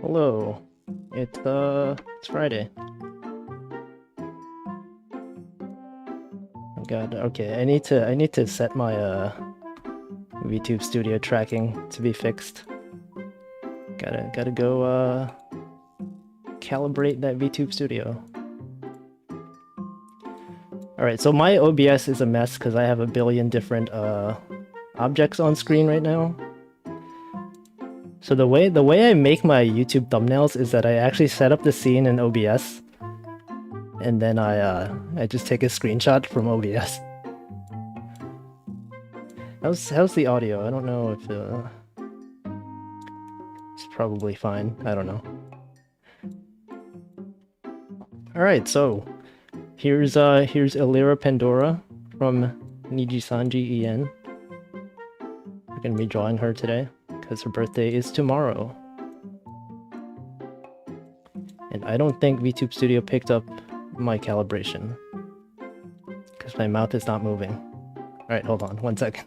Hello. It's Friday. Oh God. Okay, I need to set my VTube Studio tracking to be fixed. Gotta go calibrate that VTube Studio. All right, so my OBS is a mess because I have a billion different objects on screen right now. So the way I make my YouTube thumbnails is that I actually set up the scene in OBS, and then I just take a screenshot from OBS. How's the audio? I don't know if it's probably fine. I don't know. All right, so here's Elira Pendora from Nijisanji En. We're gonna be drawing her today because her birthday is tomorrow. And I don't think VTube Studio picked up my calibration because my mouth is not moving. All right, hold on 1 second.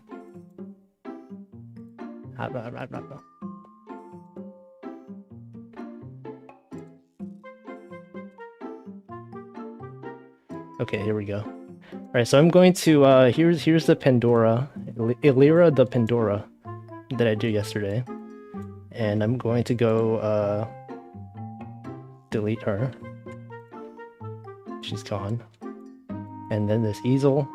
Okay, here we go. All right, so I'm going to here's the Pendora, Elira the Pendora that I did yesterday, and I'm going to go delete her. She's gone. And then this easel.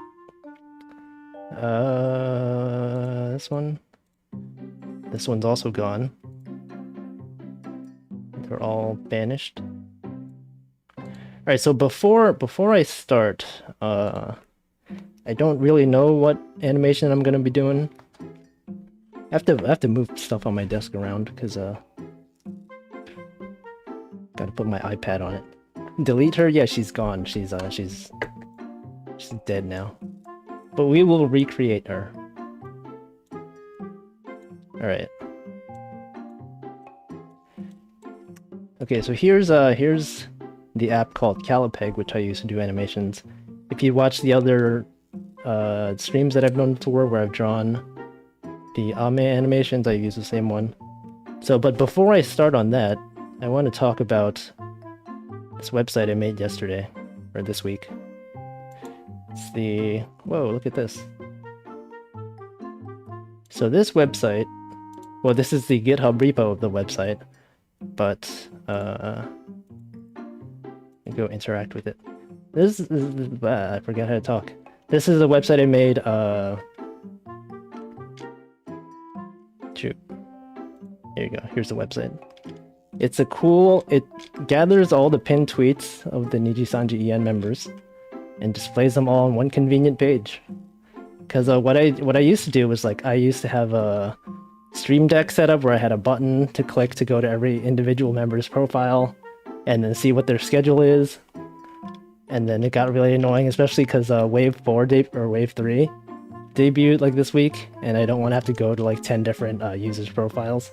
This one's also gone. They're all banished. Alright, so before I start, I don't really know what animation I'm gonna be doing. I have to move stuff on my desk around because gotta put my iPad on it. Delete her? Yeah, she's gone. She's dead now. But we will recreate her. Alright. Okay, so here's the app called Calipeg, which I use to do animations. If you watch the other streams that I've done before where I've drawn the anime animations, I use the same one. So, but before I start on that, I want to talk about this website I made yesterday, or this week. It's the... Whoa, look at this. So this website... Well, this is the GitHub repo of the website, but... go interact with it. This is I forgot how to talk. This is a website I made, shoot. Here you go, here's the website. It's a cool... It gathers all the pinned tweets of the Nijisanji En members and displays them all on one convenient page. Because what I used to do was, like, I used to have a Stream Deck setup where I had a button to click to go to every individual member's profile and then see what their schedule is. And then it got really annoying, especially because Wave 4 or Wave 3 debuted like this week, and I don't want to have to go to like 10 different users' profiles.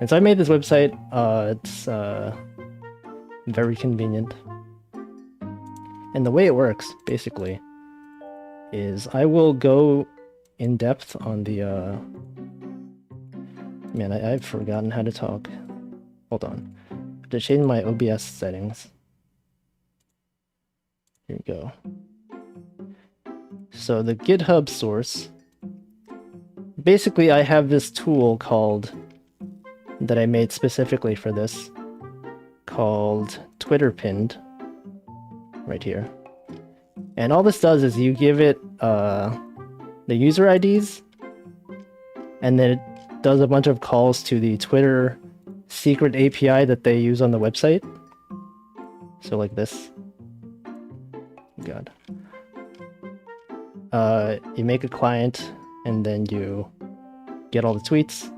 And so I made this website. It's very convenient. And the way it works, basically, is I will go in depth on the... Man, I've forgotten how to talk. Hold on. I have to change my OBS settings. Here we go. So the GitHub source... Basically, I have this tool called... that I made specifically for this, called Twitter Pinned. Right here. And all this does is you give it the user IDs, and then it does a bunch of calls to the Twitter secret API that they use on the website. So like this. God. You make a client, and then you get all the tweets.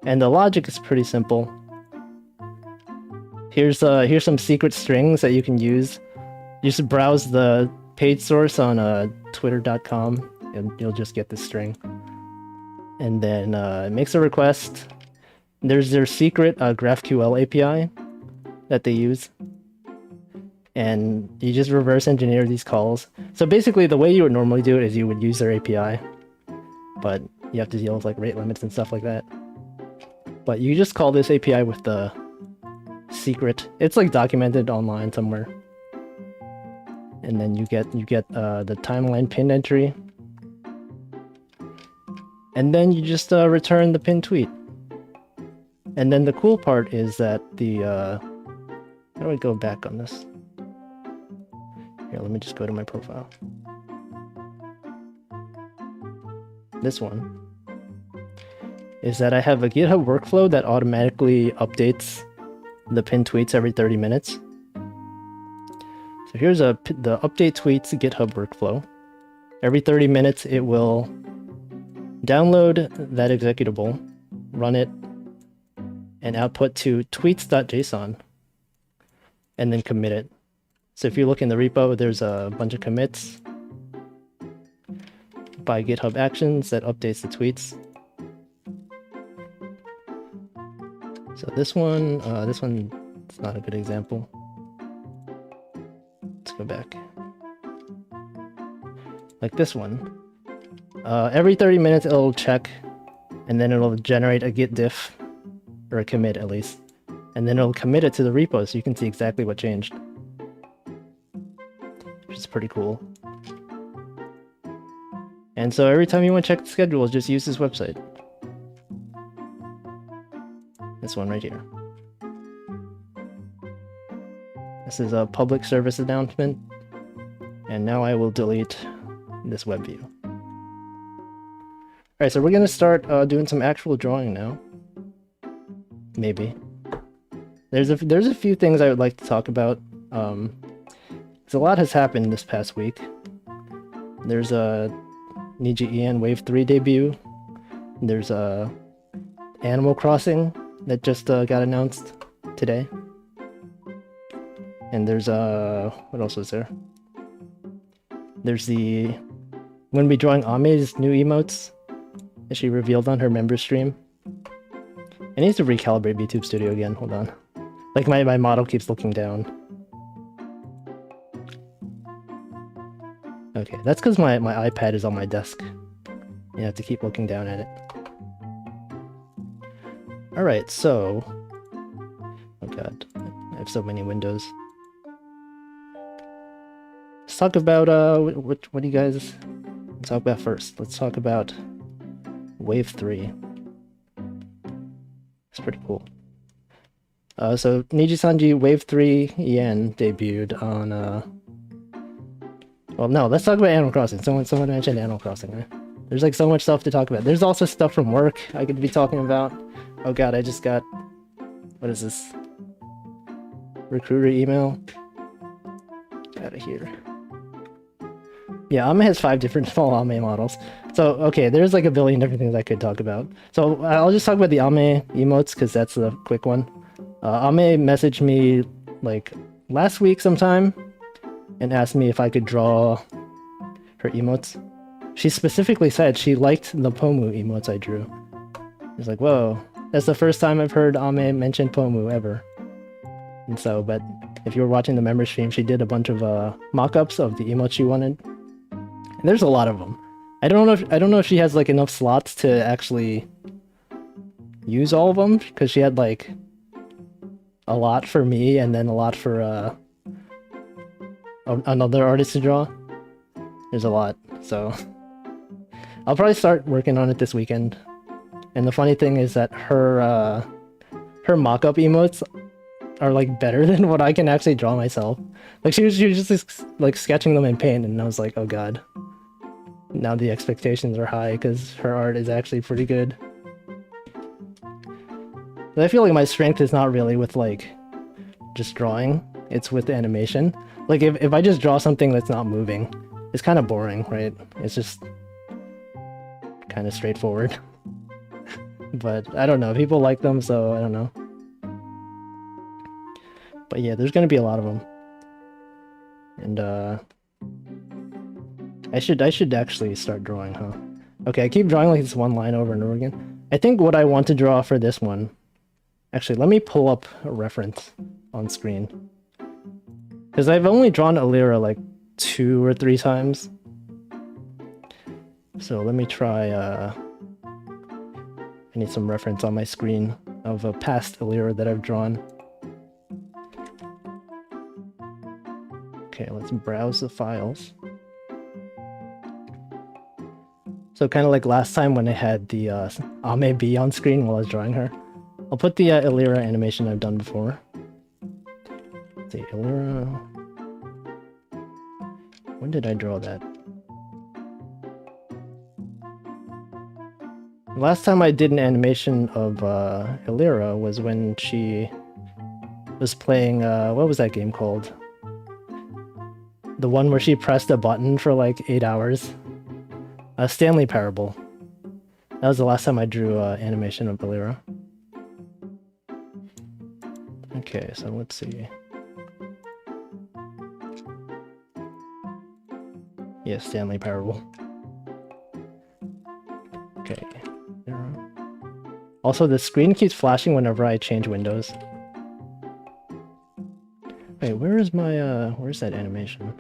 And the logic is pretty simple. Here's some secret strings that you can use. You just browse the page source on twitter.com and you'll just get this string. And then it makes a request. There's their secret GraphQL API that they use. And you just reverse engineer these calls. So basically the way you would normally do it is you would use their API, but you have to deal with like rate limits and stuff like that. But you just call this API with the secret. It's like documented online somewhere. And then you get the timeline pin entry. And then you just return the pinned tweet. And then the cool part is that the how do I go back on this? Here, let me just go to my profile. This one is that I have a GitHub workflow that automatically updates the pinned tweets every 30 minutes. So here's the update tweets GitHub workflow. Every 30 minutes it will download that executable, run it, and output to tweets.json, and then commit it. So if you look in the repo, there's a bunch of commits by GitHub Actions that updates the tweets. So this one's not a good example. Let's go back. Like this one. Every 30 minutes it'll check, and then it'll generate a git diff, or a commit at least. And then it'll commit it to the repo so you can see exactly what changed. Which is pretty cool. And so every time you want to check the schedule, just use this website. This one right here. This is a public service announcement. And now I will delete this web view. Alright, so we're going to start doing some actual drawing now. Maybe. There's a few things I would like to talk about. Because a lot has happened this past week. There's a Niji EN Wave 3 debut. There's a Animal Crossing that just got announced today. And there's what else was there? There's I'm gonna be drawing Ame's new emotes that she revealed on her member stream. I need to recalibrate VTube Studio again, hold on. Like my model keeps looking down. Okay, that's because my iPad is on my desk. You have to keep looking down at it. Alright, so... Oh god, I have so many windows. Let's talk about, what do you guys... Let's talk about first. Let's talk about Wave 3. It's pretty cool. So Niji-sanji Wave 3 EN debuted on, well, no, let's talk about Animal Crossing. Someone mentioned Animal Crossing, right? There's like so much stuff to talk about. There's also stuff from work I could be talking about. Oh god, I just got... What is this? Recruiter email? Get out of here. Yeah, Ame has 5 different small Ame models. So, okay, there's like a billion different things I could talk about. So, I'll just talk about the Ame emotes, because that's the quick one. Ame messaged me, like, last week sometime, and asked me if I could draw her emotes. She specifically said she liked the Pomu emotes I drew. I was like, whoa, that's the first time I've heard Ame mention Pomu ever. And so, but if you were watching the member stream, she did a bunch of mock-ups of the emotes she wanted. And there's a lot of them. I don't know if she has like enough slots to actually use all of them, because she had like a lot for me and then a lot for another artist to draw. There's a lot, so I'll probably start working on it this weekend. And the funny thing is that her mock-up emotes are like better than what I can actually draw myself. Like she was just like sketching them in paint, and I was like, oh god. Now the expectations are high because her art is actually pretty good. But I feel like my strength is not really with like just drawing, it's with the animation. Like if I just draw something that's not moving, it's kind of boring, right? It's just kind of straightforward. But I don't know, people like them, so I don't know. But yeah, there's gonna be a lot of them. And I should actually start drawing, huh? Okay, I keep drawing like this one line over and over again. I think what I want to draw for this one... Actually, let me pull up a reference on screen. Because I've only drawn Elira like 2 or 3 times. So let me try, I need some reference on my screen of a past Elira that I've drawn. Okay, let's browse the files. So kind of like last time when I had the Ame B on screen while I was drawing her. I'll put the Elira animation I've done before. Let's see, Elira... When did I draw that? Last time I did an animation of Elira was when she was playing, what was that game called? The one where she pressed a button for like 8 hours. Stanley Parable. That was the last time I drew animation of Elira. Okay, so let's see. Yeah, Stanley Parable. Okay. Also, the screen keeps flashing whenever I change windows. Wait, where is my, where's that animation?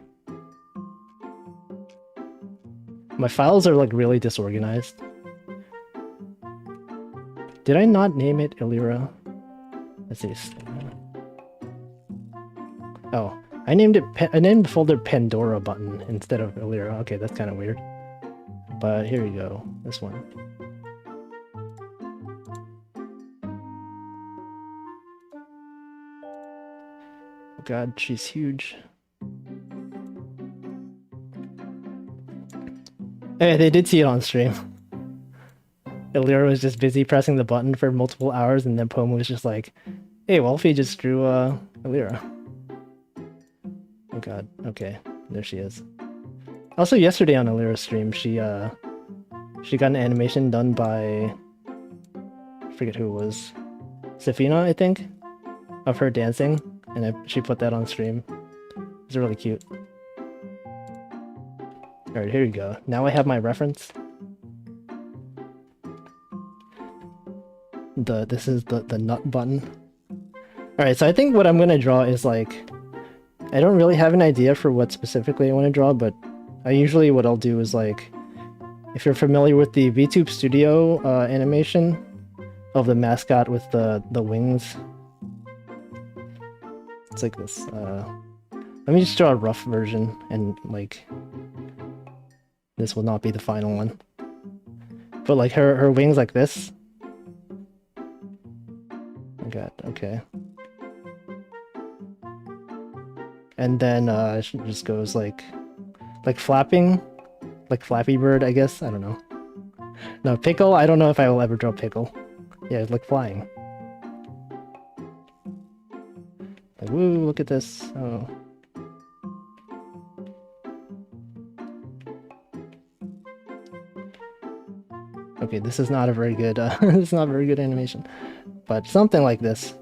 My files are like really disorganized. Did I not name it Elira? Let's see. Oh, I named the folder Pendora button instead of Elira. Okay, that's kind of weird. But here you go. This one. Oh god, she's huge. Hey, they did see it on stream. Elira was just busy pressing the button for multiple hours, and then Pomu was just like, hey, Wolfie just drew Elira. Oh god, okay, there she is. Also, yesterday on Elira's stream, she got an animation done by... I forget who it was. Safina, I think? Of her dancing, and she put that on stream. It was really cute. Alright, here we go. Now I have my reference. This is the nut button. Alright, so I think what I'm gonna draw is like... I don't really have an idea for what specifically I want to draw, but what I'll do is like... If you're familiar with the VTube Studio animation of the mascot with the wings. It's like this. Let me just draw a rough version, and like... This will not be the final one. But like her wings like this. Oh god, okay. And then she just goes like flapping. Like Flappy Bird, I guess. I don't know. No, Pickle, I don't know if I will ever draw Pickle. Yeah, it's like flying. Like, woo, look at this. Oh. Okay, this is not a very good, this is not a very good animation, but something like this.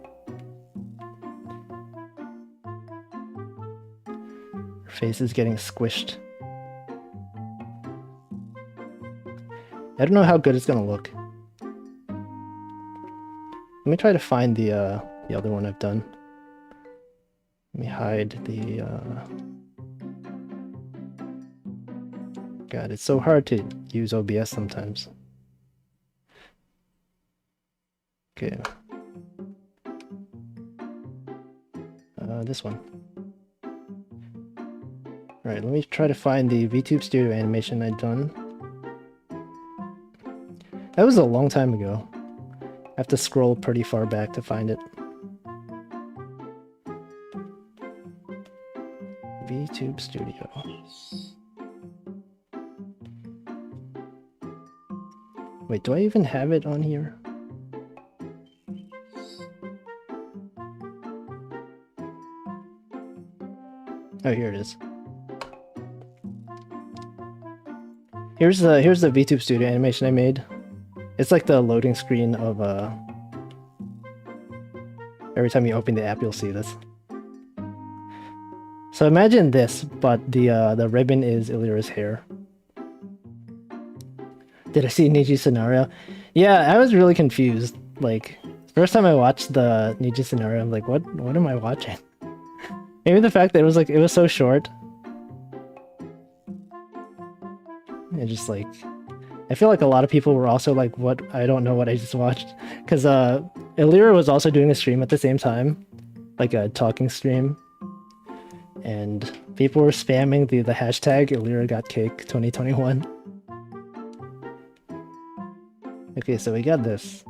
Her face is getting squished. I don't know how good it's gonna look. Let me try to find the other one I've done. Let me hide the, God, it's so hard to use OBS sometimes. Okay. This one. Alright, let me try to find the VTube Studio animation I'd done. That was a long time ago. I have to scroll pretty far back to find it. VTube Studio. Wait, do I even have it on here? Oh, here it is. Here's the VTube Studio animation I made. It's like the loading screen of every time you open the app, you'll see this. So imagine this, but the ribbon is Elira's hair. Did I see Niji scenario? Yeah, I was really confused. Like, first time I watched the Niji scenario, I'm like, what am I watching? Maybe the fact that it was so short. It just like, I feel like a lot of people were also like, what? I don't know what I just watched. Because Elira was also doing a stream at the same time. Like a talking stream. And People were spamming the hashtag Elira got cake 2021. Okay, so we got this.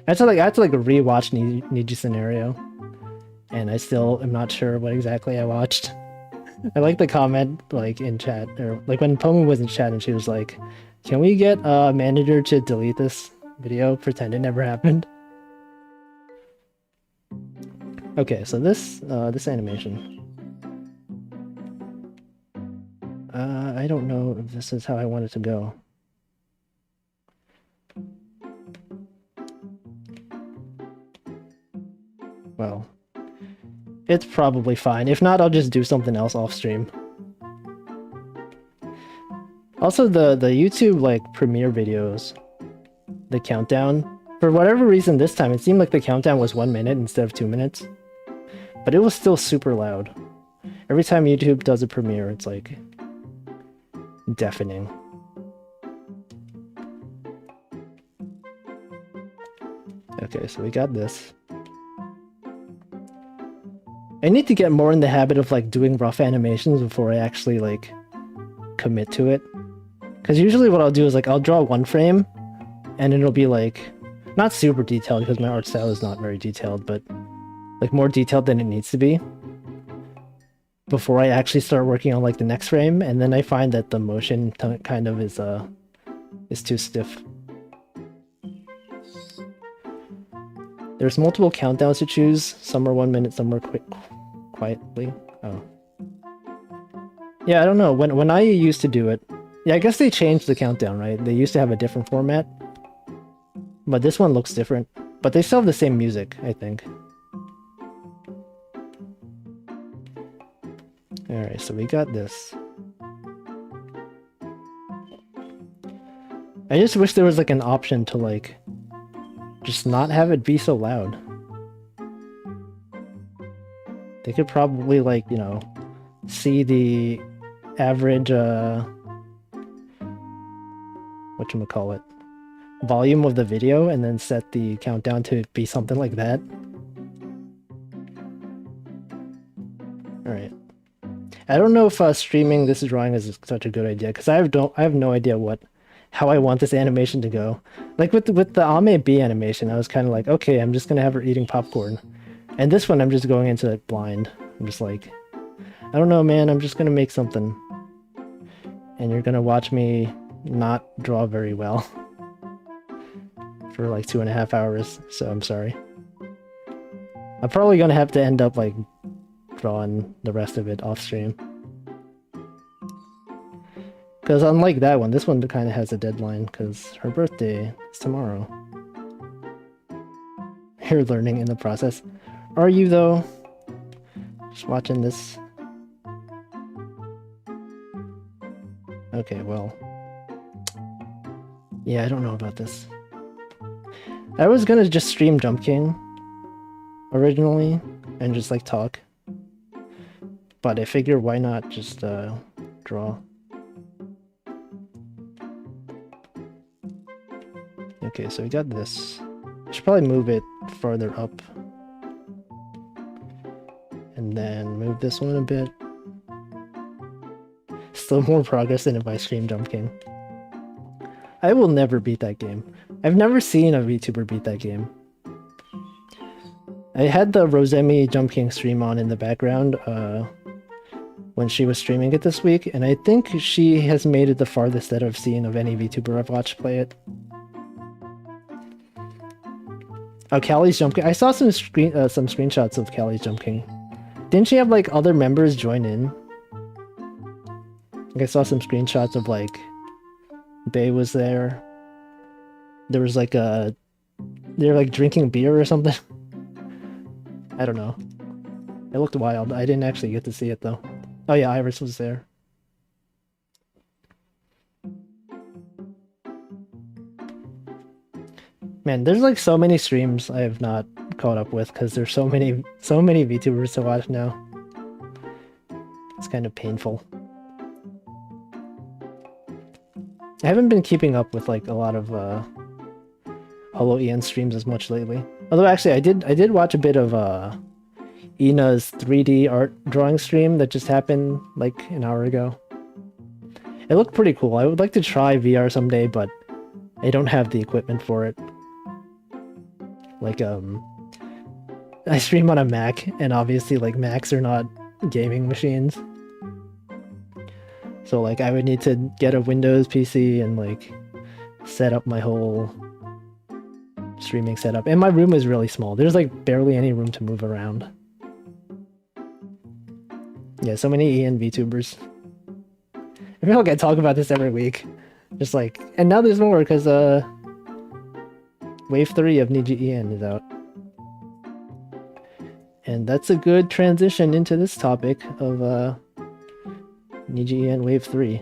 I had to rewatch Niji Scenario, and I still am not sure what exactly I watched. I like the comment like in chat, or like when Pomu was in chat and she was like, "Can we get a manager to delete this video? Pretend it never happened." Okay, so this animation. I don't know if this is how I want it to go. Well, it's probably fine. If not, I'll just do something else off stream. Also, the YouTube like premiere videos, the countdown, for whatever reason this time it seemed like the countdown was 1 minute instead of 2 minutes, but it was still super loud. Every time YouTube does a premiere, it's like deafening. Okay, so we got this. I need to get more in the habit of like doing rough animations before I actually like commit to it. Because usually what I'll do is like I'll draw one frame and it'll be like not super detailed because my art style is not very detailed, but like more detailed than it needs to be before I actually start working on like the next frame, and then I find that the motion kind of is too stiff. There's multiple countdowns to choose. Some are 1 minute, some are quietly. Oh. Yeah, I don't know. When I used to do it, yeah, I guess they changed the countdown, right? They used to have a different format, but this one looks different. But they still have the same music, I think. Alright, so we got this. I just wish there was like an option to like just not have it be so loud. They could probably like, you know, see the average whatchamacallit, volume of the video and then set the countdown to be something like that. Alright. I don't know if streaming this drawing is such a good idea, because I have no idea how I want this animation to go. Like with the Ame B animation, I was kind of like, okay, I'm just gonna have her eating popcorn. And this one, I'm just going into it blind. I'm just like, I don't know, man, I'm just gonna make something. And you're gonna watch me not draw very well for like 2.5 hours, so I'm sorry. I'm probably gonna have to end up like drawing the rest of it off stream. Because unlike that one, this one kind of has a deadline because her birthday is tomorrow. You're learning in the process. Are you though? Just watching this. Okay, well. Yeah, I don't know about this. I was gonna just stream Jump King originally and just like talk. But I figure why not just draw. Okay, so we got this. I should probably move it farther up. And then move this one a bit. Still more progress than if I stream Jump King. I will never beat that game. I've never seen a VTuber beat that game. I had the Rosemi Jump King stream on in the background when she was streaming it this week, and I think she has made it the farthest that I've seen of any VTuber I've watched play it. Oh, Callie's Jump King. I saw some screenshots of Callie's Jump King. Didn't she have like other members join in? Like I saw some screenshots of like Bae was there. There was like they're like drinking beer or something. I don't know. It looked wild. I didn't actually get to see it though. Oh yeah, Iris was there. Man, there's like so many streams I have not caught up with because there's so many VTubers to watch now. It's kind of painful. I haven't been keeping up with like a lot of Holo Ian streams as much lately. Although actually I did watch a bit of Ina's 3D art drawing stream that just happened like an hour ago. It looked pretty cool. I would like to try VR someday, but I don't have the equipment for it. Like, I stream on a Mac, and obviously, like, Macs are not gaming machines. So, like, I would need to get a Windows PC and, like, set up my whole streaming setup. And my room is really small. There's, like, barely any room to move around. Yeah, so many EN VTubers. I feel like I talk about this every week. Just like, and now there's more because Wave 3 of Niji EN is out. And that's a good transition into this topic of Niji EN Wave 3.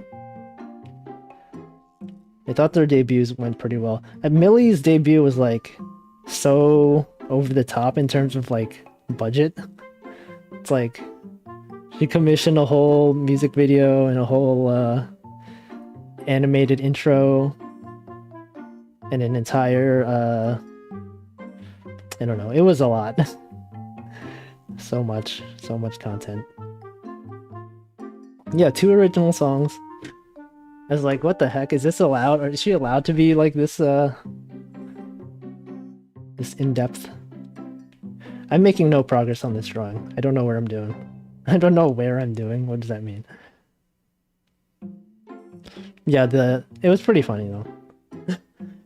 I thought their debuts went pretty well. Millie's debut was like so over the top in terms of like budget. It's like she commissioned a whole music video and a whole animated intro and an entire I don't know, it was a lot. so much content. Yeah, 2 original songs. I was like, what the heck, is this allowed? Or is she allowed to be like this this in-depth? I'm making no progress on this drawing. I don't know where I'm doing. I don't know where I'm doing. What does that mean? Yeah, it was pretty funny though.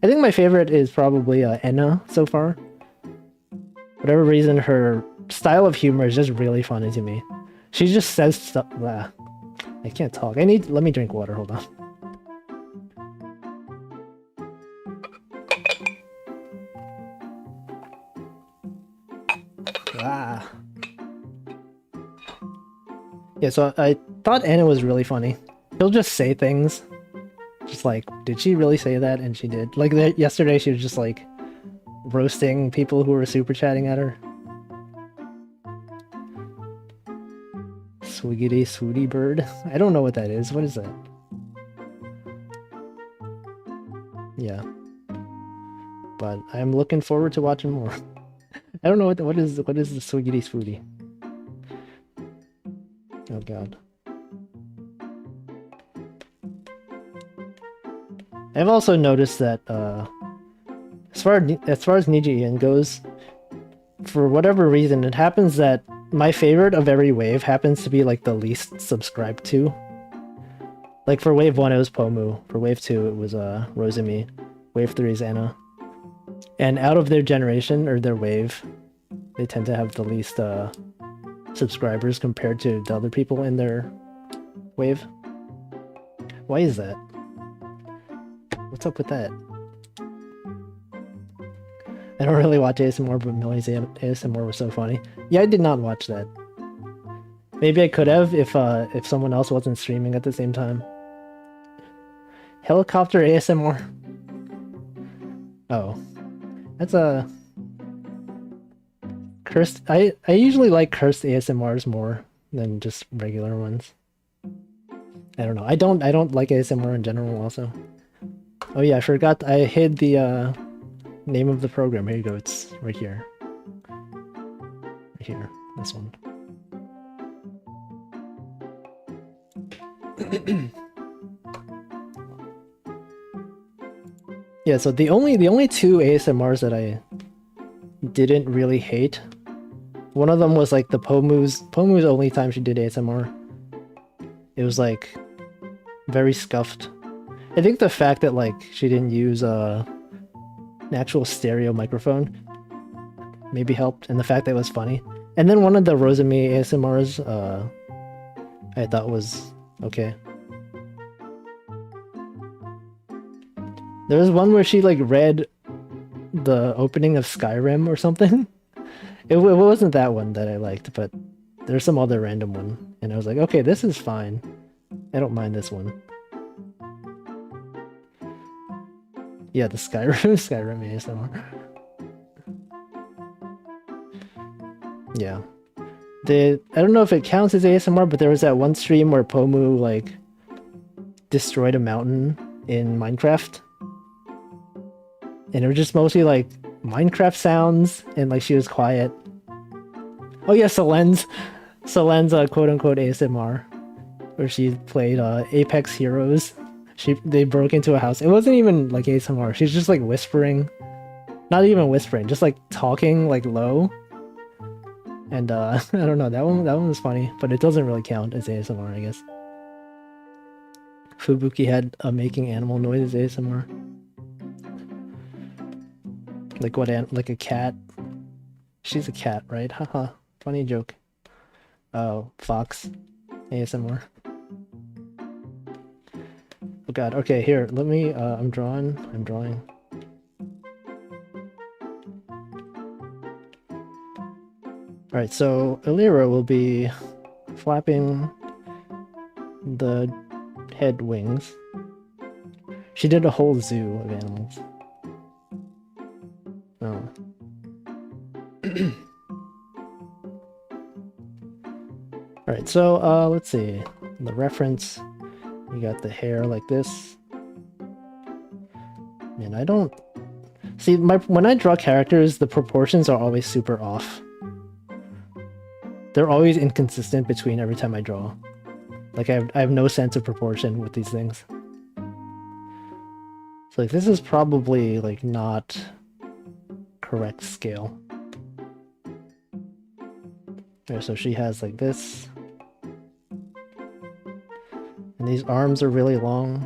I think my favorite is probably Enna so far. Whatever reason, her style of humor is just really funny to me. She just says stuff. I can't talk. Let me drink water. Hold on. Yeah, so I thought Anna was really funny. She'll just say things. Just like, did she really say that? And she did. Like, yesterday she was just like roasting people who were super chatting at her. Swiggity Swooty Bird. I don't know what that is. What is that? Yeah. But I'm looking forward to watching more. I don't know what is the Swiggity Swooty. Oh god. I've also noticed that as far as Niji EN goes, for whatever reason, it happens that my favorite of every wave happens to be like the least subscribed to. Like for wave 1 it was Pomu, for wave 2 it was Rosemi, wave 3 is Anna. And out of their generation, or their wave, they tend to have the least subscribers compared to the other people in their wave. Why is that? What's up with that? I don't really watch ASMR, but Millie's ASMR was so funny. Yeah, I did not watch that. Maybe I could have if someone else wasn't streaming at the same time. Helicopter ASMR. Oh, that's a cursed. I usually like cursed ASMRs more than just regular ones. I don't know. I don't like ASMR in general. Also. Oh yeah, I forgot. I hid the name of the program. Here you go. It's right here. Right here. This one. Yeah, so the only 2 ASMRs that I didn't really hate, one of them was like the Pomu's only time she did ASMR. It was like very scuffed. I think the fact that like she didn't use an actual stereo microphone maybe helped, and the fact that it was funny. And then one of the Rosemi ASMRs I thought was okay. There was one where she like read the opening of Skyrim or something. It wasn't that one that I liked, but there's some other random one, and I was like, okay, this is fine. I don't mind this one. Yeah, the Skyrim ASMR. Yeah. I don't know if it counts as ASMR, but there was that one stream where Pomu like destroyed a mountain in Minecraft. And it was just mostly like Minecraft sounds, and like she was quiet. Oh yeah, Selen's quote-unquote ASMR, where she played Apex Heroes. They broke into a house. It wasn't even like ASMR. She's just like whispering. Not even whispering, just like talking like low. And I don't know, that one was funny, but it doesn't really count as ASMR, I guess. Fubuki had a making animal noises ASMR. Like what? Like a cat? She's a cat, right? Haha. Funny joke. Oh, Fox ASMR. Oh god. Okay, here. Let me. I'm drawing. All right. So Elira will be flapping the head wings. She did a whole zoo of animals. Oh. Alright, so let's see. The reference, you got the hair like this. And I don't see when I draw characters, the proportions are always super off. They're always inconsistent between every time I draw. Like I have no sense of proportion with these things. So like this is probably like not correct scale. Okay, so she has like this. And these arms are really long.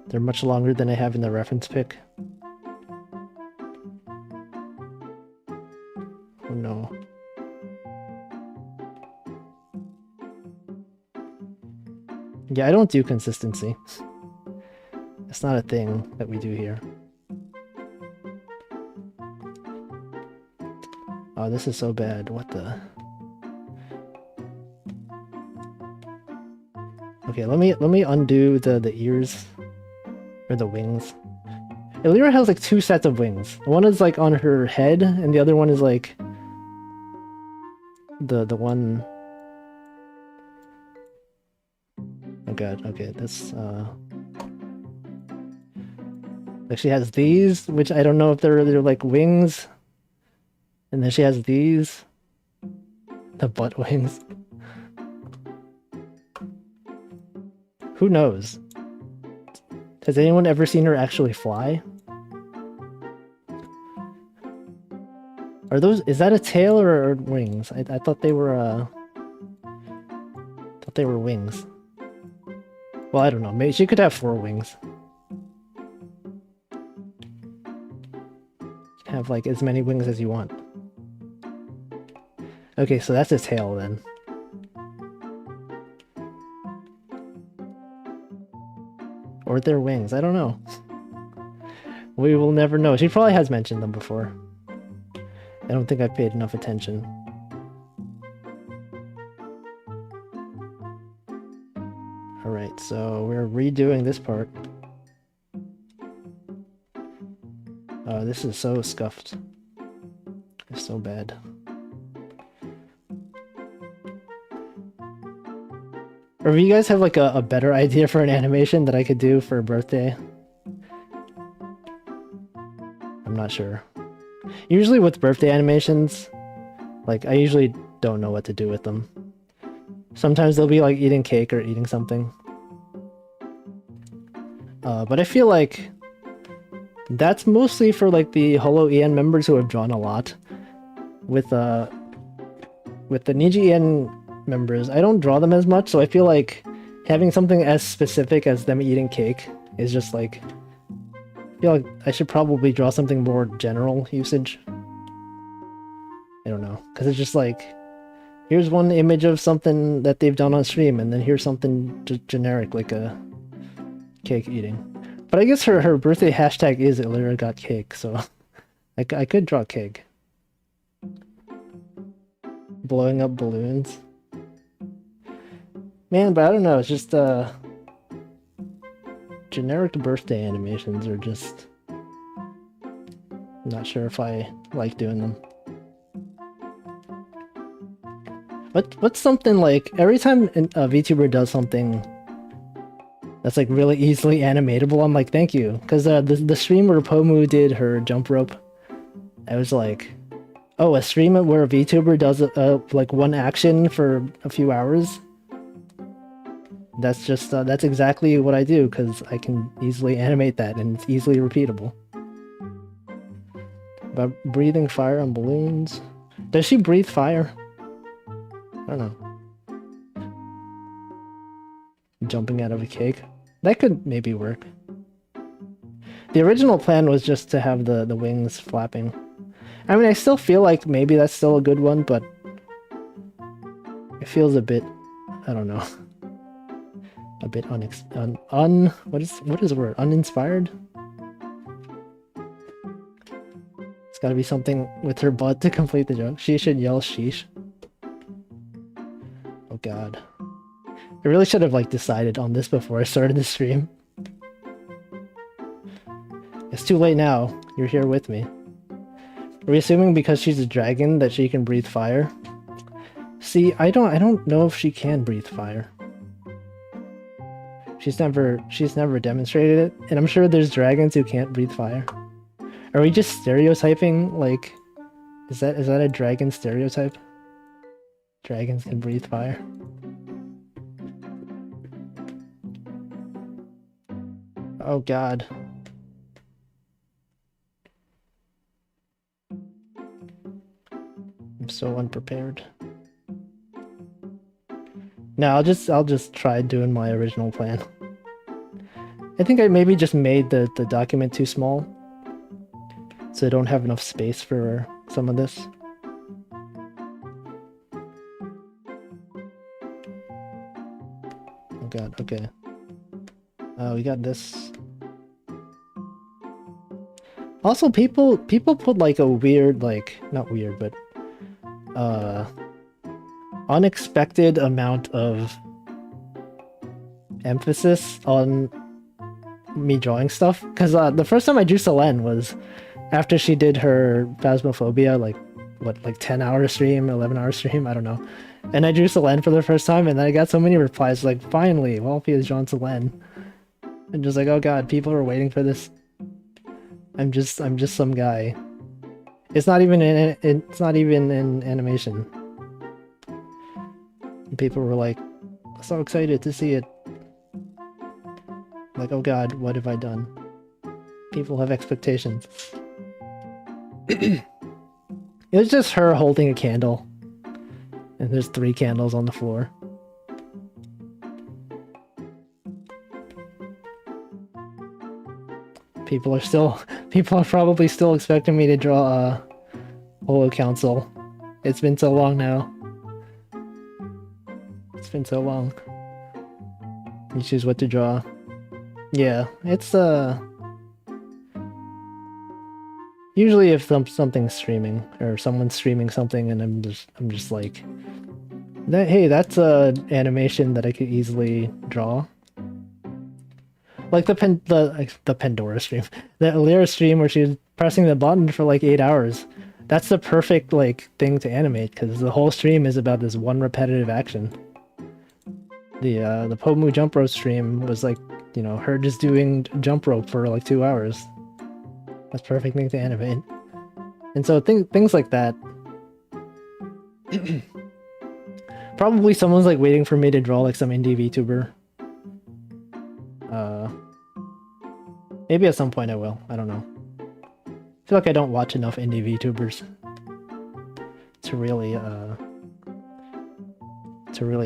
They're much longer than I have in the reference pic. Oh no. Yeah, I don't do consistency. It's not a thing that we do here. Oh, this is so bad. What the... Okay, let me undo the ears. Or the wings. Elira has like two sets of wings. One is like on her head, and the other one is like... The one... Oh god, okay, this, like she has these, which I don't know if they're like wings. And then she has these. The butt wings. Who knows? Has anyone ever seen her actually fly? Are those... Is that a tail or wings? I thought they were, thought they were wings. Well, I don't know. Maybe she could have 4 wings. You can have like as many wings as you want. Okay, so that's a tail then. Or they're wings. I don't know. We will never know. She probably has mentioned them before. I don't think I paid enough attention. Alright, so we're redoing this part. Oh, this is so scuffed. It's so bad. Or if you guys have like a better idea for an animation that I could do for a birthday. I'm not sure. Usually with birthday animations, like I usually don't know what to do with them. Sometimes they'll be like eating cake or eating something. But I feel like that's mostly for like the Holo EN members who have drawn a lot. With the Niji EN members, I don't draw them as much, so I feel like having something as specific as them eating cake is just like... I feel like I should probably draw something more general usage. I don't know, because it's just like... Here's one image of something that they've done on stream, and then here's something generic, like a cake eating. But I guess her birthday hashtag is Elira got cake, so I could draw cake. Blowing up balloons. Man, but I don't know, it's just generic birthday animations are just... I'm not sure if I like doing them. What's something like, every time a VTuber does something that's like really easily animatable, I'm like, thank you. Because the stream where Pomu did her jump rope, I was like, Oh, a stream where a VTuber does like one action for a few hours. That's just that's exactly what I do because I can easily animate that and it's easily repeatable. But breathing fire on balloons. Does she breathe fire? I don't know. Jumping out of a cake. That could maybe work. The original plan was just to have the wings flapping. I mean, I still feel like maybe that's still a good one, but it feels a bit, I don't know, a bit what is the word? Uninspired? It's gotta be something with her butt to complete the joke. She should yell sheesh. Oh god. I really should have like decided on this before I started the stream. It's too late now. You're here with me. Are we assuming because she's a dragon that she can breathe fire? See, I don't know if she can breathe fire. She's never demonstrated it, and I'm sure there's dragons who can't breathe fire. Are we just stereotyping, like, is that a dragon stereotype? Dragons can breathe fire. Oh god. I'm so unprepared. No, I'll just try doing my original plan. I think I maybe just made the document too small. So I don't have enough space for some of this. Oh god, okay. We got this. Also, people put like a weird, like, not weird, but unexpected amount of emphasis on me drawing stuff. Because the first time I drew Selene was after she did her Phasmophobia, like, what, like 10-hour stream, 11-hour stream, I don't know. And I drew Selene for the first time, and then I got so many replies like, finally, Wolfie has drawn Selene. And just like, oh god, people are waiting for this. I'm just some guy. It's not even in animation. And people were like, so excited to see it. Like, oh god, what have I done? People have expectations. It was just her holding a candle. And there's 3 candles on the floor. People are probably still expecting me to draw a Holo Council. It's been so long now. It's been so long. You choose what to draw. Yeah, it's usually if something's streaming or someone's streaming something and I'm just like, hey, that's a animation that I could easily draw. Like the Pendora stream, the Elira stream where she was pressing the button for like 8 hours. That's the perfect like thing to animate because the whole stream is about this one repetitive action. The Pomu jump rope stream was like, you know, her just doing jump rope for like 2 hours. That's perfect thing to animate. And so things like that. Probably someone's like waiting for me to draw like some indie VTuber. Maybe at some point I will. I don't know. I feel like I don't watch enough indie VTubers to really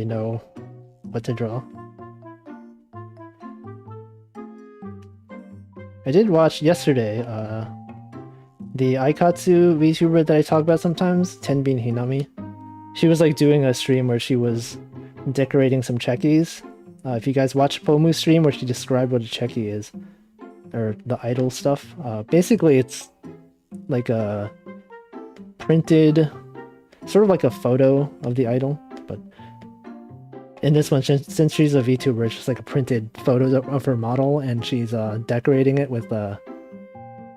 know what to draw. I did watch yesterday the Aikatsu VTuber that I talk about sometimes, Tenbin Hinami. She was like doing a stream where she was decorating some checkies. If you guys watch Pomu's stream where she described what a checkie is, or the idol stuff, basically it's like a printed, sort of like a photo of the idol, but in this one, since she's a VTuber, it's just like a printed photo of her model, and she's decorating it with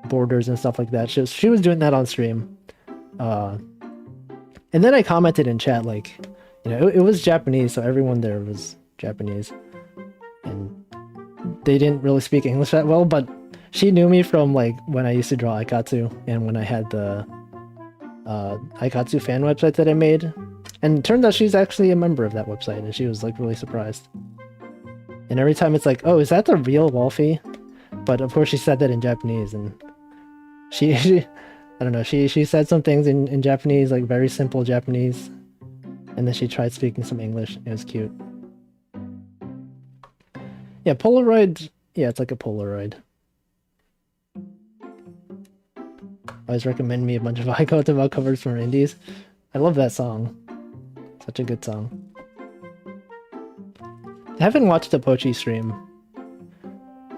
borders and stuff like that. She was doing that on stream. And then I commented in chat, like, you know, it was Japanese, so everyone there was Japanese. And they didn't really speak English that well, but she knew me from, like, when I used to draw Aikatsu, and when I had the Aikatsu fan website that I made. And it turned out she's actually a member of that website, and she was like really surprised. And every time it's like, oh, is that the real Wolfie? But of course she said that in Japanese, and she I don't know, she said some things in Japanese, like very simple Japanese, and then she tried speaking some English. It was cute. Yeah, Polaroid, yeah, it's like a Polaroid. Always recommend me a bunch of Aikatsu covers from indies. I love that song. Such a good song. I haven't watched a Pochi stream.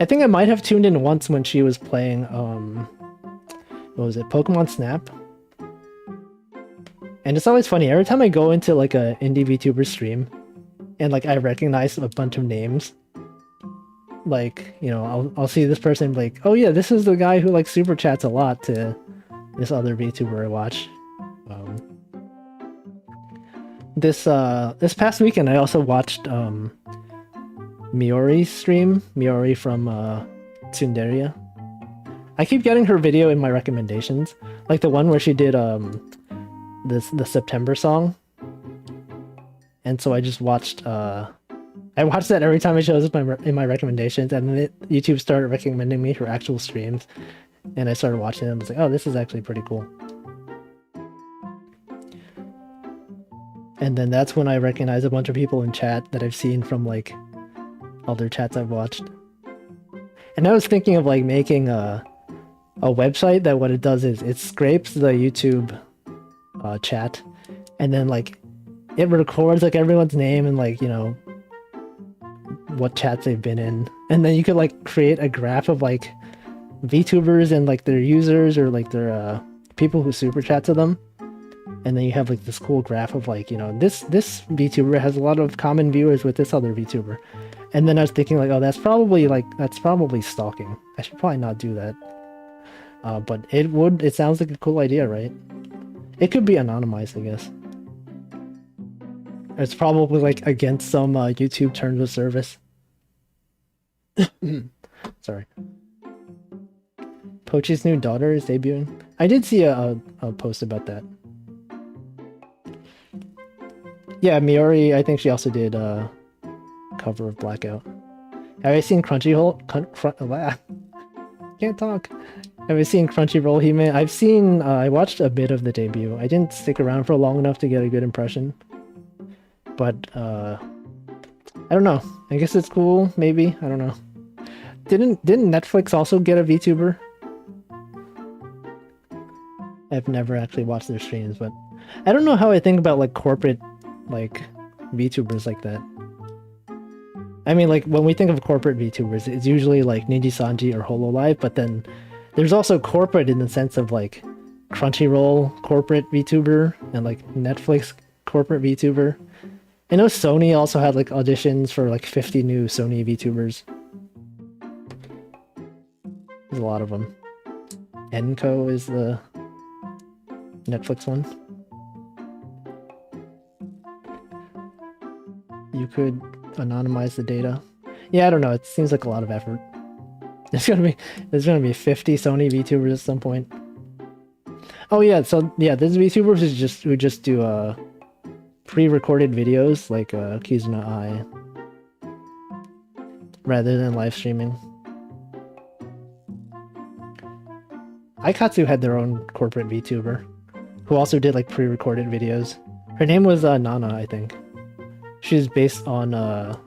I think I might have tuned in once when she was playing, what was it, Pokemon Snap? And it's always funny, every time I go into like a indie VTuber stream, and like I recognize a bunch of names, like, you know, I'll see this person like, oh yeah, this is the guy who like super chats a lot to this other VTuber I watch. This past weekend I also watched Miori's stream, Miori from Tsunderia. I keep getting her video in my recommendations, like the one where she did the September song, and so I just watched I watched that every time it shows up in my recommendations, and then YouTube started recommending me her actual streams, and I started watching them. I was like, oh, this is actually pretty cool. And then that's when I recognized a bunch of people in chat that I've seen from like other chats I've watched. And I was thinking of like making a website that what it does is it scrapes the YouTube chat, and then like it records like everyone's name and like, you know, what chats they've been in, and then you could like create a graph of like VTubers and like their users or like their people who super chat to them, and then you have like this cool graph of like, you know, this VTuber has a lot of common viewers with this other VTuber. And then I was thinking like, oh, that's probably stalking. I should probably not do that. But it sounds like a cool idea, right? It could be anonymized, I guess. It's probably like against some YouTube terms of service. Sorry. Pochi's new daughter is debuting. I did see a post about that. Yeah, Miori, I think she also did cover of Blackout. Have you seen Crunchyroll? Can't talk. Have you seen Crunchyroll Hime? I've seen, I watched a bit of the debut. I didn't stick around for long enough to get a good impression. But, I don't know. I guess it's cool, maybe? I don't know. Didn't Netflix also get a VTuber? I've never actually watched their streams, but I don't know how I think about like corporate like VTubers like that. I mean, like when we think of corporate VTubers, it's usually like Niji-Sanji or Hololive, but then there's also corporate in the sense of like Crunchyroll corporate VTuber and like Netflix corporate VTuber. I know Sony also had like auditions for like 50 new Sony VTubers. There's a lot of them. Enco is the Netflix one. You could anonymize the data. Yeah, I don't know. It seems like a lot of effort. There's gonna be 50 Sony VTubers at some point. Oh yeah, so yeah, this VTubers who just do pre-recorded videos like Kizuna Eye rather than live streaming. Aikatsu had their own corporate VTuber who also did like pre-recorded videos. Her name was Nana, I think. She's based on the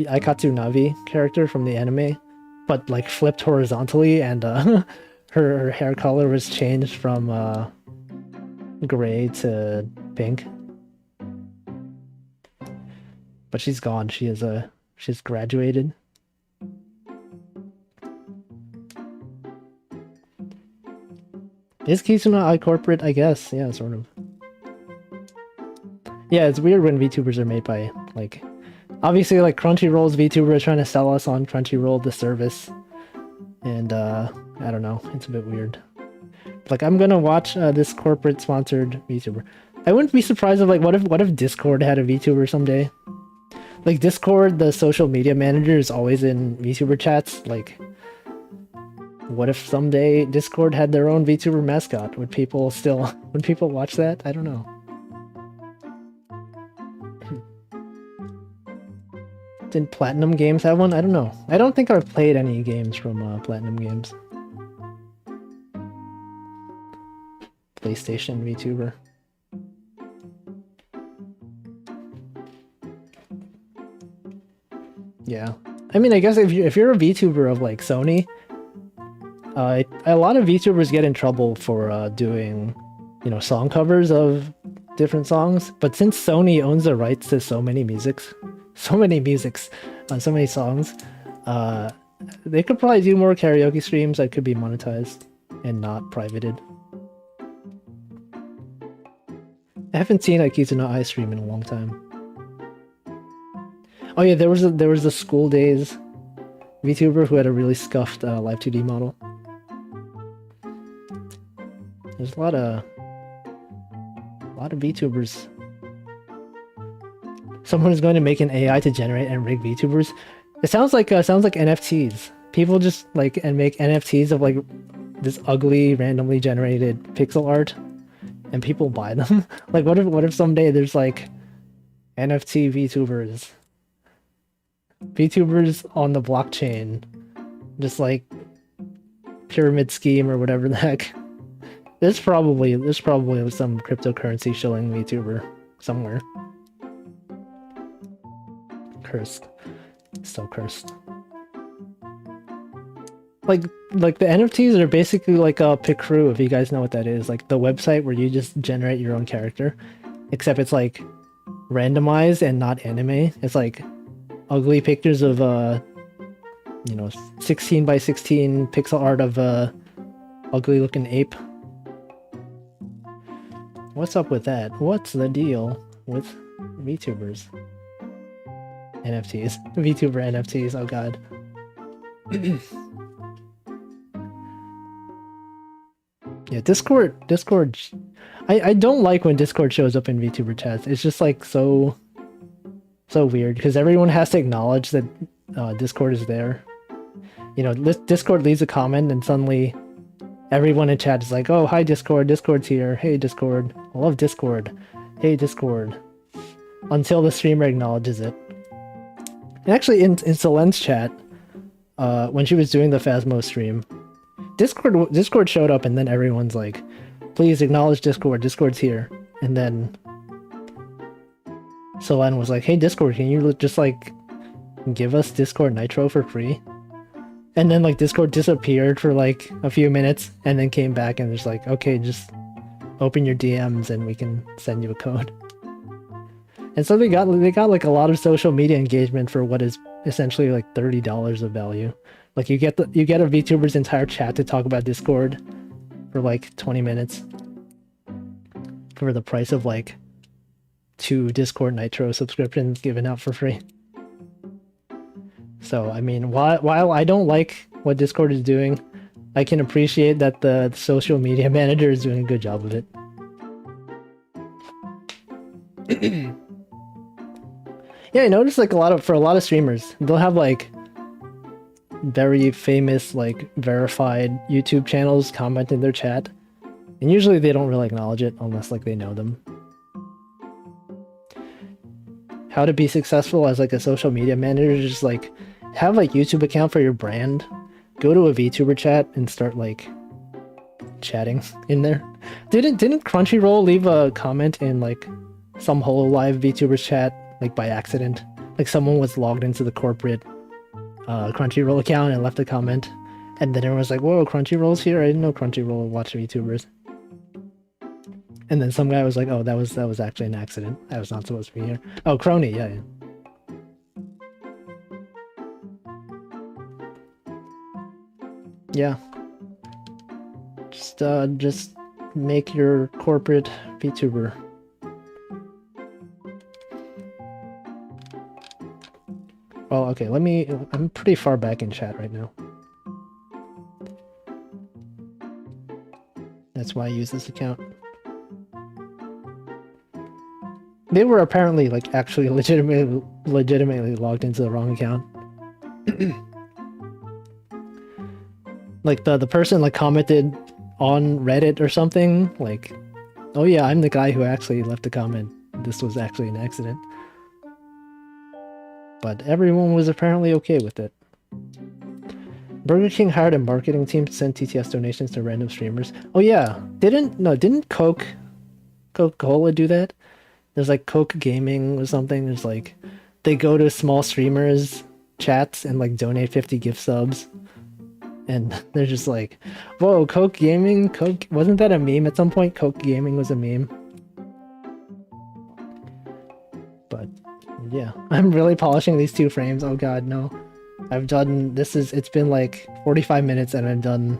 Aikatsu Navi character from the anime, but like flipped horizontally, and her hair color was changed from gray to pink. But she's gone. She's graduated. Is Kizuna Eye corporate? I guess. Yeah, sort of. Yeah, it's weird when VTubers are made by, like... Obviously, like, Crunchyroll's VTuber is trying to sell us on Crunchyroll, the service. And, I don't know. It's a bit weird. Like, I'm gonna watch this corporate-sponsored VTuber. I wouldn't be surprised if, like, what if Discord had a VTuber someday? Like, Discord, the social media manager, is always in VTuber chats. Like, What if someday Discord had their own VTuber mascot? Would people watch that? I don't know. Did Platinum Games have one? I don't know. I don't think I've played any games from Platinum Games. PlayStation VTuber. Yeah. I mean, I guess if you're a VTuber of like Sony, a lot of VTubers get in trouble for doing, you know, song covers of different songs. But since Sony owns the rights to so many songs, they could probably do more karaoke streams that could be monetized and not privated. I haven't seen a Kizuna Eye stream in a long time. Oh yeah, there was a School Days VTuber who had a really scuffed Live 2D model. There's a lot of VTubers. Someone is going to make an AI to generate and rig VTubers. It sounds like NFTs. People just like and make NFTs of like this ugly, randomly generated pixel art, and people buy them. Like, what if someday there's like NFT VTubers on the blockchain, just like pyramid scheme or whatever the heck. There's probably some cryptocurrency shilling VTuber somewhere. Cursed. So cursed. Like the NFTs are basically like a Picrew, if you guys know what that is. Like the website where you just generate your own character. Except it's like randomized and not anime. It's like ugly pictures of 16 by 16 pixel art of a ugly looking ape. What's up with that? What's the deal with VTubers? NFTs. VTuber NFTs, oh god. Yeah, Discord. I don't like when Discord shows up in VTuber chats. It's just like so weird because everyone has to acknowledge that Discord is there. You know, Discord leaves a comment and suddenly everyone in chat is like, "Oh, hi Discord. Discord's here. Hey Discord. I love Discord. Hey Discord." Until the streamer acknowledges it. And actually, in Selen's chat, when she was doing the Phasmo stream, Discord showed up, and then everyone's like, "Please acknowledge Discord. Discord's here." And then Selen was like, "Hey Discord, can you just like give us Discord Nitro for free?" And then like Discord disappeared for like a few minutes, and then came back and was like, "Okay, just open your DMs and we can send you a code." And so they got like a lot of social media engagement for what is essentially like $30 of value. Like you get a VTuber's entire chat to talk about Discord for like 20 minutes for the price of like 2 Discord Nitro subscriptions given out for free. So I mean, while I don't like what Discord is doing, I can appreciate that the social media manager is doing a good job of it. Yeah, I noticed like for a lot of streamers, they'll have like very famous, like verified YouTube channels comment in their chat. And usually they don't really acknowledge it unless like they know them. How to be successful as like a social media manager is just like have like YouTube account for your brand. Go to a VTuber chat and start like chatting in there. Didn't Crunchyroll leave a comment in like some HoloLive VTuber chat like by accident? Like someone was logged into the corporate Crunchyroll account and left a comment, and then everyone was like, "Whoa, Crunchyroll's here! I didn't know Crunchyroll watched VTubers." And then some guy was like, "Oh, that was actually an accident. I was not supposed to be here." Oh, Crony, yeah. Yeah. Just make your corporate VTuber. Well, okay, I'm pretty far back in chat right now. That's why I use this account. They were apparently like actually legitimately logged into the wrong account. Like the person like commented on Reddit or something, like, oh yeah, I'm the guy who actually left a comment. This was actually an accident. But everyone was apparently okay with it. Burger King hired a marketing team to send TTS donations to random streamers. Oh yeah, didn't Coca-Cola do that? There's like Coke Gaming or something. There's like, they go to small streamers chats and like donate 50 gift subs. And they're just like, whoa, Coke Gaming? Coke, wasn't that a meme at some point? Coke Gaming was a meme. But yeah, I'm really polishing these 2 frames. Oh god, no. I've done, it's been like 45 minutes and I've done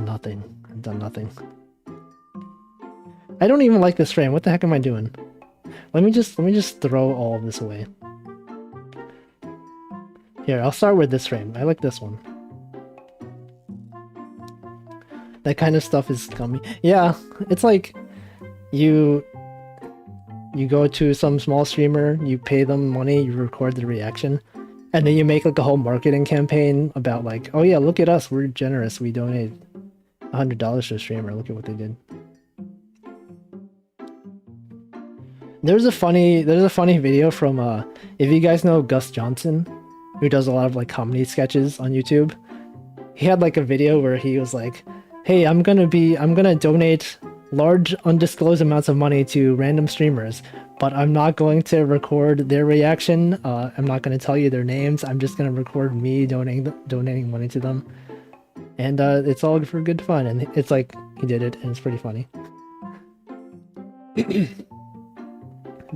nothing. I've done nothing. I don't even like this frame. What the heck am I doing? Let me just throw all of this away. Here, I'll start with this frame. I like this one. That kind of stuff is scummy. Yeah, it's like you go to some small streamer, you pay them money, you record the reaction, and then you make like a whole marketing campaign about like, oh yeah, look at us, we're generous, we donate $100 to a streamer, look at what they did. There's a funny video from if you guys know Gus Johnson, who does a lot of like comedy sketches on YouTube. He had like a video where he was like, hey, I'm gonna donate large undisclosed amounts of money to random streamers, but I'm not going to record their reaction. I'm not going to tell you their names. I'm just going to record me donating money to them. And it's all for good fun. And it's like, he did it and it's pretty funny.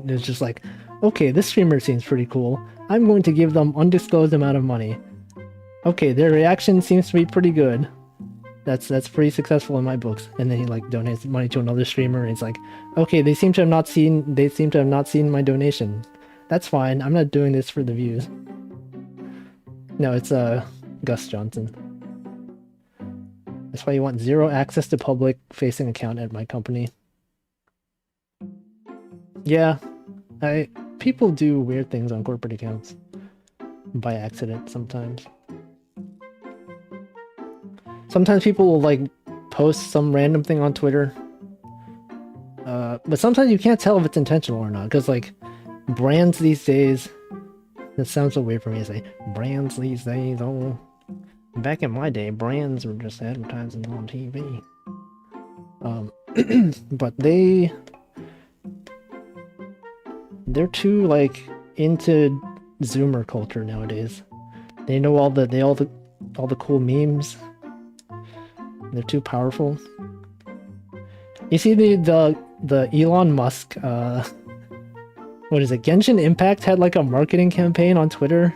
It's just like, okay, this streamer seems pretty cool. I'm going to give them undisclosed amount of money. Okay, their reaction seems to be pretty good. That's pretty successful in my books. And then he like donates money to another streamer and he's like, okay, they seem to have not seen my donation. That's fine. I'm not doing this for the views. No, it's Gus Johnson. That's why you want zero access to public facing account at my company. Yeah, people do weird things on corporate accounts by accident sometimes. Sometimes people will like post some random thing on Twitter, but sometimes you can't tell if it's intentional or not, because like brands these days, that sounds so weird for me to say, brands these days, oh, back in my day, brands were just advertising on TV. But they're too like into Zoomer culture nowadays. They know all the cool memes. They're too powerful. You see the Elon Musk what is it? Genshin Impact had like a marketing campaign on Twitter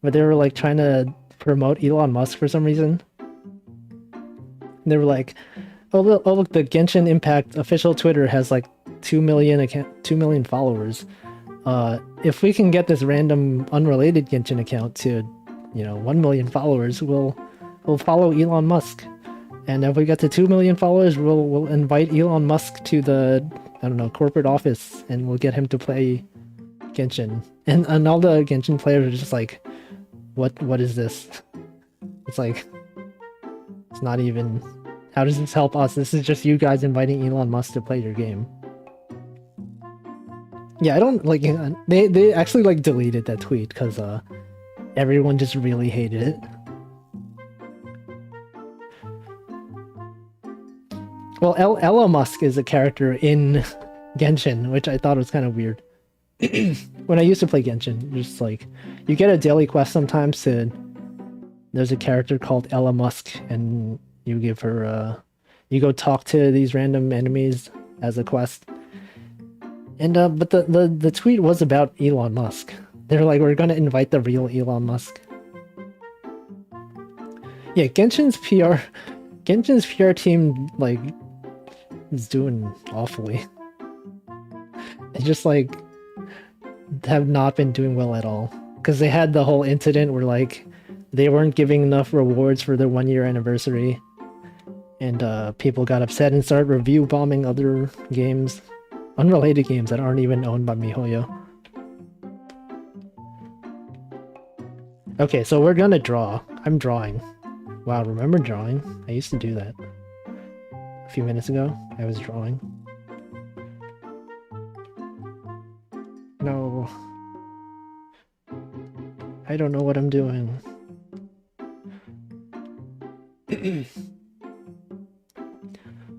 where they were like trying to promote Elon Musk for some reason. And they were like, oh look, the Genshin Impact official Twitter has like 2 million followers. If we can get this random unrelated Genshin account to, 1 million followers, we'll follow Elon Musk. And if we get to 2 million followers, we'll invite Elon Musk to the, I don't know, corporate office, and we'll get him to play Genshin. And all the Genshin players are just like, what is this? It's like, it's not even, how does this help us? This is just you guys inviting Elon Musk to play your game. Yeah, I don't like, they actually like deleted that tweet because everyone just really hated it. Well, Elon Musk is a character in Genshin, which I thought was kind of weird. When I used to play Genshin, just like, you get a daily quest sometimes there's a character called Elon Musk, and you give her, you go talk to these random enemies as a quest. And, but the tweet was about Elon Musk. They're like, we're gonna invite the real Elon Musk. Yeah, Genshin's PR team, like, is doing awfully. They just, like, have not been doing well at all. Because they had the whole incident where, like, they weren't giving enough rewards for their 1-year anniversary. And, people got upset and started review bombing other games. Unrelated games that aren't even owned by MiHoYo. Okay, so we're gonna draw. I'm drawing. Wow, remember drawing? I used to do that. A few minutes ago, I was drawing. No. I don't know what I'm doing.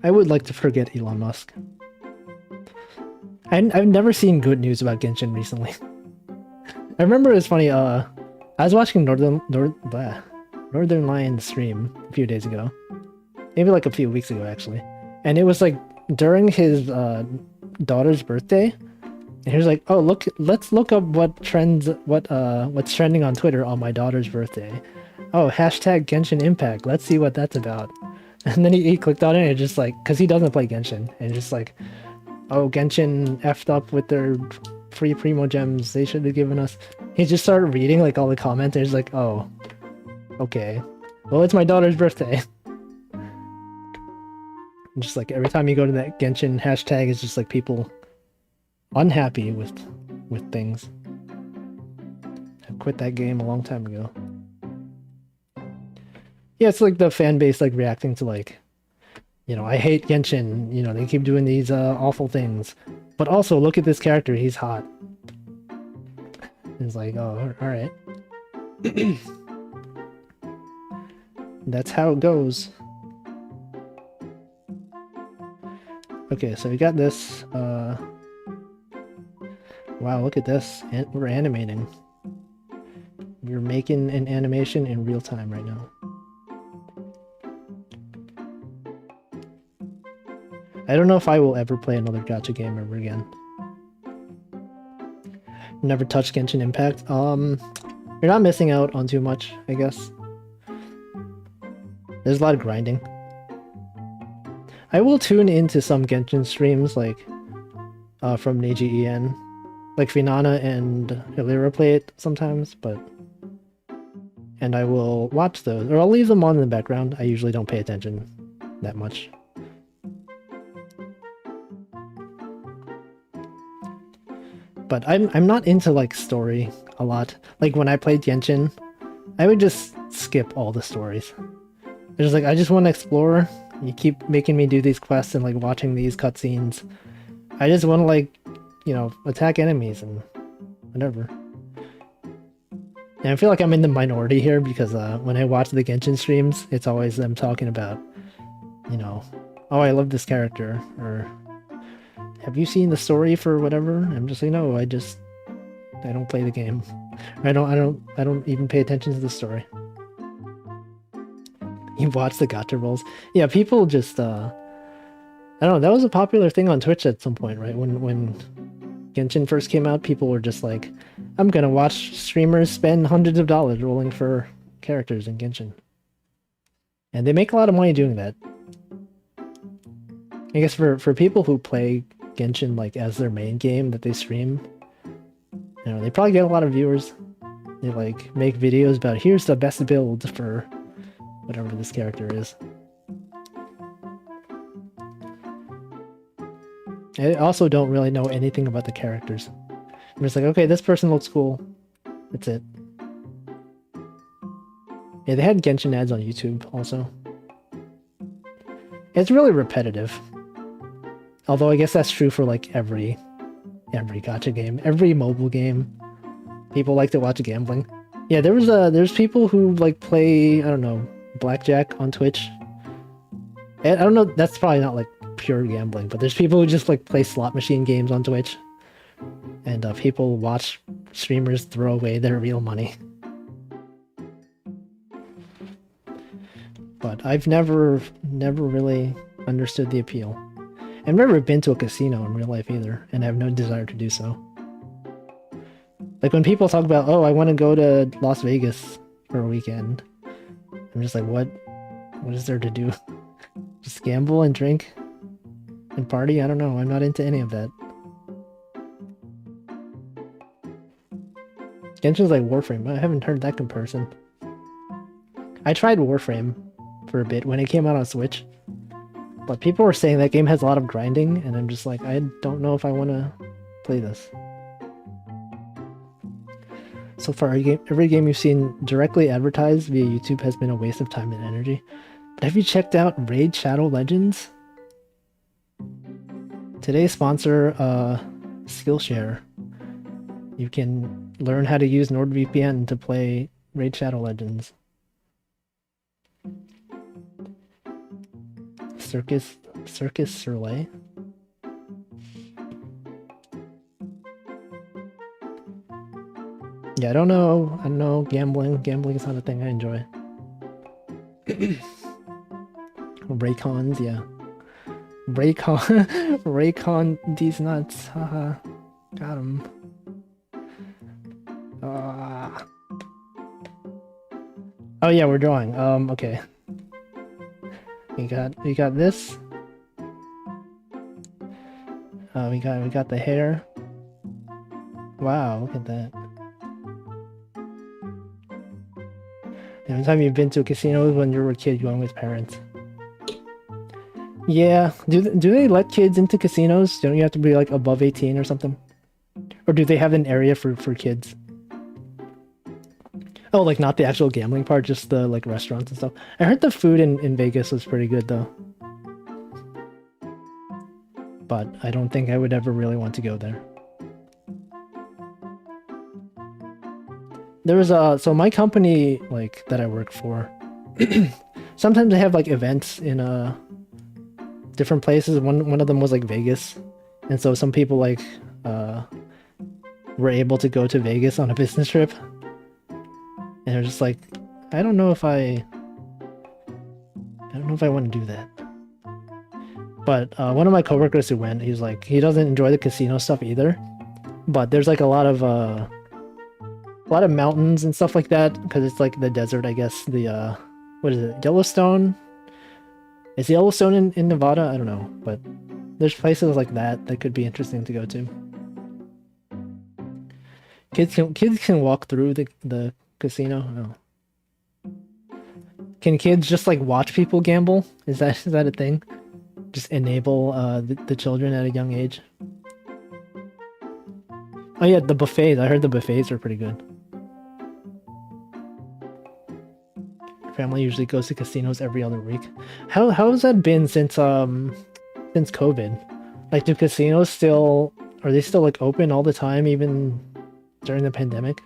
I would like to forget Elon Musk. I've never seen good news about Genshin recently. I remember it was funny, I was watching Northern Lion stream a few days ago. Maybe like a few weeks ago, actually. And it was like during his daughter's birthday. And he was like, "Oh, let's look up what's trending on Twitter on my daughter's birthday. Oh, hashtag Genshin Impact. Let's see what that's about." And then he clicked on it and just like, because he doesn't play Genshin, and just like, "Oh, Genshin effed up with their free Primo gems. They should have given us." He just started reading like all the comments and he's like, "Oh, okay. Well, it's my daughter's birthday." And just like every time you go to that Genshin hashtag, it's just like people unhappy with things. I quit that game a long time ago. Yeah, it's like the fan base like reacting to like, you know, I hate Genshin, you know, they keep doing these awful things. But also look at this character, he's hot. It's like, oh, alright. That's how it goes. Okay, so we got this. Wow, look at this. We're animating. We're making an animation in real time right now. I don't know if I will ever play another gacha game ever again. Never touched Genshin Impact. You're not missing out on too much, I guess. There's a lot of grinding. I will tune into some Genshin streams, like, from Neji EN. Like, Finana and Elira play it sometimes, but... And I will watch those, or I'll leave them on in the background. I usually don't pay attention that much. But I'm not into, like, story a lot. Like, when I played Genshin, I would just skip all the stories. It's just like, I just want to explore. You keep making me do these quests and, like, watching these cutscenes. I just want to, like, you know, attack enemies and whatever. And I feel like I'm in the minority here because when I watch the Genshin streams, it's always them talking about, you know, oh, I love this character, or have you seen the story for whatever? I'm just like, no, I don't play the game. I don't even pay attention to the story. You watch the gacha rolls. Yeah, people just I don't know, that was a popular thing on Twitch at some point, right? When Genshin first came out, people were just like, I'm gonna watch streamers spend hundreds of dollars rolling for characters in Genshin. And they make a lot of money doing that. I guess for people who play Genshin like as their main game that they stream, you know, they probably get a lot of viewers. They like make videos about here's the best build for whatever this character is. I also don't really know anything about the characters. I'm just like, okay, this person looks cool. That's it. Yeah, they had Genshin ads on YouTube also. It's really repetitive. Although I guess that's true for like every gacha game, every mobile game. People like to watch gambling. Yeah, there's people who like play, I don't know, blackjack on Twitch. And I don't know, that's probably not like pure gambling, but there's people who just like play slot machine games on Twitch. And people watch streamers throw away their real money. But I've never really understood the appeal. I've never been to a casino in real life either, and I have no desire to do so. Like when people talk about, oh, I want to go to Las Vegas for a weekend, I'm just like, what is there to do? Just gamble and drink and party? I don't know, I'm not into any of that. Genshin's like Warframe. I haven't heard that comparison. I tried Warframe for a bit when it came out on Switch, but people were saying that game has a lot of grinding, and I'm just like, I don't know if I want to play this. So far, every game you've seen directly advertised via YouTube has been a waste of time and energy. But have you checked out Raid Shadow Legends? Today's sponsor, Skillshare. You can learn how to use NordVPN to play Raid Shadow Legends. Circus Soleil. Yeah, I don't know gambling. Gambling is not a thing I enjoy. Raycons, yeah. Raycon these nuts. Haha. Got him. Oh yeah, we're drawing. Okay. We got this. We got the hair. Wow, look at that. Every time you've been to a casino when you were a kid going with parents. Yeah, do they let kids into casinos? Don't you have to be like above 18 or something? Or do they have an area for kids? Oh, like not the actual gambling part, just the like restaurants and stuff. I heard the food in Vegas was pretty good though. But I don't think I would ever really want to go there. There was so my company like that I work for, sometimes they have like events in different places. One of them was like Vegas, and so some people like were able to go to Vegas on a business trip, and they're just like, I don't know if I want to do that. But one of my coworkers who went, he's like, he doesn't enjoy the casino stuff either, but there's like a lot of mountains and stuff like that because it's like the desert, I guess. The what is it, Yellowstone? Is Yellowstone in Nevada? I don't know, but there's places like that could be interesting to go to. Kids can walk through the casino. Oh. Can kids just like watch people gamble? Is that a thing? Just enable the children at a young age. Oh yeah, the buffets. I heard the buffets are pretty good. Family usually goes to casinos every other week. How has that been since COVID? Like, do casinos still like open all the time, even during the pandemic?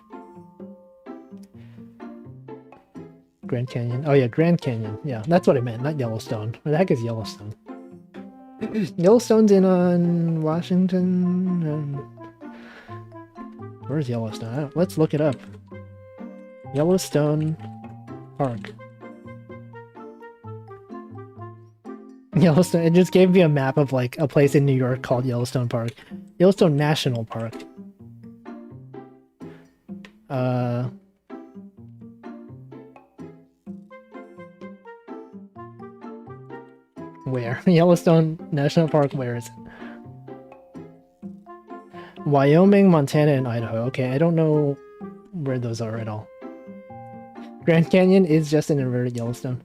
Grand Canyon. Oh yeah, Grand Canyon. Yeah, that's what I meant, not Yellowstone. Where the heck is Yellowstone? Yellowstone's in Washington. Where's Yellowstone? Let's look it up. Yellowstone Park. Yellowstone. It just gave me a map of like a place in New York called Yellowstone Park. Yellowstone National Park. Where? Yellowstone National Park, where is it? Wyoming, Montana, and Idaho. Okay, I don't know where those are at all. Grand Canyon is just an inverted Yellowstone.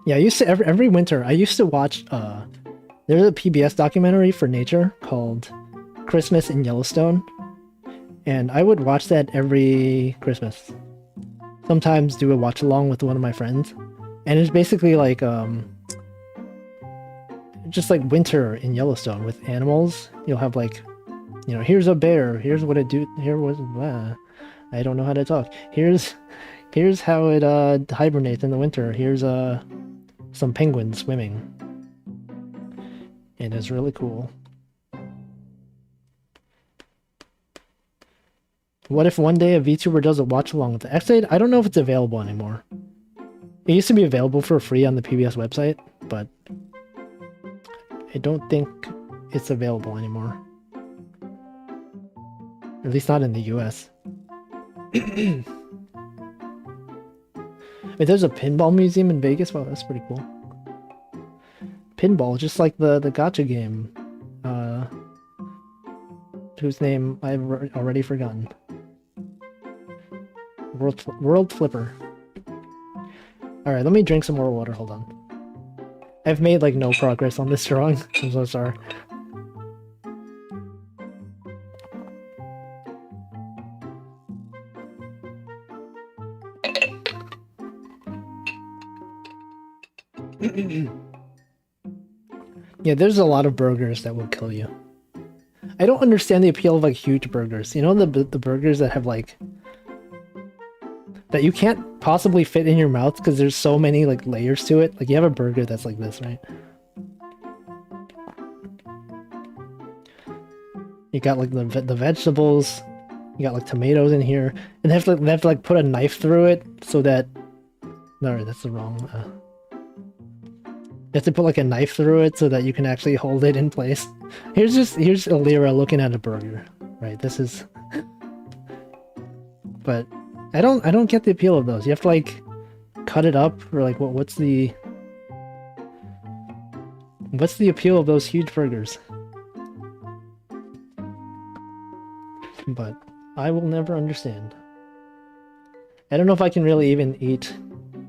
Yeah, I used to every winter I used to watch there's a PBS documentary for nature called Christmas in Yellowstone, and I would watch that every Christmas. Sometimes do a watch along with one of my friends, and it's basically like just like winter in Yellowstone with animals. You'll have like, you know, here's a bear, here's what it do, here was I don't know how to talk. Here's how it hibernates in the winter. Here's some penguins swimming. It is really cool. What if one day a VTuber does a watch along with it? Actually, I don't know if it's available anymore. It used to be available for free on the PBS website, but I don't think it's available anymore. At least not in the US. Wait, there's a pinball museum in Vegas? Wow, that's pretty cool. Pinball, just like the gacha game. Whose name I've already forgotten. World Flipper. Alright, let me drink some more water, hold on. I've made like no progress on this drawing. I'm so sorry. Yeah, there's a lot of burgers that will kill you. I don't understand the appeal of like huge burgers. You know the burgers that have like that you can't possibly fit in your mouth because there's so many like layers to it. Like you have a burger that's like this, right? You got like the vegetables, you got like tomatoes in here, and they have to like put a knife through it so that no, that's the wrong. You have to put like a knife through it so that you can actually hold it in place. Here's Elira looking at a burger, right? This is, but I don't get the appeal of those. You have to like cut it up or like what's the appeal of those huge burgers? But I will never understand. I don't know if I can really even eat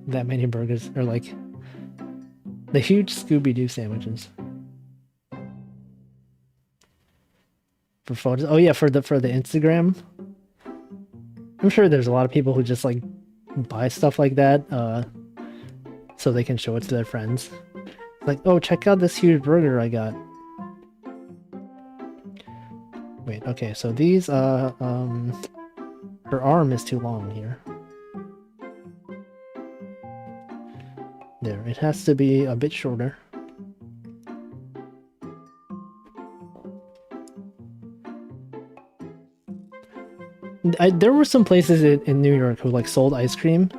that many burgers or like the huge Scooby-Doo sandwiches. For photos. Oh yeah, for the Instagram. I'm sure there's a lot of people who just like buy stuff like that so they can show it to their friends. Like, oh, check out this huge burger I got. Wait, okay, so these her arm is too long here. There, it has to be a bit shorter. There were some places in New York who like sold ice cream,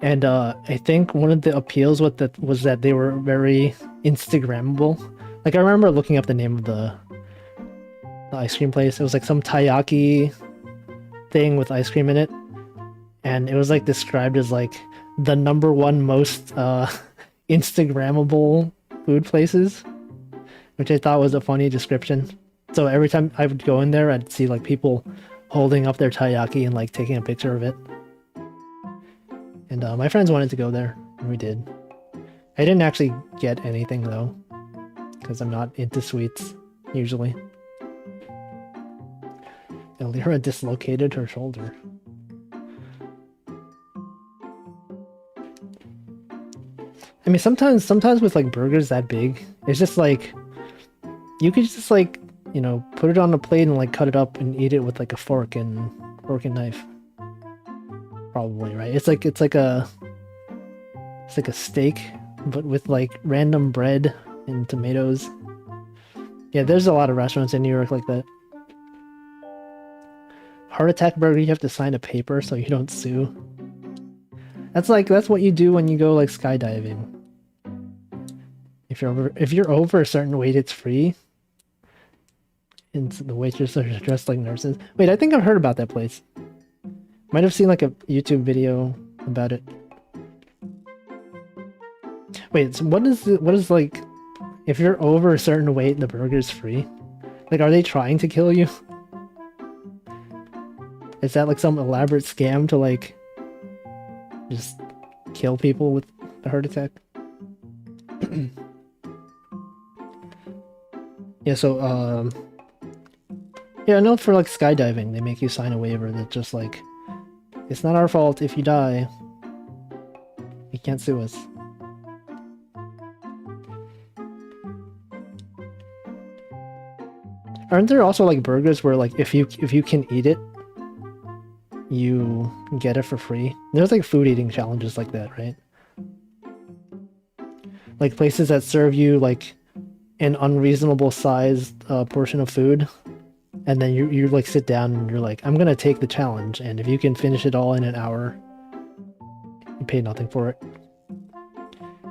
and I think one of the appeals was that they were very Instagrammable. Like I remember looking up the name of the ice cream place. It was like some taiyaki thing with ice cream in it, and it was like described as like the #1 most Instagrammable food places, which I thought was a funny description. So every time I would go in there, I'd see like people holding up their taiyaki and like taking a picture of it. And my friends wanted to go there, and we did. I didn't actually get anything though, because I'm not into sweets usually. Elira dislocated her shoulder. I mean, sometimes with like burgers that big, it's just like you could just like, you know, put it on a plate and like cut it up and eat it with like a fork and knife. Probably, right? It's like a steak, but with like random bread and tomatoes. Yeah, there's a lot of restaurants in New York like that. Heart attack burger, you have to sign a paper so you don't sue. That's what you do when you go like skydiving. If you're over a certain weight, it's free. And the waitresses are dressed like nurses. Wait, I think I've heard about that place. Might have seen like a YouTube video about it. Wait, so what is like if you're over a certain weight, the burger's free? Like, are they trying to kill you? Is that like some elaborate scam to like just kill people with a heart attack? Yeah, so yeah, I know for like skydiving, they make you sign a waiver that just like, it's not our fault if you die. You can't sue us. Aren't there also like burgers where like if you can eat it, you get it for free? There's like food eating challenges like that, right? Like places that serve you like an unreasonable sized portion of food, and then you like sit down and you're like, I'm gonna take the challenge, and if you can finish it all in an hour, you pay nothing for it.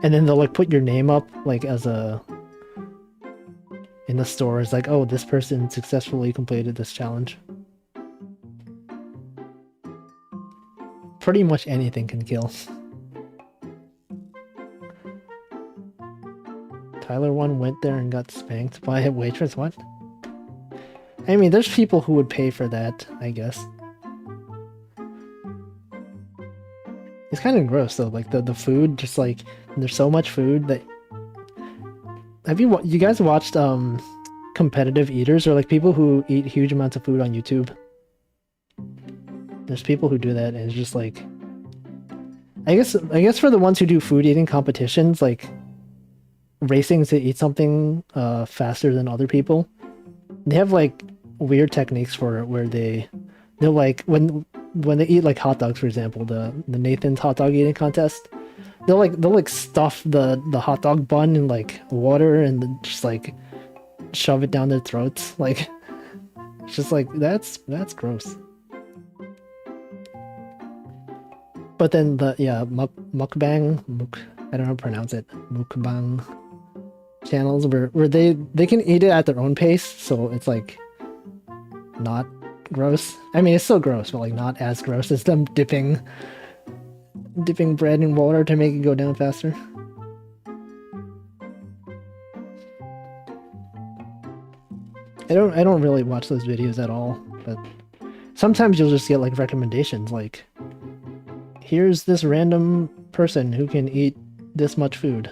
And then they'll like put your name up like as a in the store. It's like, oh, this person successfully completed this challenge. Pretty much anything can kill. Tyler 1 went there and got spanked by a waitress. What? I mean, there's people who would pay for that, I guess. It's kind of gross though, like the food, just like there's so much food that. Have you guys watched competitive eaters, or like people who eat huge amounts of food on YouTube? There's people who do that, and it's just like, I guess for the ones who do food eating competitions, like racing to eat something faster than other people. They have like weird techniques for it where they'll like when they eat like hot dogs, for example, the Nathan's hot dog eating contest. They'll like stuff the hot dog bun in like water and then just like shove it down their throats. Like it's just like that's gross. But then I don't know how to pronounce it, mukbang channels where they can eat it at their own pace, so it's like not gross. I mean, it's still gross, but like not as gross as them dipping bread in water to make it go down faster. I don't really watch those videos at all, but sometimes you'll just get like recommendations like, here's this random person who can eat this much food.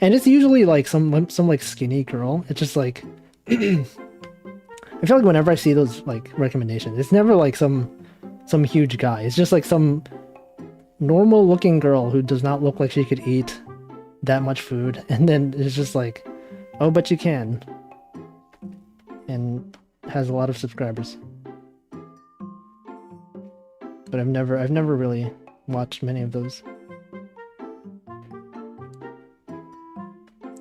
And it's usually like some like skinny girl. It's just like I feel like whenever I see those like recommendations, it's never like some huge guy. It's just like some normal looking girl who does not look like she could eat that much food, and then it's just like, oh, but you can, and has a lot of subscribers. But I've never really watched many of those.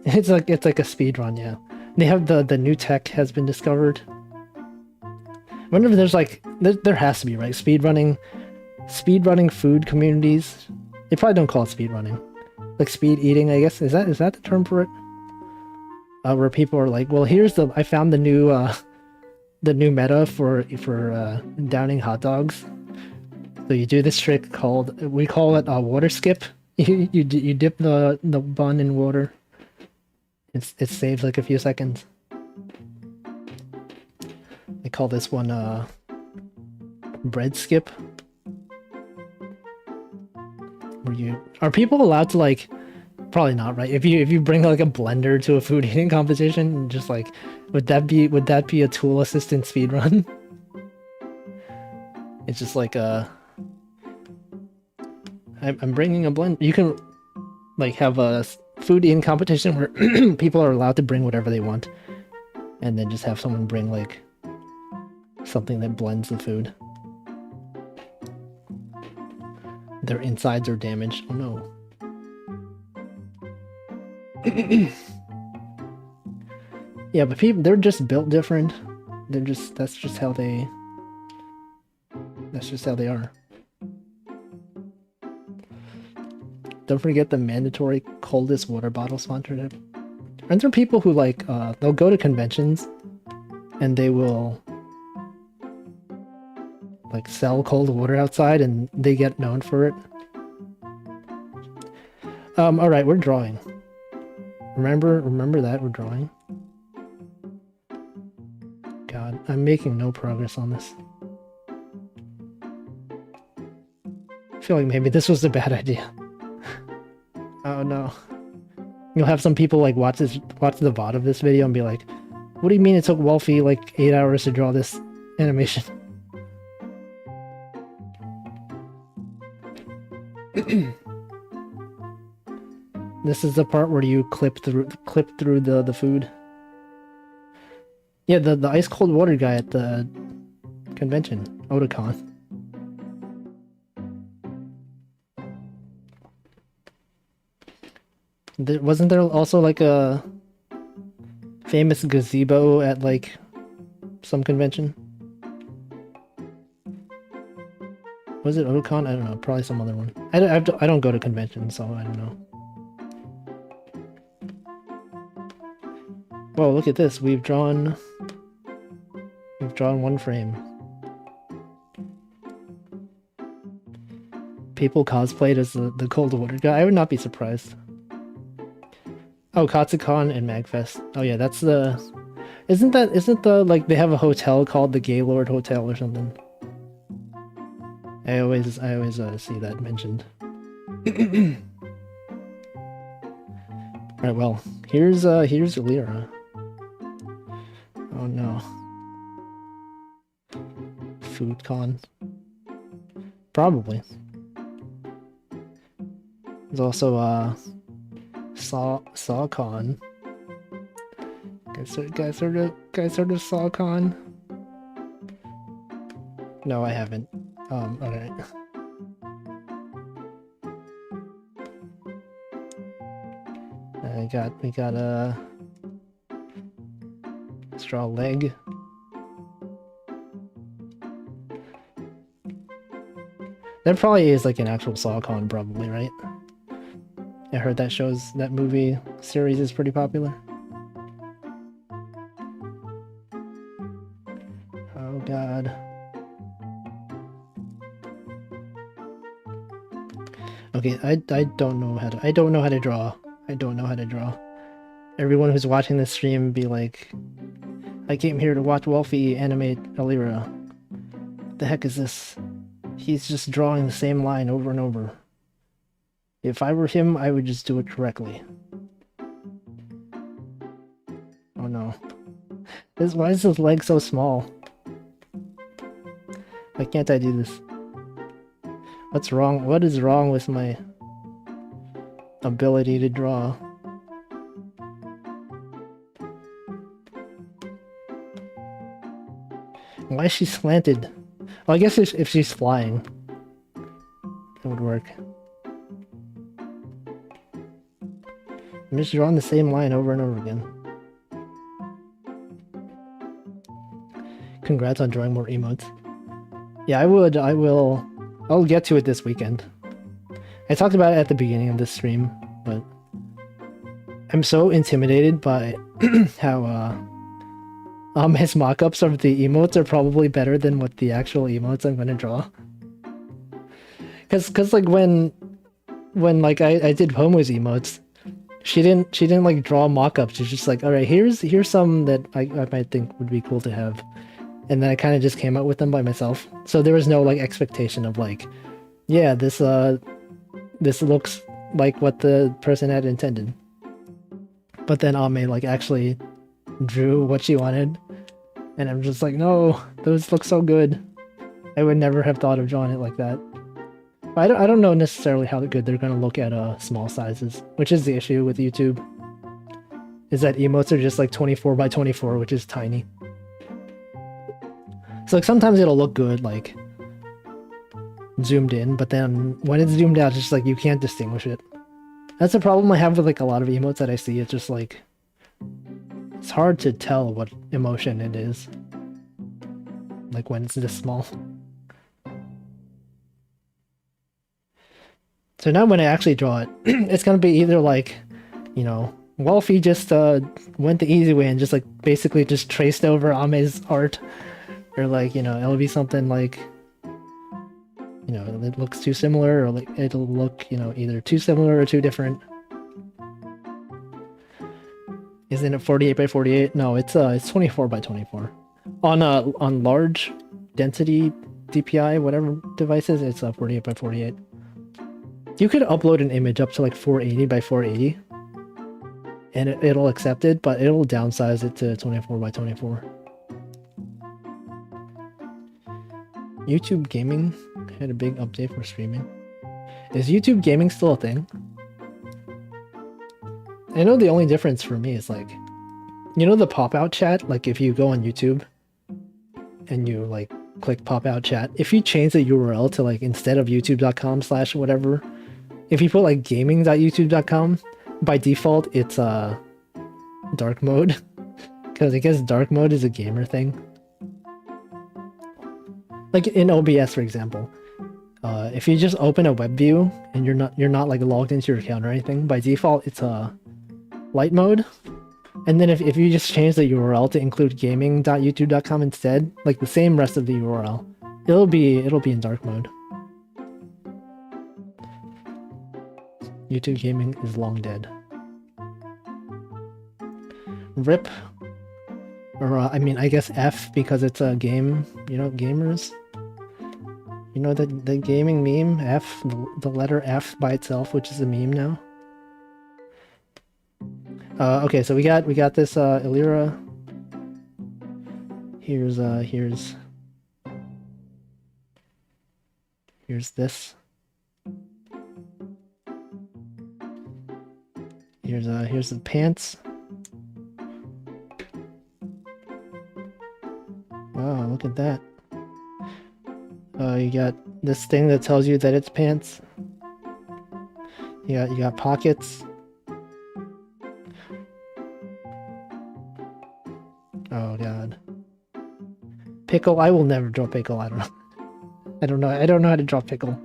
It's like a speed run, yeah. They have the new tech has been discovered. Whenever there's like there has to be, right, speedrunning food communities. They probably don't call it speedrunning. Like speed eating, I guess. Is that the term for it? Where people are like, well, I found the new meta for downing hot dogs. So you do this trick we call it water skip. You dip the bun in water. It saves like a few seconds. They call this one bread skip. Are people allowed to like? Probably not, right? If you bring like a blender to a food eating competition, just like would that be a tool assistant speedrun? It's just like I'm bringing a blend. You can like have a food eating competition where people are allowed to bring whatever they want, and then just have someone bring like something that blends the food. Their insides are damaged. Oh no. Yeah, but they're just built different. That's just how they are. Don't forget the mandatory coldest water bottle sponsorship. Aren't there people who like they'll go to conventions and they will like sell cold water outside and they get known for it? Alright, we're drawing. Remember that we're drawing. God, I'm making no progress on this. I feel like maybe this was a bad idea. Oh no. You'll have some people like watch the VOD of this video and be like, what do you mean it took Wolfie like 8 hours to draw this animation? This is the part where you clip through the food. Yeah, the ice cold water guy at the convention, Otakon. Wasn't there also like a famous gazebo at like some convention? Was it Otakon? I don't know. Probably some other one. I don't go to conventions, so I don't know. Whoa, look at this. We've drawn one frame. People cosplayed as the cold water guy. I would not be surprised. Oh, Katsucon and Magfest. Oh yeah, that's the... Isn't the, like, they have a hotel called the Gaylord Hotel or something? I always see that mentioned. Alright, well, here's Elira. Oh no. FoodCon. Probably. There's also saw con. Guys sort of saw con. No, I haven't. Alright. We got a straw leg. There probably is like an actual SawCon, probably, right? I heard that movie series is pretty popular. Oh god. Okay, I don't know how to draw. I don't know how to draw. Everyone who's watching this stream be like, I came here to watch Wolfie animate Elira. What the heck is this? He's just drawing the same line over and over. If I were him, I would just do it correctly. Oh no. Why is his leg so small? Why can't I do this? What's wrong? What is wrong with my ability to draw? Why is she slanted? Well, I guess if she's flying, it would work. I'm just drawing the same line over and over again. Congrats on drawing more emotes. Yeah, I'll get to it this weekend. I talked about it at the beginning of this stream, but I'm so intimidated by how his mock-ups of the emotes are probably better than what the actual emotes I'm gonna draw. Cause like when like I did Homo's emotes, she didn't like draw mock-ups. She's just like, all right, here's some that I might think would be cool to have, and then I kind of just came up with them by myself. So there was no like expectation of like, yeah, this looks like what the person had intended. But then Ame like actually drew what she wanted, and I'm just like, no, those look so good. I would never have thought of drawing it like that. I don't know necessarily how good they're gonna look at small sizes, which is the issue with YouTube. Is that emotes are just like 24 by 24, which is tiny. So like sometimes it'll look good like zoomed in, but then when it's zoomed out, it's just like you can't distinguish it. That's the problem I have with like a lot of emotes that I see. It's just like it's hard to tell what emotion it is, like when it's this small. So now when I actually draw it, it's gonna be either like, you know, Wolfie just went the easy way and just like basically just traced over Ame's art, or like, you know, it'll be something like, you know, it looks too similar, or like it'll look, you know, either too similar or too different. Isn't it 48 by 48? No, it's 24 by 24. On large density DPI whatever devices, it's 48 by 48. You could upload an image up to like 480 by 480 and it'll accept it, but it'll downsize it to 24 by 24. YouTube Gaming had a big update for streaming. Is YouTube Gaming still a thing? I know the only difference for me is like, you know the pop-out chat? Like if you go on YouTube and you like click pop-out chat, if you change the URL to like instead of youtube.com/whatever, if you put like gaming.youtube.com, by default it's dark mode. Because I guess dark mode is a gamer thing. Like in OBS, for example, if you just open a web view and you're not like logged into your account or anything, by default it's light mode. And then if you just change the URL to include gaming.youtube.com instead, like the same rest of the URL, it'll be in dark mode. YouTube Gaming is long dead. RIP. Or I mean, I guess F, because it's a game, you know, gamers. You know the gaming meme, F, the letter F by itself, which is a meme now. Okay, so we got this Elira. Here's Here's the pants. Wow, look at that. You got this thing that tells you that it's pants. You got pockets. Oh god. Pickle, I will never draw Pickle. I don't know. I don't know how to draw Pickle.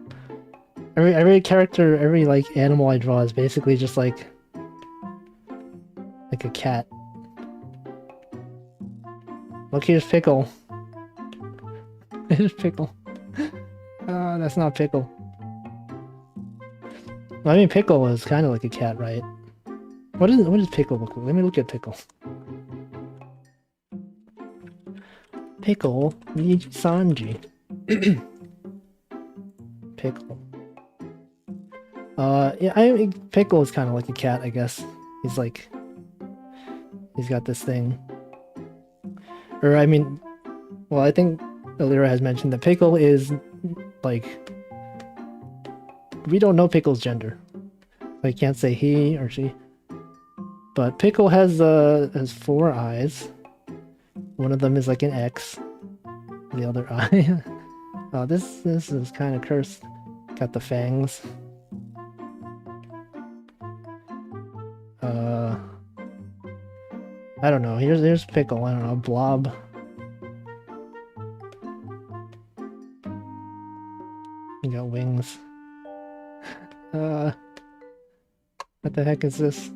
Every character, every like animal I draw is basically just like a cat. Look, here's Pickle. Here's Pickle. That's not Pickle. Well, I mean, Pickle is kind of like a cat, right? What does Pickle look like? Let me look at Pickle. Pickle Sanji. Pickle. Yeah, Pickle is kind of like a cat, I guess. He's got this thing. Or, I mean, well, I think Elira has mentioned that Pickle is, like, we don't know Pickle's gender. I can't say he or she. But Pickle has 4 eyes. One of them is like an X. The other eye. Oh, this is kind of cursed. Got the fangs. I don't know. Here's Pickle. I don't know. Blob. You got wings. What the heck is this?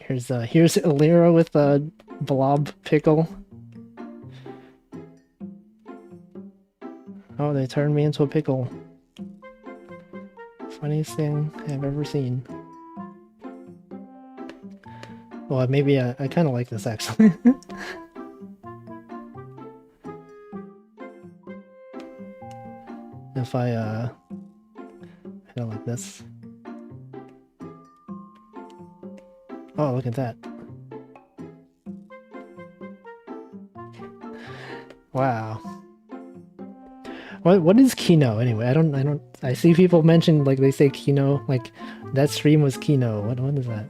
Here's Elira with a blob Pickle. Oh, they turned me into a pickle. Funniest thing I've ever seen. Well, maybe I kind of like this actually. If I don't like this. Oh, look at that. Wow. What is Kino anyway? I see people mention like they say Kino, like that stream was Kino. What is that?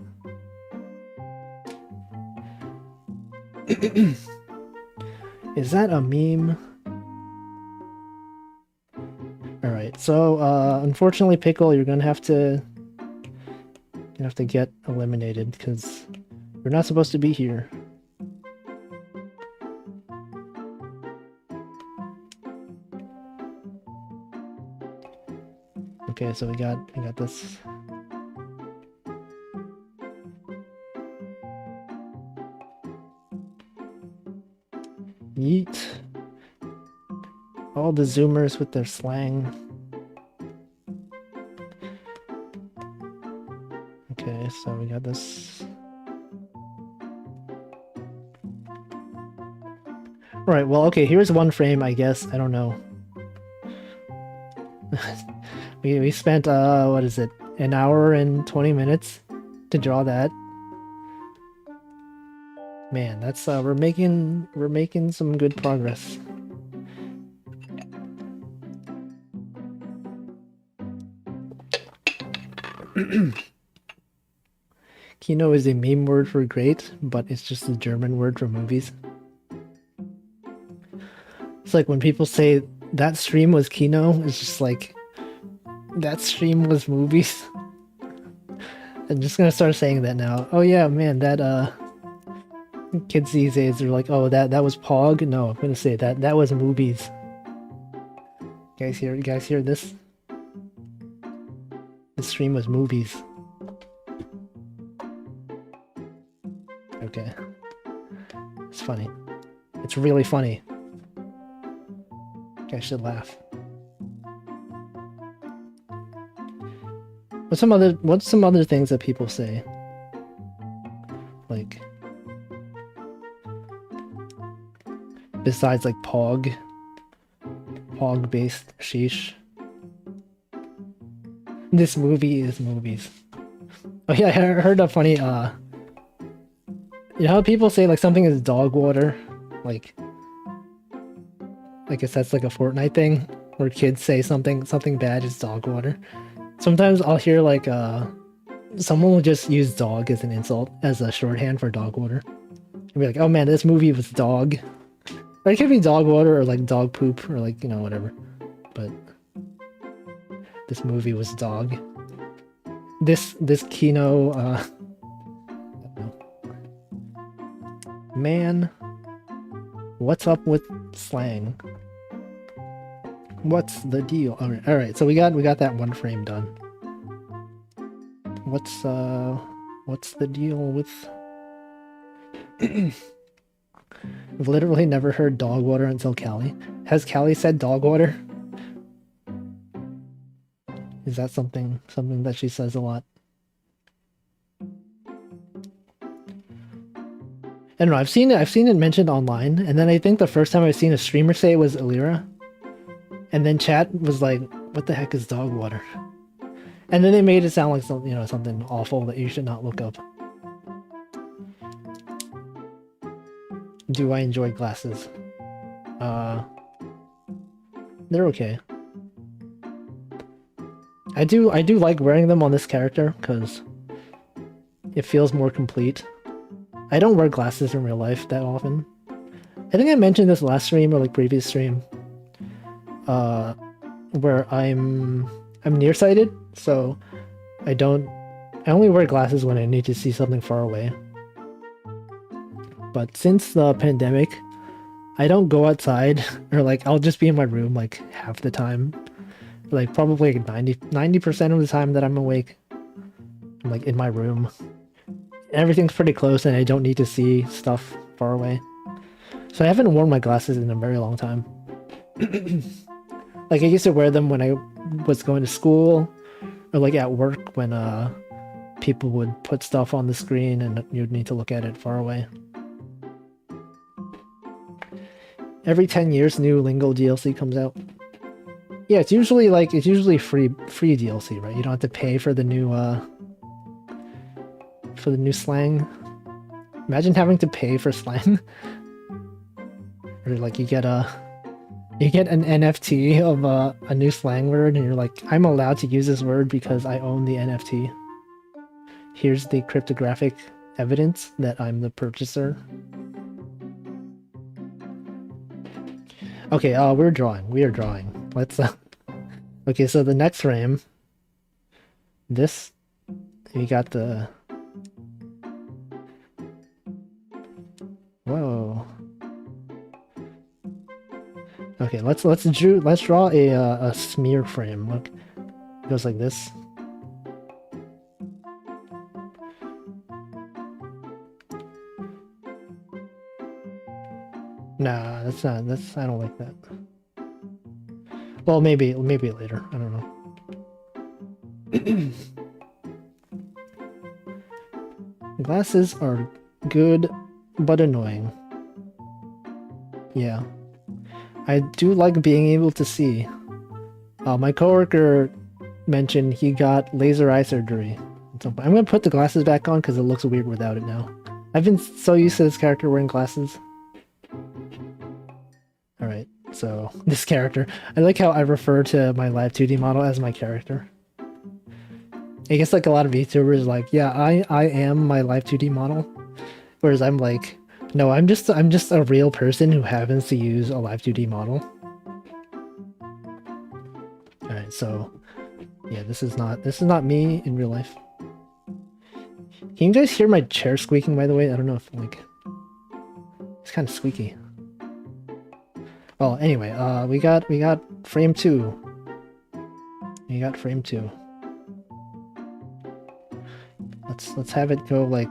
Is that a meme? Alright, so unfortunately Pickle, you're gonna have to get eliminated because you're not supposed to be here. Okay, so we got this. Yeet. All the Zoomers with their slang. Okay, so we got this. Right, well, okay, here's one frame, I guess. I don't know. We spent, what is it? An hour and 20 minutes to draw that. Man, that's, we're making some good progress. Kino is a meme word for great, but it's just a German word for movies. It's like when people say that stream was Kino, it's just like that stream was movies. I'm just gonna start saying that now. Oh yeah, man, that kids these days are like, oh that was Pog. No, I'm gonna say that was movies. You guys hear this? The stream was movies. Okay. It's funny. It's really funny. I should laugh. What's some other things that people say? Like besides like Pog based sheesh. This movie is movies. Oh yeah, I heard a funny you know how people say like something is dog water? Like I guess that's like a Fortnite thing where kids say something bad is dog water. Sometimes I'll hear like someone will just use dog as an insult as a shorthand for dog water. I'll be like, oh man, this movie was dog. Or it could be dog water or like dog poop or like, you know, whatever. But this movie was dog. This Kino I don't know. Man, what's up with slang? What's the deal? All right. So we got that one frame done. What's the deal with? I've literally never heard dog water until Callie. Has Callie said dog water? Is that something that she says a lot? I don't know. I've seen it mentioned online, and then I think the first time I've seen a streamer say it was Elira, and then chat was like, "What the heck is dog water?" And then they made it sound like something, you know, something awful that you should not look up. Do I enjoy glasses? They're okay. I do like wearing them on this character because it feels more complete. I don't wear glasses in real life that often. I think I mentioned this last stream or like previous stream, where I'm nearsighted, so I only wear glasses when I need to see something far away. But since the pandemic, I don't go outside, or like I'll just be in my room like half the time. Like probably like 90% of the time that I'm awake, I'm like in my room. Everything's pretty close and I don't need to see stuff far away. So I haven't worn my glasses in a very long time. Like I used to wear them when I was going to school, or like at work when people would put stuff on the screen and you'd need to look at it far away. Every 10 years, new Lingo DLC comes out. Yeah, it's usually free DLC, right? You don't have to pay for the new slang. Imagine having to pay for slang. Or like you get an NFT of a new slang word, and you're like, I'm allowed to use this word because I own the NFT. Here's the cryptographic evidence that I'm the purchaser. Okay, we're drawing. We are drawing. Let's okay, so the next frame, this, we got the, whoa. Okay, let's draw a smear frame. Look, it goes like this. Nah, I don't like that. Well, maybe later. I don't know. Glasses are good, but annoying. Yeah. I do like being able to see. My coworker mentioned he got laser eye surgery. I'm gonna put the glasses back on because it looks weird without it now. I've been so used to this character wearing glasses. Alright, so this character. I like how I refer to my live 2D model as my character. I guess like a lot of VTubers like, yeah, I am my live 2D model. Whereas I'm like, no, I'm just a real person who happens to use a live 2D model. Alright, so yeah, this is not me in real life. Can you guys hear my chair squeaking, by the way? I don't know if like it's kind of squeaky. Well, anyway, we got frame 2. We got frame 2. Let's have it go like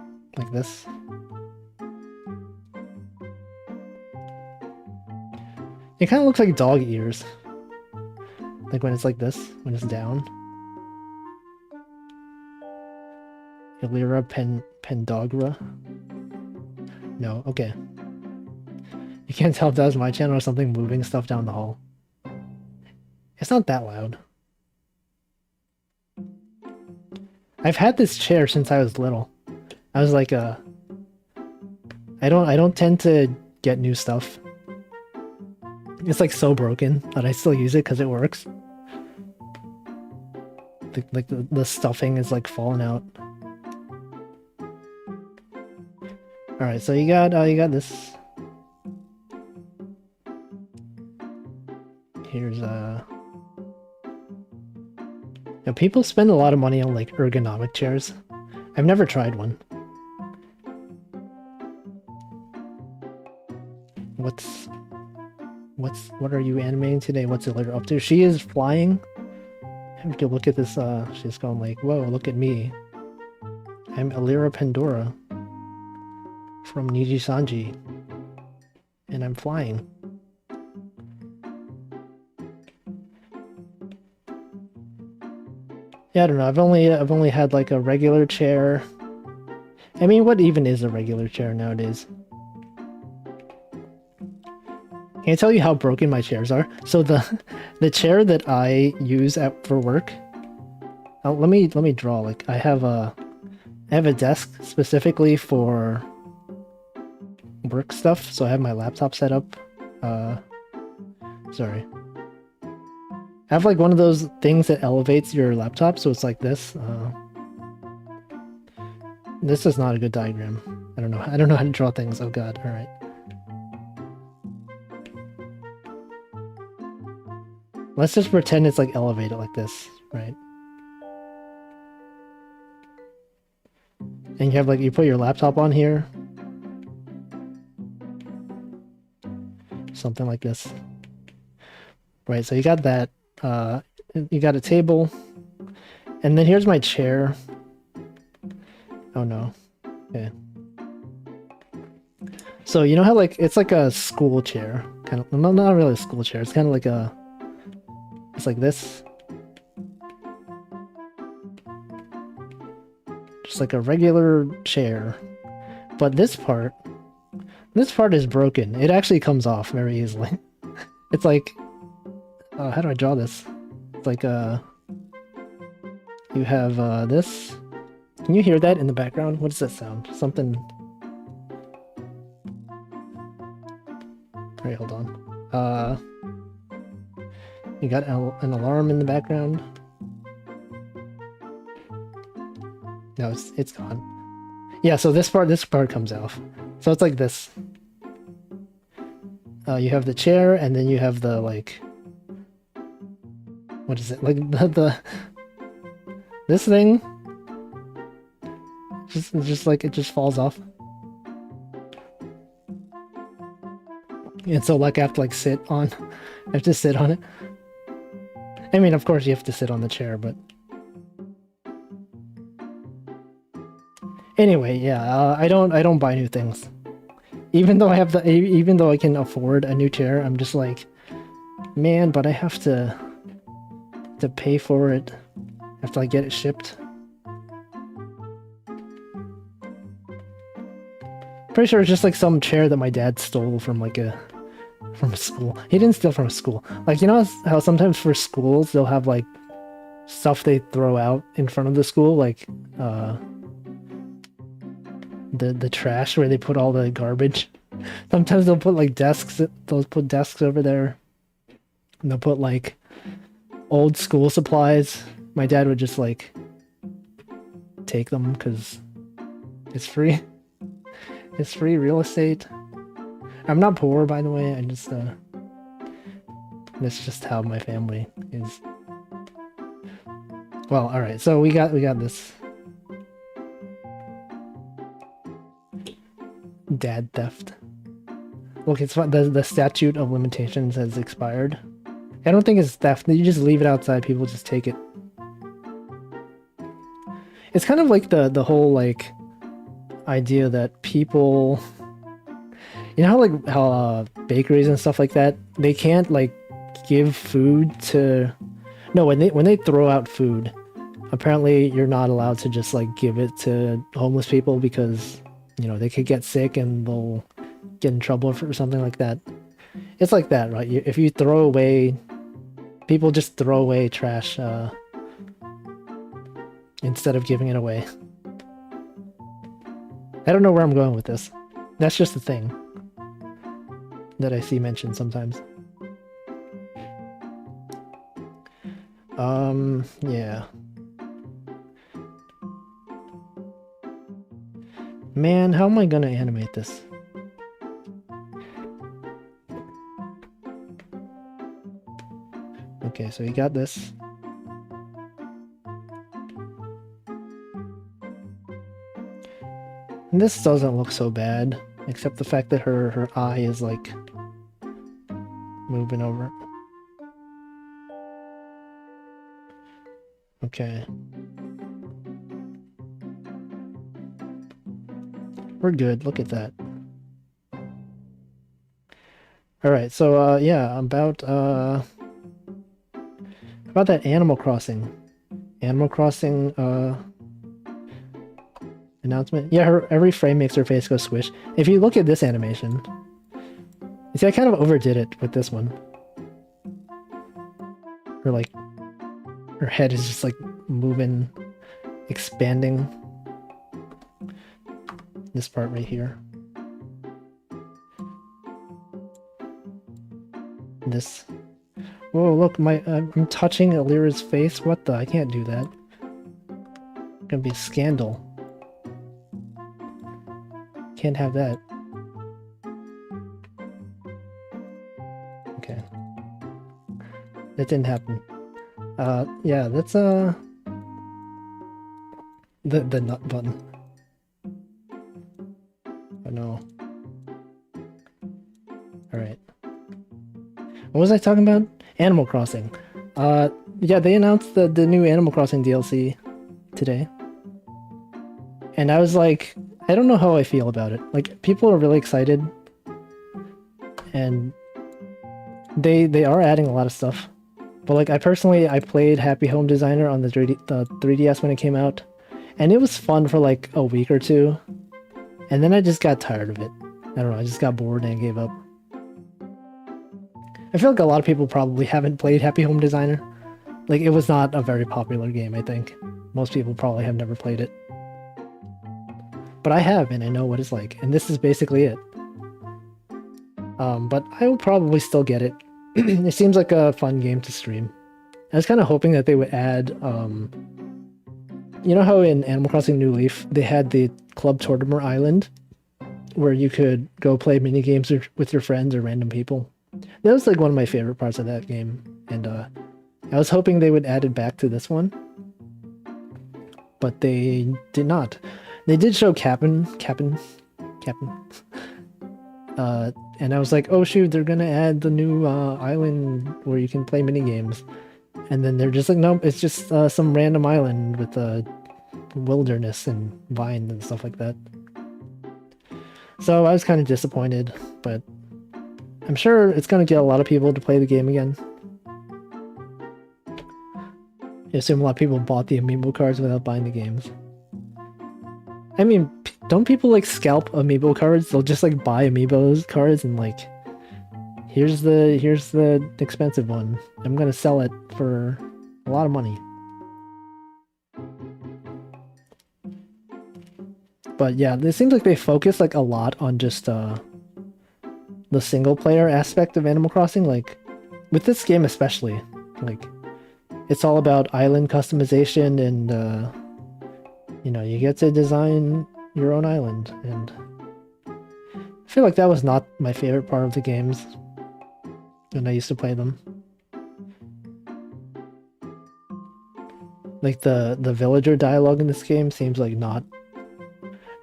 this. It kind of looks like dog ears. Like when it's like this, when it's down. Elira Pendora. No, okay. You can't tell if that was my channel or something moving stuff down the hall. It's not that loud. I've had this chair since I was little. I was like I don't tend to get new stuff. It's like so broken, but I still use it because it works. The stuffing is like falling out. All right, so you got this. Here's Now people spend a lot of money on like ergonomic chairs. I've never tried one. What are you animating today? What's Elira up to? She is flying. I have to look at this. She's going like, whoa, look at me. I'm Elira Pendora from Niji Sanji, and I'm flying. Yeah, I don't know. I've only had like a regular chair. I mean, what even is a regular chair nowadays? Can I tell you how broken my chairs are? So the chair that I use for work. Let me draw. Like I have a desk specifically for work stuff. So I have my laptop set up. Sorry. I have like one of those things that elevates your laptop, so it's like this. This is not a good diagram. I don't know how to draw things. Oh god. All right. Let's just pretend it's like elevated like this, right? And you have like, you put your laptop on here. Something like this. Right, so you got that. You got a table. And then here's my chair. Oh no. Okay. So you know how like, it's like a school chair. Kind of, not really a school chair. It's kind of like a, it's like this. Just like a regular chair. But this part is broken. It actually comes off very easily. It's like, how do I draw this? It's like, you have, this. Can you hear that in the background? What does that sound? Something. Alright, hold on. You got an alarm in the background. No, it's gone. Yeah, so this part comes off. So it's like this. You have the chair, and then you have the like. What is it? Like this thing. Just like it just falls off. And so like I have to like sit on. I have to sit on it. I mean, of course you have to sit on the chair, but anyway, yeah, I don't buy new things. Even though I can afford a new chair, I'm just like, man, but I have to pay for it. I have to like get it shipped. Pretty sure it's just like some chair that my dad stole from like from a school. He didn't steal from a school. Like, you know how sometimes for schools they'll have like stuff they throw out in front of the school, like the trash where they put all the garbage. Sometimes they'll put like desks. They'll put desks over there. And they'll put like old school supplies. My dad would just like take them because it's free. It's free real estate. I'm not poor, by the way. I just that's just how my family is. Well, all right. So we got this dad theft. Look, it's fun. The statute of limitations has expired. I don't think it's theft. You just leave it outside. People just take it. It's kind of like the whole like idea that people, you know how bakeries and stuff like that, they can't like give food to, no, when they throw out food, apparently you're not allowed to just like give it to homeless people because, you know, they could get sick and they'll get in trouble for something like that. It's like that, right? If you throw away, people just throw away trash instead of giving it away. I don't know where I'm going with this. That's just a thing that I see mentioned sometimes. Yeah. Man, how am I gonna animate this? Okay, so you got this. And this doesn't look so bad, except the fact that her eye is like moving over. Okay. We're good. Look at that. Alright, so yeah, about that Animal Crossing. Animal Crossing announcement. Yeah, her every frame makes her face go swish. If you look at this animation, you see I kind of overdid it with this one. Her like her head is just like moving, expanding. This part right here. This. Whoa, look, I'm touching Elira's face. What the? I can't do that. It's gonna be a scandal. Can't have that. Okay. That didn't happen. Yeah, that's the nut button. Oh no. Alright. What was I talking about? Animal Crossing. Yeah, they announced the new Animal Crossing DLC today. And I was like, I don't know how I feel about it. Like, people are really excited. And they are adding a lot of stuff. But like, I played Happy Home Designer on the 3DS when it came out. And it was fun for like a week or two. And then I just got tired of it. I don't know, I just got bored and I gave up. I feel like a lot of people probably haven't played Happy Home Designer. Like, it was not a very popular game, I think. Most people probably have never played it. But I have, and I know what it's like. And this is basically it. But I will probably still get it. It seems like a fun game to stream. I was kind of hoping that they would add, you know how in Animal Crossing New Leaf, they had the Club Tortimer Island, where you could go play mini games with your friends or random people? That was like one of my favorite parts of that game, and I was hoping they would add it back to this one, but they did not. They did show Cap'n, and I was like, oh shoot, they're gonna add the new island where you can play mini games, and then they're just like, nope, it's just some random island with wilderness and vines and stuff like that. So I was kind of disappointed, but I'm sure it's going to get a lot of people to play the game again. I assume a lot of people bought the amiibo cards without buying the games. I mean, don't people like scalp amiibo cards? They'll just like buy amiibo cards and like, here's the expensive one. I'm gonna sell it for a lot of money. But yeah, it seems like they focus like a lot on just the single player aspect of Animal Crossing. Like with this game especially, like it's all about island customization and you know, you get to design your own island, and I feel like that was not my favorite part of the games when I used to play them. Like the villager dialogue in this game seems like not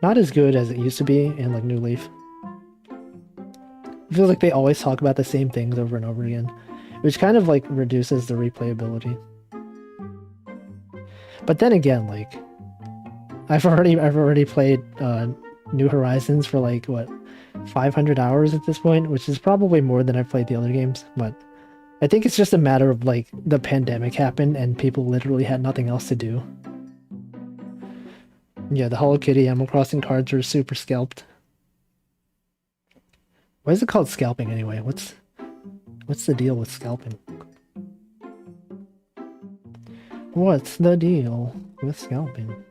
as good as it used to be in like New Leaf. It feels like they always talk about the same things over and over again, which kind of like reduces the replayability. But then again, like I've already played New Horizons for like what 500 hours at this point, which is probably more than I've played the other games, but I think it's just a matter of like the pandemic happened and people literally had nothing else to do. Yeah, the Hello Kitty Animal Crossing cards are super scalped. Why is it called scalping anyway? What's the deal with scalping? What's the deal with scalping?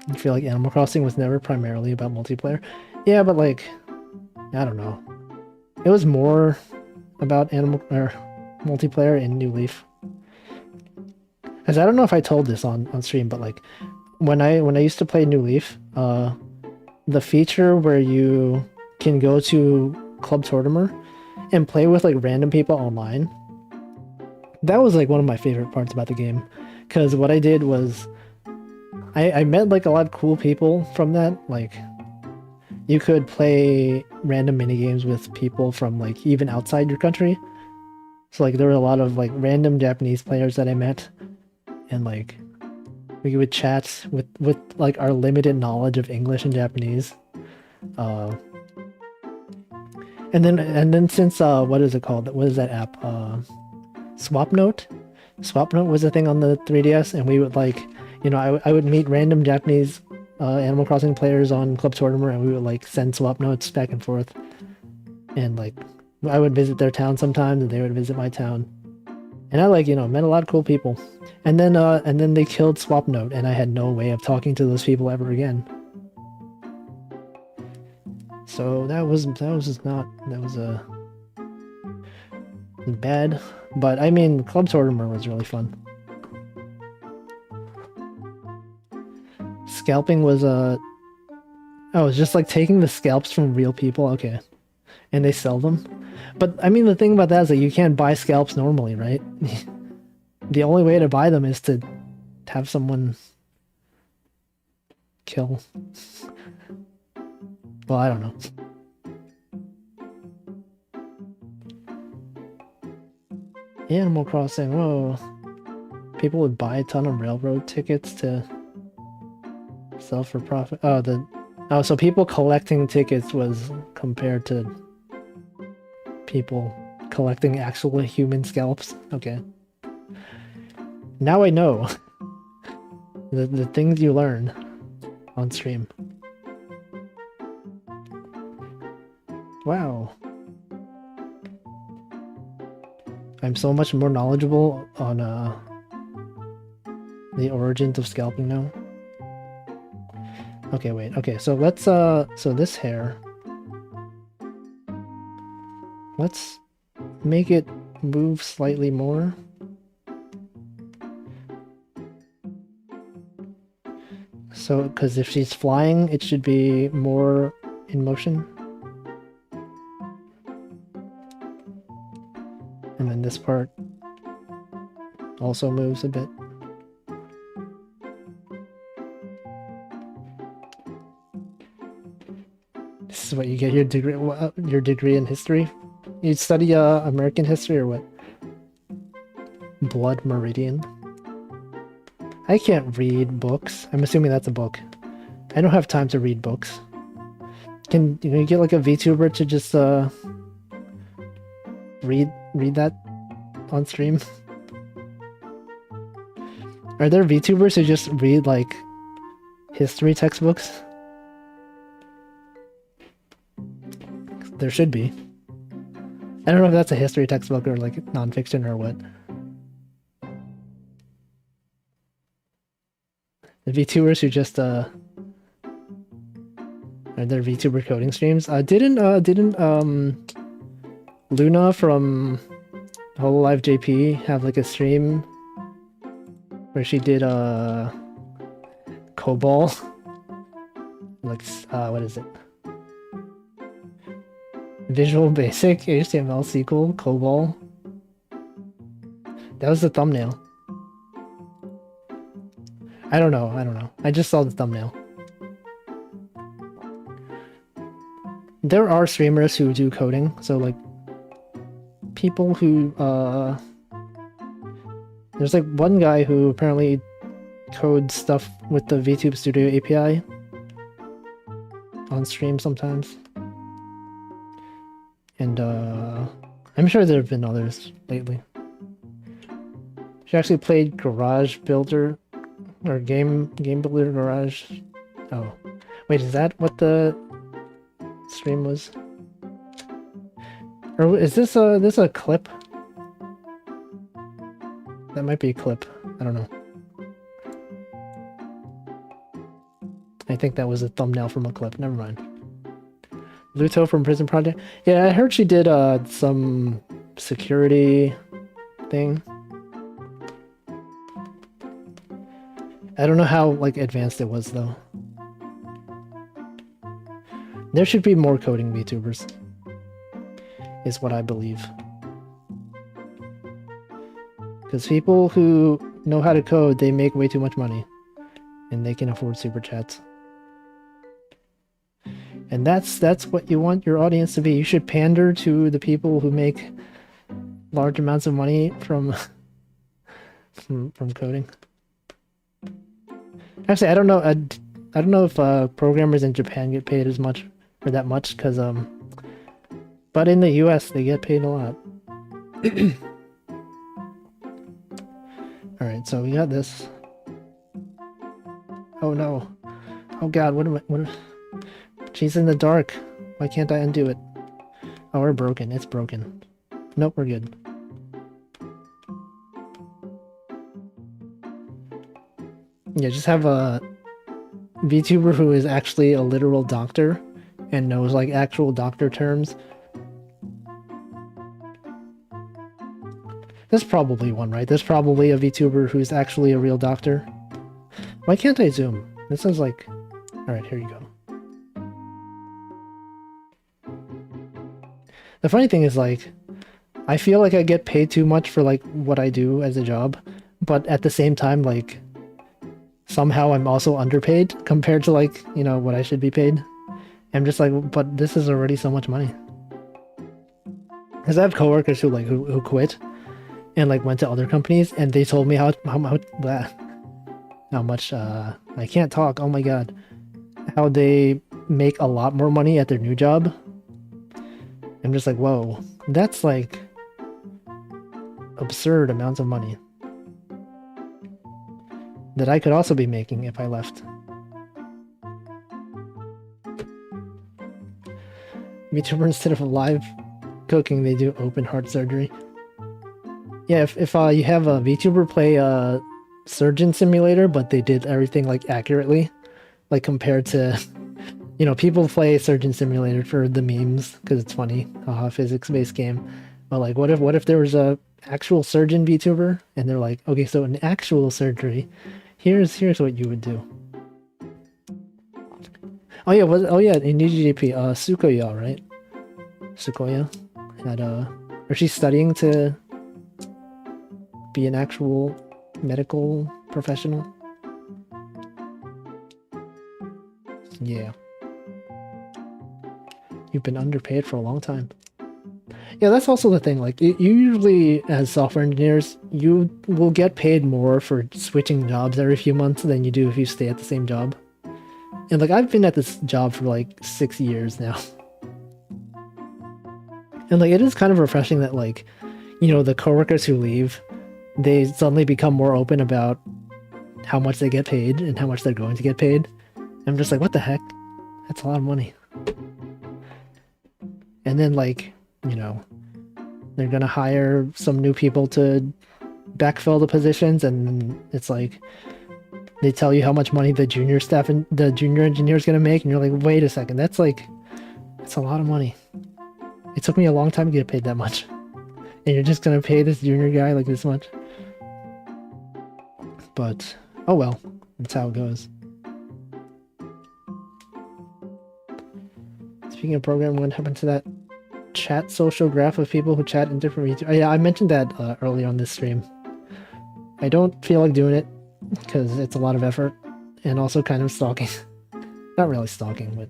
I feel like Animal Crossing was never primarily about multiplayer. Yeah, but like, I don't know. It was more about animal or multiplayer in New Leaf. Because I don't know if I told this on stream, but like when I used to play New Leaf, the feature where you can go to Club Tortimer and play with like random people online, that was like one of my favorite parts about the game. Because what I did was I met like a lot of cool people from that. Like you could play random minigames with people from like even outside your country. So like there were a lot of like random Japanese players that I met, and like we would chat with like our limited knowledge of English and Japanese. And then since what is it called? What is that app? Swapnote. Swapnote was a thing on the 3DS, and we would like, you know, I would meet random Japanese Animal Crossing players on Club Tortimer, and we would like send swap notes back and forth. And like I would visit their town sometimes, and they would visit my town. And I like, you know, met a lot of cool people. And then they killed Swapnote, and I had no way of talking to those people ever again. So that was bad. But I mean, Club Tortimer was really fun. Scalping was oh, it's just like taking the scalps from real people. Okay, and they sell them. But I mean, the thing about that is that you can't buy scalps normally, right? The only way to buy them is to have someone kill. Well, I don't know. Animal Crossing, whoa. People would buy a ton of railroad tickets to sell for profit. Oh, so people collecting tickets was compared to people collecting actual human scalps. Okay. Now I know the things you learn on stream. Wow. I'm so much more knowledgeable on the origins of scalping now. Okay, wait. Okay, so let's so this hair, let's make it move slightly more. So, because if she's flying, it should be more in motion. And then this part also moves a bit. This is what you get your degree in history. You study American history or what? Blood Meridian. I can't read books. I'm assuming that's a book. I don't have time to read books. Can you get like a VTuber to just read that on stream? Are there VTubers who just read like history textbooks? There should be. I don't know if that's a history textbook or like nonfiction or what. The VTubers who just are there VTuber coding streams? Didn't Luna from Hololive JP have like a stream where she did COBOL? Like what is it? Visual Basic HTML SQL COBOL. That was the thumbnail. I don't know. I just saw the thumbnail. There are streamers who do coding, so like people who there's like one guy who apparently codes stuff with the VTube Studio API on stream sometimes. And I'm sure there have been others lately. She actually played Garage Builder or Game Builder Garage. Oh, wait, is that what the stream was? Or is this a clip? That might be a clip. I don't know. I think that was a thumbnail from a clip. Never mind. Luto from Prison Project. Yeah, I heard she did some security thing. I don't know how like advanced it was though. There should be more coding VTubers, is what I believe. Because people who know how to code, they make way too much money. And they can afford super chats. And that's what you want your audience to be. You should pander to the people who make large amounts of money from from coding. Actually, I don't know. I don't know if programmers in Japan get paid as much or that much, because but in the US they get paid a lot. All right, so we got this. Oh no! Oh god! What am I? What? She's in the dark. Why can't I undo it? Oh, we're broken. It's broken. Nope, we're good. Yeah, just have a VTuber who is actually a literal doctor and knows like actual doctor terms. There's probably one, right? There's probably a VTuber who's actually a real doctor. Why can't I zoom? This sounds like... Alright, here you go. The funny thing is, like, I feel like I get paid too much for, like, what I do as a job, but at the same time, like, somehow I'm also underpaid compared to, like, you know, what I should be paid. I'm just like, but this is already so much money. Because I have coworkers who, like, who quit and, like, went to other companies, and they told me how much, I can't talk, oh my god, how they make a lot more money at their new job. I'm just like, whoa, that's like absurd amounts of money that I could also be making if I left. VTuber, instead of live cooking, they do open heart surgery. Yeah, if you have a VTuber play a surgeon simulator, but they did everything like accurately, like compared to, you know, people play surgeon simulator for the memes because it's funny, haha, physics-based game. But like, what if there was a actual surgeon VTuber and they're like, okay, so in actual surgery, here's what you would do. Oh yeah, in UGP, Sukoya, right? Sukoya had or she's studying to be an actual medical professional. Yeah. You've been underpaid for a long time. Yeah, that's also the thing. Like, you usually, as software engineers, you will get paid more for switching jobs every few months than you do if you stay at the same job. And, like, I've been at this job for, like, 6 years now. And, like, it is kind of refreshing that, like, you know, the coworkers who leave, they suddenly become more open about how much they get paid and how much they're going to get paid. I'm just like, what the heck? That's a lot of money. And then, like, you know, they're gonna hire some new people to backfill the positions, and it's like they tell you how much money the junior staff and the junior engineer is gonna make, and you're like, wait a second, that's a lot of money. It took me a long time to get paid that much, and you're just gonna pay this junior guy like this much. But oh well, that's how it goes. Speaking of programming, what happened to that chat social graph of people who chat in different regions? Oh yeah, I mentioned that earlier on this stream. I don't feel like doing it because it's a lot of effort and also kind of stalking. Not really stalking, but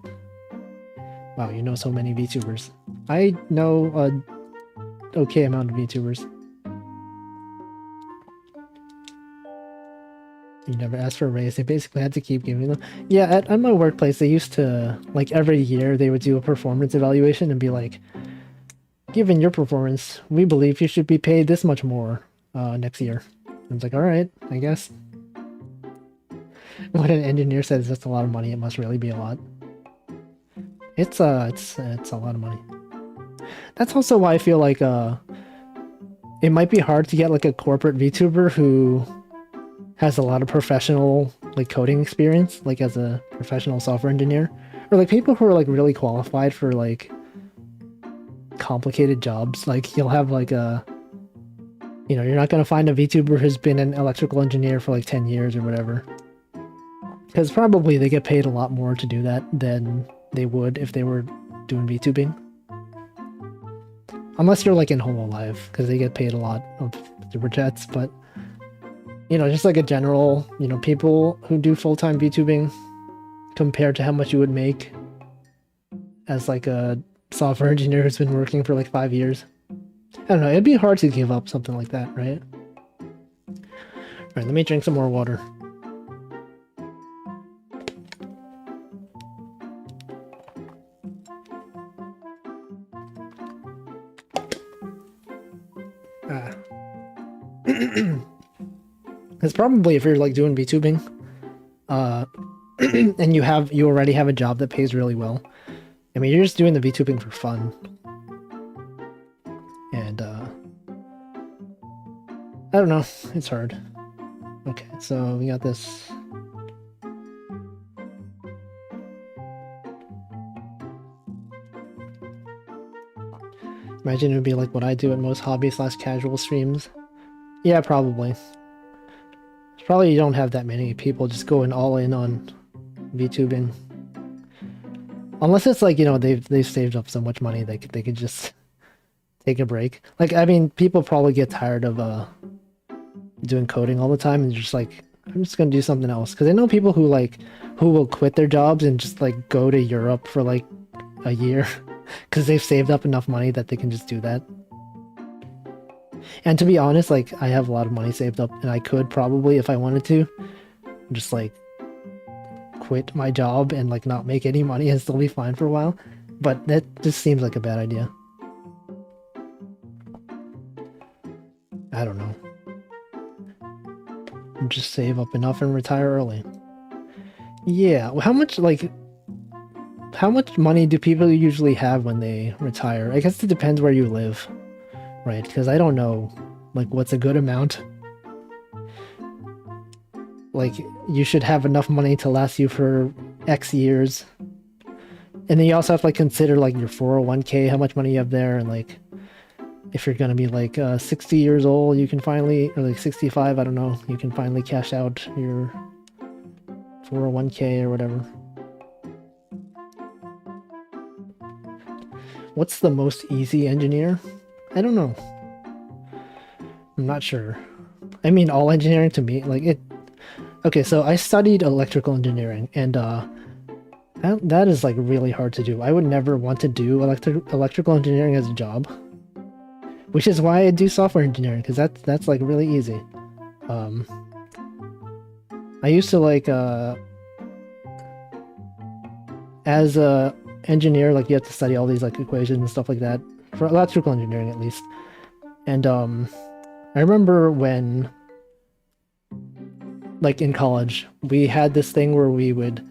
wow, you know so many VTubers. I know a okay amount of VTubers. You never asked for a raise. They basically had to keep giving them. Yeah, at my workplace, they used to, like, every year they would do a performance evaluation and be like, given your performance, we believe you should be paid this much more next year. I was like, all right, I guess. When an engineer says that's a lot of money, it must really be a lot. It's a lot of money. That's also why I feel like it might be hard to get like a corporate VTuber who has a lot of professional like coding experience, like as a professional software engineer, or like people who are like really qualified for like complicated jobs. Like you'll have like a, you know, you're not gonna find a VTuber who's been an electrical engineer for like 10 years or whatever. Because probably they get paid a lot more to do that than they would if they were doing VTubing. Unless you're like in Hololive, because they get paid a lot of super chats, but you know, just like a general, you know, people who do full-time VTubing compared to how much you would make as like a software engineer who's been working for like 5 years. I don't know, it'd be hard to give up something like that, right? Alright, let me drink some more water. It's probably if you're like doing VTubing, and you already have a job that pays really well. I mean, you're just doing the VTubing for fun. And I don't know, it's hard. Okay, so we got this. Imagine it would be like what I do at most hobby/casual streams. Yeah, probably. Probably you don't have that many people just going all in on VTubing. Unless it's like, you know, they've saved up so much money they could just take a break. Like, I mean, people probably get tired of doing coding all the time and just like, I'm just gonna do something else. Because I know people who will quit their jobs and just like go to Europe for like a year because they've saved up enough money that they can just do that. And to be honest, like, I have a lot of money saved up, and I could probably, if I wanted to, just, like, quit my job and, like, not make any money and still be fine for a while. But that just seems like a bad idea. I don't know. Just save up enough and retire early. Yeah, how much money do people usually have when they retire? I guess it depends where you live. Right, because I don't know, like, what's a good amount. Like, you should have enough money to last you for X years. And then you also have to, like, consider, like, your 401k, how much money you have there, and, like, if you're gonna be, like, 60 years old, you can finally, or, like, 65, I don't know, you can finally cash out your 401k or whatever. What's the most easy engineer? I don't know. I'm not sure. I mean, all engineering to me, like it... Okay, so I studied electrical engineering, and that is like really hard to do. I would never want to do electrical engineering as a job. Which is why I do software engineering, because that's like really easy. I used to like, as a engineer, like you have to study all these like equations and stuff like that. For electrical engineering, at least. And, I remember when, like, in college, we had this thing where we would,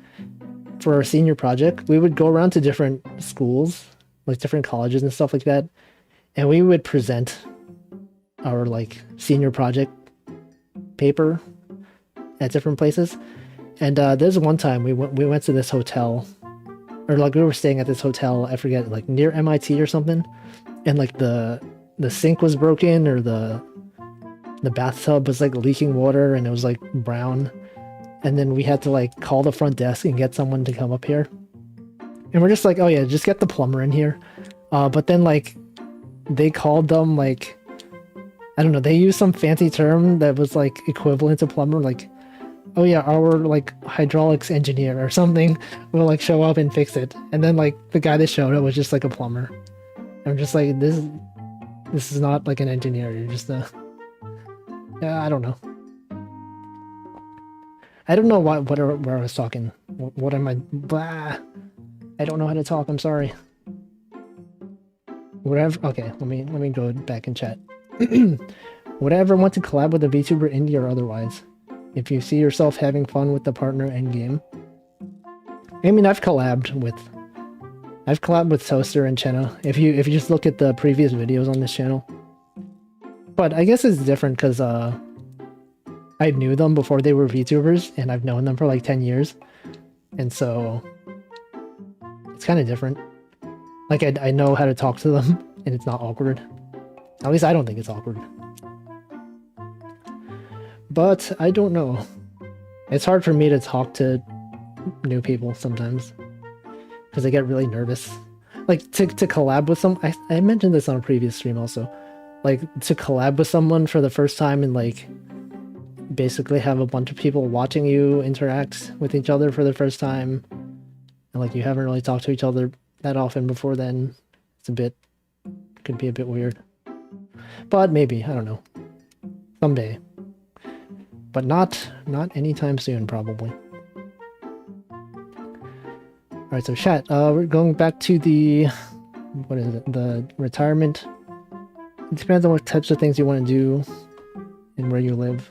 for our senior project, we would go around to different schools, like, different colleges and stuff like that, and we would present our, like, senior project paper at different places. And, there's one time we went to this hotel, or, like, we were staying at this hotel, I forget, like, near MIT or something. And like the sink was broken, or the bathtub was like leaking water and it was like brown. And then we had to like call the front desk and get someone to come up here. And we're just like, oh yeah, just get the plumber in here. But then like they called them like, I don't know, they used some fancy term that was like equivalent to plumber, like, oh yeah, our like hydraulics engineer or something will like show up and fix it. And then like the guy that showed up was just like a plumber. I'm just like, this is not like an engineer, you're just a... Yeah, I don't know. I don't know where I was talking. What am I... Blah. I don't know how to talk, I'm sorry. Whatever... Okay, let me go back and chat. Would I ever want to collab with a VTuber, indie or otherwise? If you see yourself having fun with the partner endgame. I mean, I've collabed with Toaster and Chenna, if you just look at the previous videos on this channel. But I guess it's different because I knew them before they were VTubers, and I've known them for like 10 years. And so it's kind of different. Like I know how to talk to them and it's not awkward. At least I don't think it's awkward. But I don't know. It's hard for me to talk to new people sometimes because I get really nervous. Like to collab with some, I mentioned this on a previous stream also. Like to collab with someone for the first time and like basically have a bunch of people watching you interact with each other for the first time, and like you haven't really talked to each other that often before then. Could be a bit weird. But maybe, I don't know. Someday. But not anytime soon, probably. Alright, so chat, we're going back to the, what is it, the retirement. It depends on what types of things you want to do and where you live.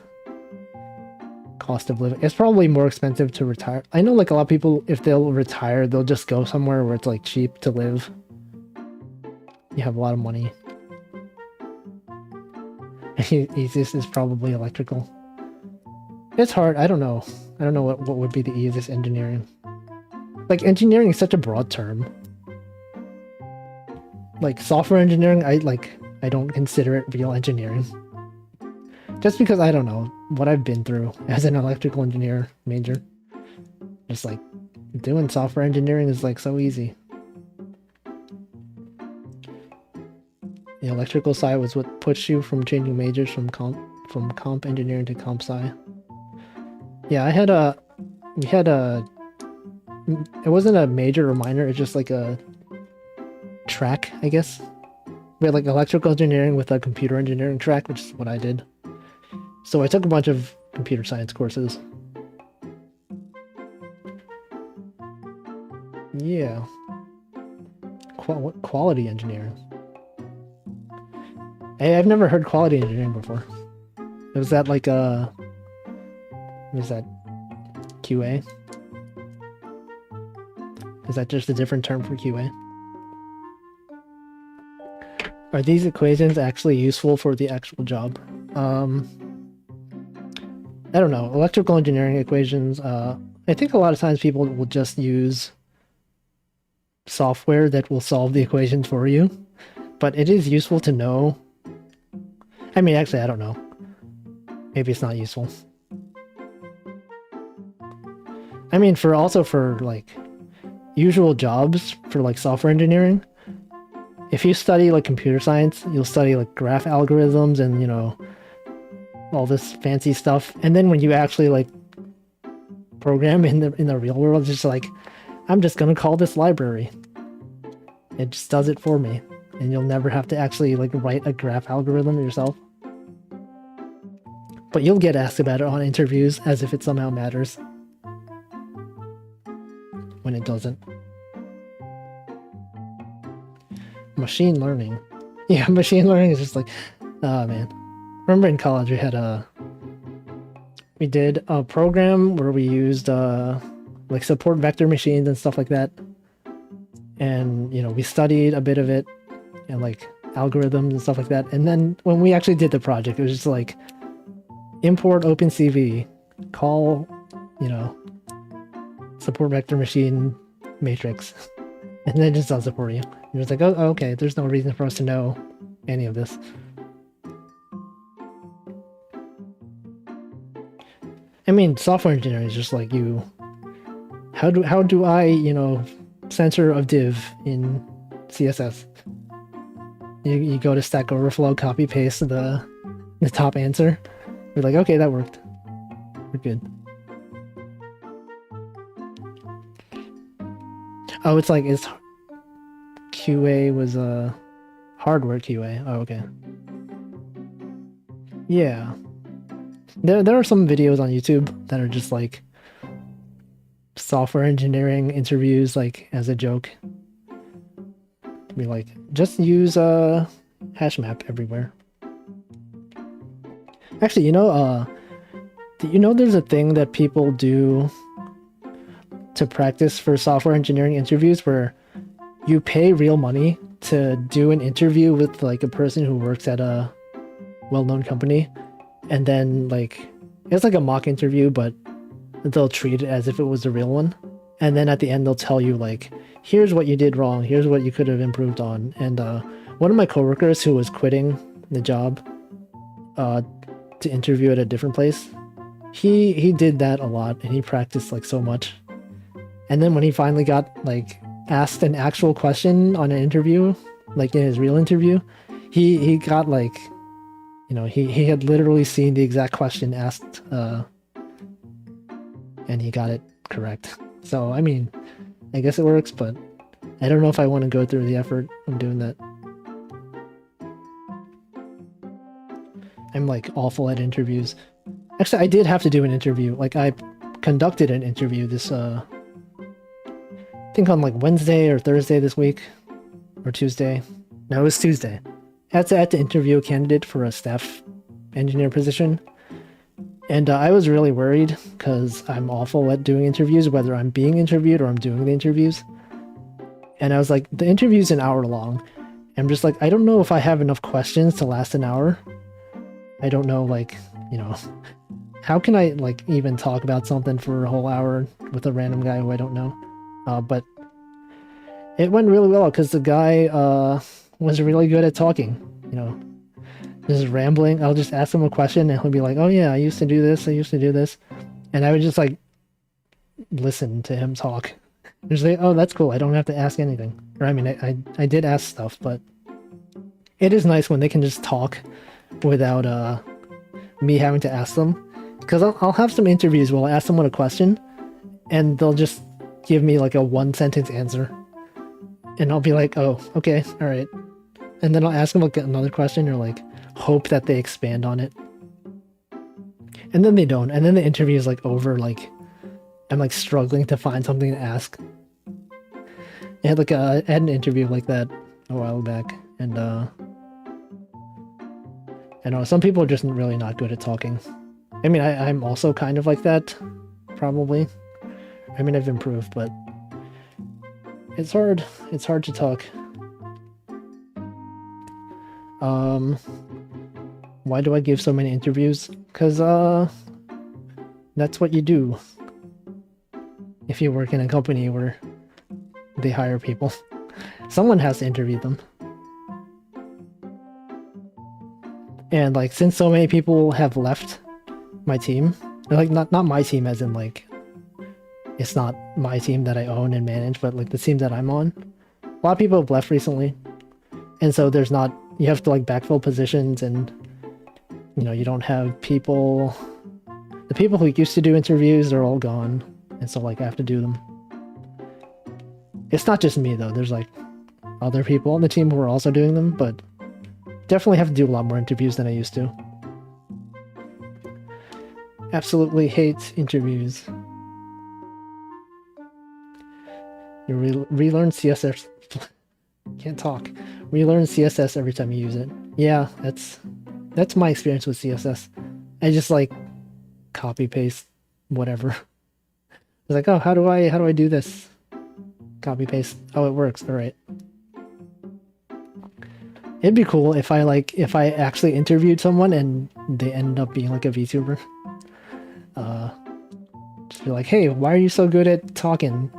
Cost of living. It's probably more expensive to retire. I know like a lot of people, if they'll retire, they'll just go somewhere where it's like cheap to live. You have a lot of money. Easiest is probably electrical. It's hard. I don't know. I don't know what would be the easiest engineering. Like engineering is such a broad term. Like software engineering, I don't consider it real engineering. Just because I don't know what I've been through as an electrical engineer major. Just like doing software engineering is like so easy. The electrical side was what pushed you from changing majors from comp engineering to comp sci. Yeah, it wasn't a major or minor, it's just like a track, I guess. We had like electrical engineering with a computer engineering track, which is what I did. So I took a bunch of computer science courses. Yeah. Quality engineering. Hey, I've never heard quality engineering before. Was that like a... What is that? QA? Is that just a different term for QA? Are these equations actually useful for the actual job? I don't know. Electrical engineering equations, I think a lot of times people will just use software that will solve the equations for you. But it is useful to know. I mean, actually, I don't know. Maybe it's not useful. I mean, for like usual jobs for like software engineering, if you study like computer science, you'll study like graph algorithms and, you know, all this fancy stuff. And then when you actually like program in the real world, it's just like, I'm just gonna call this library. It just does it for me. And you'll never have to actually like write a graph algorithm yourself. But you'll get asked about it on interviews as if it somehow matters. When it doesn't. Machine learning. Yeah, machine learning is just like, oh man. Remember in college we did a program where we used like support vector machines and stuff like that. And, you know, we studied a bit of it and like algorithms and stuff like that. And then when we actually did the project, it was just like import OpenCV, call, you know, support vector machine matrix, and then it just does it for you. You're just like, oh, okay, there's no reason for us to know any of this. I mean, software engineering is just like you. How do I, you know, censor a div in CSS? You go to Stack Overflow, copy paste the top answer. We're like, okay, that worked. We're good. Oh, it's QA was a hardware QA. Oh, okay. Yeah. There are some videos on YouTube that are just like software engineering interviews, like as a joke. Be like, just use a hash map everywhere. Actually, you know, there's a thing that people do to practice for software engineering interviews where you pay real money to do an interview with like a person who works at a well-known company, and then like it's like a mock interview, but they'll treat it as if it was a real one, and then at the end they'll tell you like, here's what you did wrong, here's what you could have improved on, and one of my coworkers who was quitting the job to interview at a different place, he did that a lot, and he practiced like so much. And then when he finally got like asked an actual question on an interview, like in his real interview, he got like, you know, he had literally seen the exact question asked, and he got it correct. So I mean, I guess it works, but I don't know if I want to go through the effort of doing that. I'm like awful at interviews. Actually, I did have to do an interview. Like I conducted an interview this I think on like Wednesday or Thursday this week, or Tuesday. No, it was Tuesday. I had to interview a candidate for a staff engineer position. And I was really worried because I'm awful at doing interviews, whether I'm being interviewed or I'm doing the interviews. And I was like, the interview's an hour long. I'm just like, I don't know if I have enough questions to last an hour. I don't know, like, you know, how can I like even talk about something for a whole hour with a random guy who I don't know? But it went really well because the guy was really good at talking, you know, just rambling. I'll just ask him a question and he'll be like, oh yeah, I used to do this, and I would just like listen to him talk. Just like, oh, that's cool, I don't have to ask anything. Or I mean, I did ask stuff, but it is nice when they can just talk without me having to ask them. Because I'll have some interviews where I'll ask someone a question and they'll just give me like a 1-sentence answer, and I'll be like, oh, okay, all right. And then I'll ask them like another question, or like hope that they expand on it, and then they don't, and then the interview is like over. Like I'm like struggling to find something to ask. I had an interview like that a while back, and I know some people are just really not good at talking. I mean, I'm also kind of like that, probably. I mean, I've improved, but it's hard. It's hard to talk. Why do I give so many interviews? Because, that's what you do if you work in a company where they hire people. Someone has to interview them. And, like, since so many people have left my team, like, not my team as in, like, it's not my team that I own and manage, but, like, the team that I'm on, a lot of people have left recently. And so there's not, you have to, like, backfill positions, and, you know, you don't have people, the people who used to do interviews, they're all gone. And so, like, I have to do them. It's not just me, though. There's, like, other people on the team who are also doing them, but definitely have to do a lot more interviews than I used to. Absolutely hate interviews. You relearn CSS. Can't talk. Relearn CSS every time you use it. Yeah, that's my experience with CSS. I just like copy paste whatever. It's like, oh, how do I do this? Copy paste. Oh, it works. All right. It'd be cool if I actually interviewed someone and they ended up being like a VTuber. Just be like, hey, why are you so good at talking?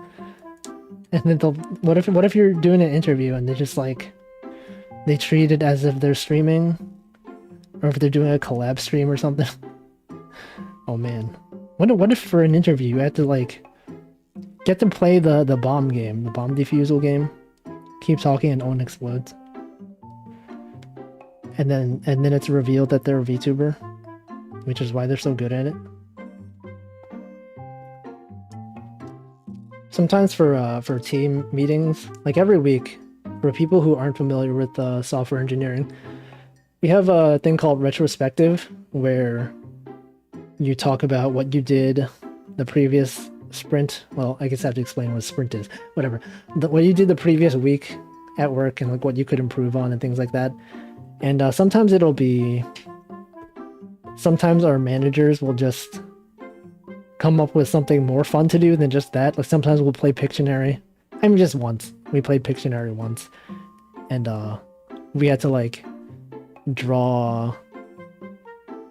And then what if you're doing an interview and they just like, they treat it as if they're streaming, or if they're doing a collab stream or something. Oh man, what if for an interview you had to like get to play the bomb game, the bomb defusal game, keep talking and no one explodes, and then it's revealed that they're a VTuber, which is why they're so good at it. Sometimes for team meetings, like every week, for people who aren't familiar with software engineering, we have a thing called retrospective, where you talk about what you did the previous sprint. Well, I guess I have to explain what a sprint is. Whatever. What you did the previous week at work, and like what you could improve on and things like that. And sometimes sometimes our managers will just come up with something more fun to do than just that. Like sometimes we'll play Pictionary. I mean, just once. We played Pictionary once. And we had to like draw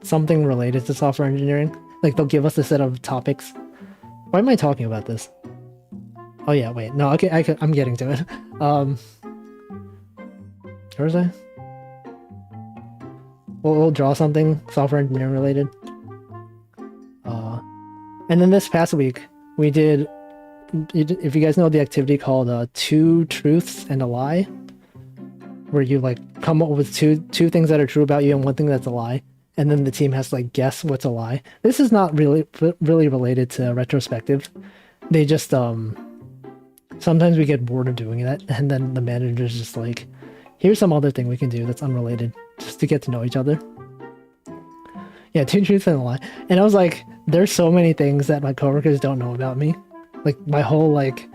something related to software engineering. Like they'll give us a set of topics. Why am I talking about this? Oh yeah, wait. No, okay, I'm getting to it. Thursday? We'll draw something software engineering related. And then this past week, we did, if you guys know the activity called 2 Truths and a Lie, where you like come up with two things that are true about you and one thing that's a lie, and then the team has to like guess what's a lie. This is not really related to retrospective. They just sometimes we get bored of doing that, and then the manager's just like, here's some other thing we can do that's unrelated, just to get to know each other. Yeah, 2 truths and a lie. And I was like, there's so many things that my coworkers don't know about me. Like my whole like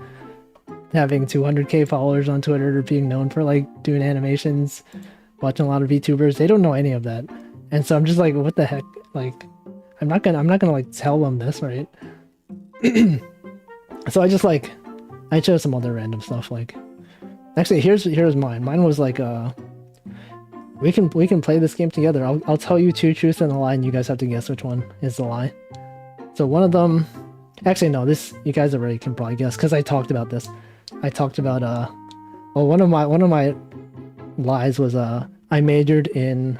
having 200k followers on Twitter, or being known for like doing animations, watching a lot of VTubers. They don't know any of that. And so I'm just like, what the heck? Like, I'm not gonna like tell them this, right? So I just like, I chose some other random stuff. Like, actually, here's mine. Mine was like, we can play this game together. I'll tell you 2 truths and a lie, and you guys have to guess which one is the lie. So one of them, actually no, this you guys already can probably guess because I talked about this. I talked about well, one of my lies was I majored in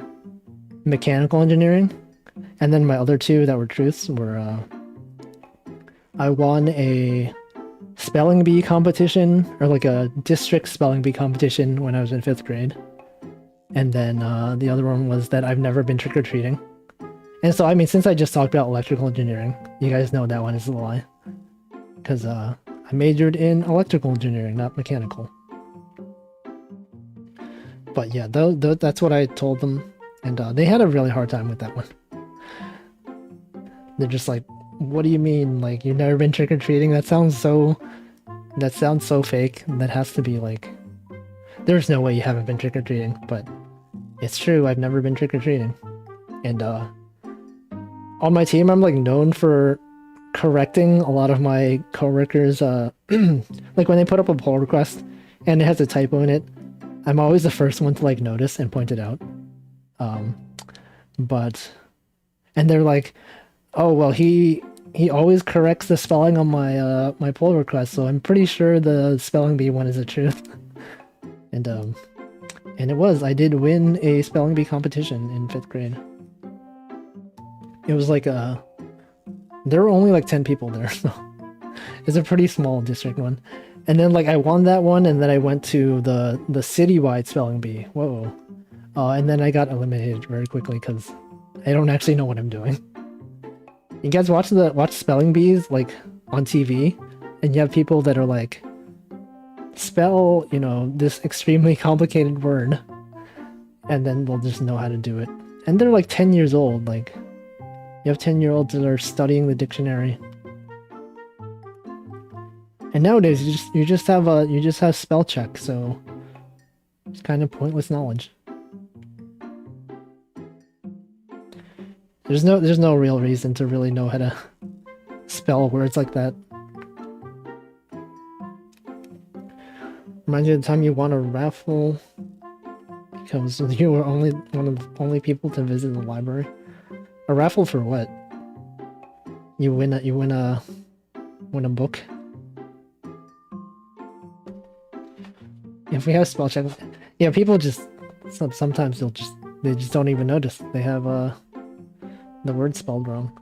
mechanical engineering, and then my other 2 that were truths were I won a spelling bee competition, or like a district spelling bee competition when I was in 5th grade. And then the other one was that I've never been trick-or-treating. And so, I mean, since I just talked about electrical engineering, you guys know that one is a lie. Because I majored in electrical engineering, not mechanical. But yeah, that's what I told them. And they had a really hard time with that one. They're just like, what do you mean? Like, you've never been trick-or-treating? That sounds so fake. That has to be like, there's no way you haven't been trick-or-treating. But it's true, I've never been trick-or-treating. And on my team, I'm like known for correcting a lot of my coworkers. Like when they put up a pull request and it has a typo in it, I'm always the first one to like notice and point it out. And they're like, oh well, he always corrects the spelling on my my pull request, so I'm pretty sure the spelling bee one is the truth. And it was. I did win a spelling bee competition in 5th grade. It was like there were only like 10 people there, so it's a pretty small district one. And then like I won that one, and then I went to the citywide spelling bee. Whoa. And then I got eliminated very quickly because I don't actually know what I'm doing. You guys watch spelling bees like on TV, and you have people that are like, spell, you know, this extremely complicated word, and then they'll just know how to do it. And they're like 10 years old. Like, you have 10-year-olds that are studying the dictionary. And nowadays you just have spell check, so it's kind of pointless knowledge. There's no real reason to really know how to spell words like that. Reminds you of the time you won a raffle because you were only one of the only people to visit the library. A raffle for what? You win a book. If we have spell check, yeah, people just sometimes they just don't even notice they have the word spelled wrong.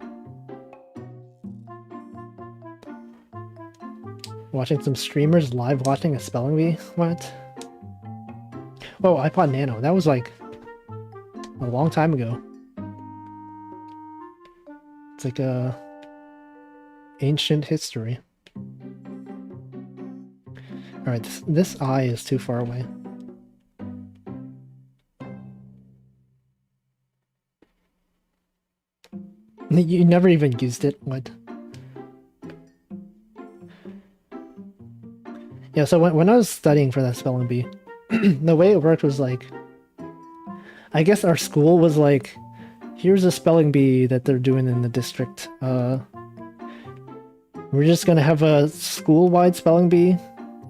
Watching some streamers live watching a spelling bee? What? Oh, iPod Nano. That was like a long time ago. It's like a ancient history. Alright, this eye is too far away. You never even used it? What? Yeah, so when I was studying for that spelling bee, the way it worked was like, I guess our school was like, here's a spelling bee that they're doing in the district. We're just gonna have a school-wide spelling bee,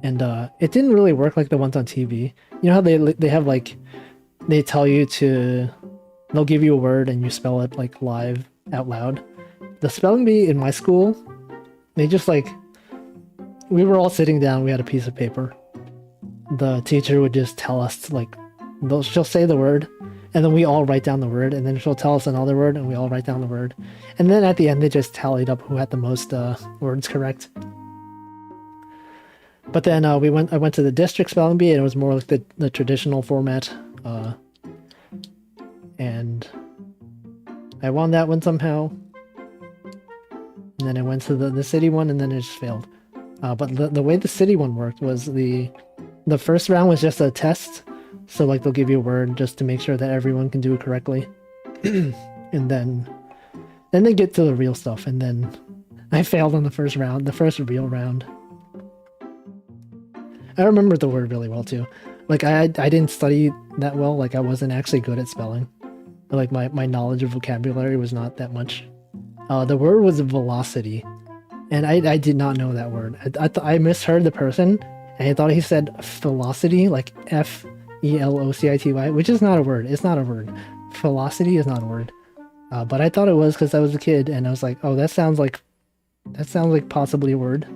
and it didn't really work like the ones on TV. You know how they have like, they tell you to, they'll give you a word and you spell it like live out loud. The spelling bee in my school, they just like, we were all sitting down, we had a piece of paper. The teacher would just tell us like she'll say the word, and then we all write down the word, and then she'll tell us another word, and we all write down the word. And then at the end, they just tallied up who had the most words correct. But then I went to the district spelling bee, and it was more like the traditional format. And I won that one somehow. And then I went to the city one, and then it just failed. But the way the city one worked was the first round was just a test. So like they'll give you a word just to make sure that everyone can do it correctly. And then they get to the real stuff, and then I failed on the first round, the first real round. I remember the word really well too. Like I didn't study that well, like I wasn't actually good at spelling. Like my knowledge of vocabulary was not that much. The word was velocity, and I did not know that word. I misheard the person, and I thought he said velocity, like F-E-L-O-C-I-T-Y, which is not a word. It's not a word. Velocity is not a word. But I thought it was because I was a kid, and I was like, oh, that sounds like possibly a word.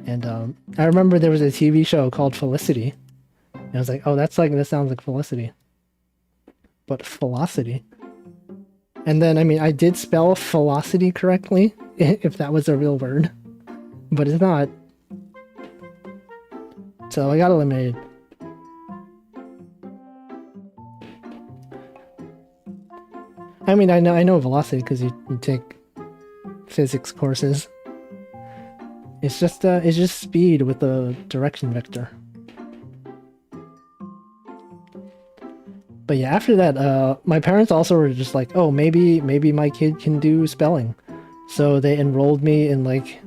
And I remember there was a TV show called Felicity, and I was like, oh, that sounds like Felicity. But velocity. And then, I mean, I did spell velocity correctly, if that was a real word, but it's not. So I got eliminated. I mean, I know velocity because you take physics courses. It's just speed with a direction vector. But yeah, after that, my parents also were just like, oh, maybe my kid can do spelling. So they enrolled me in like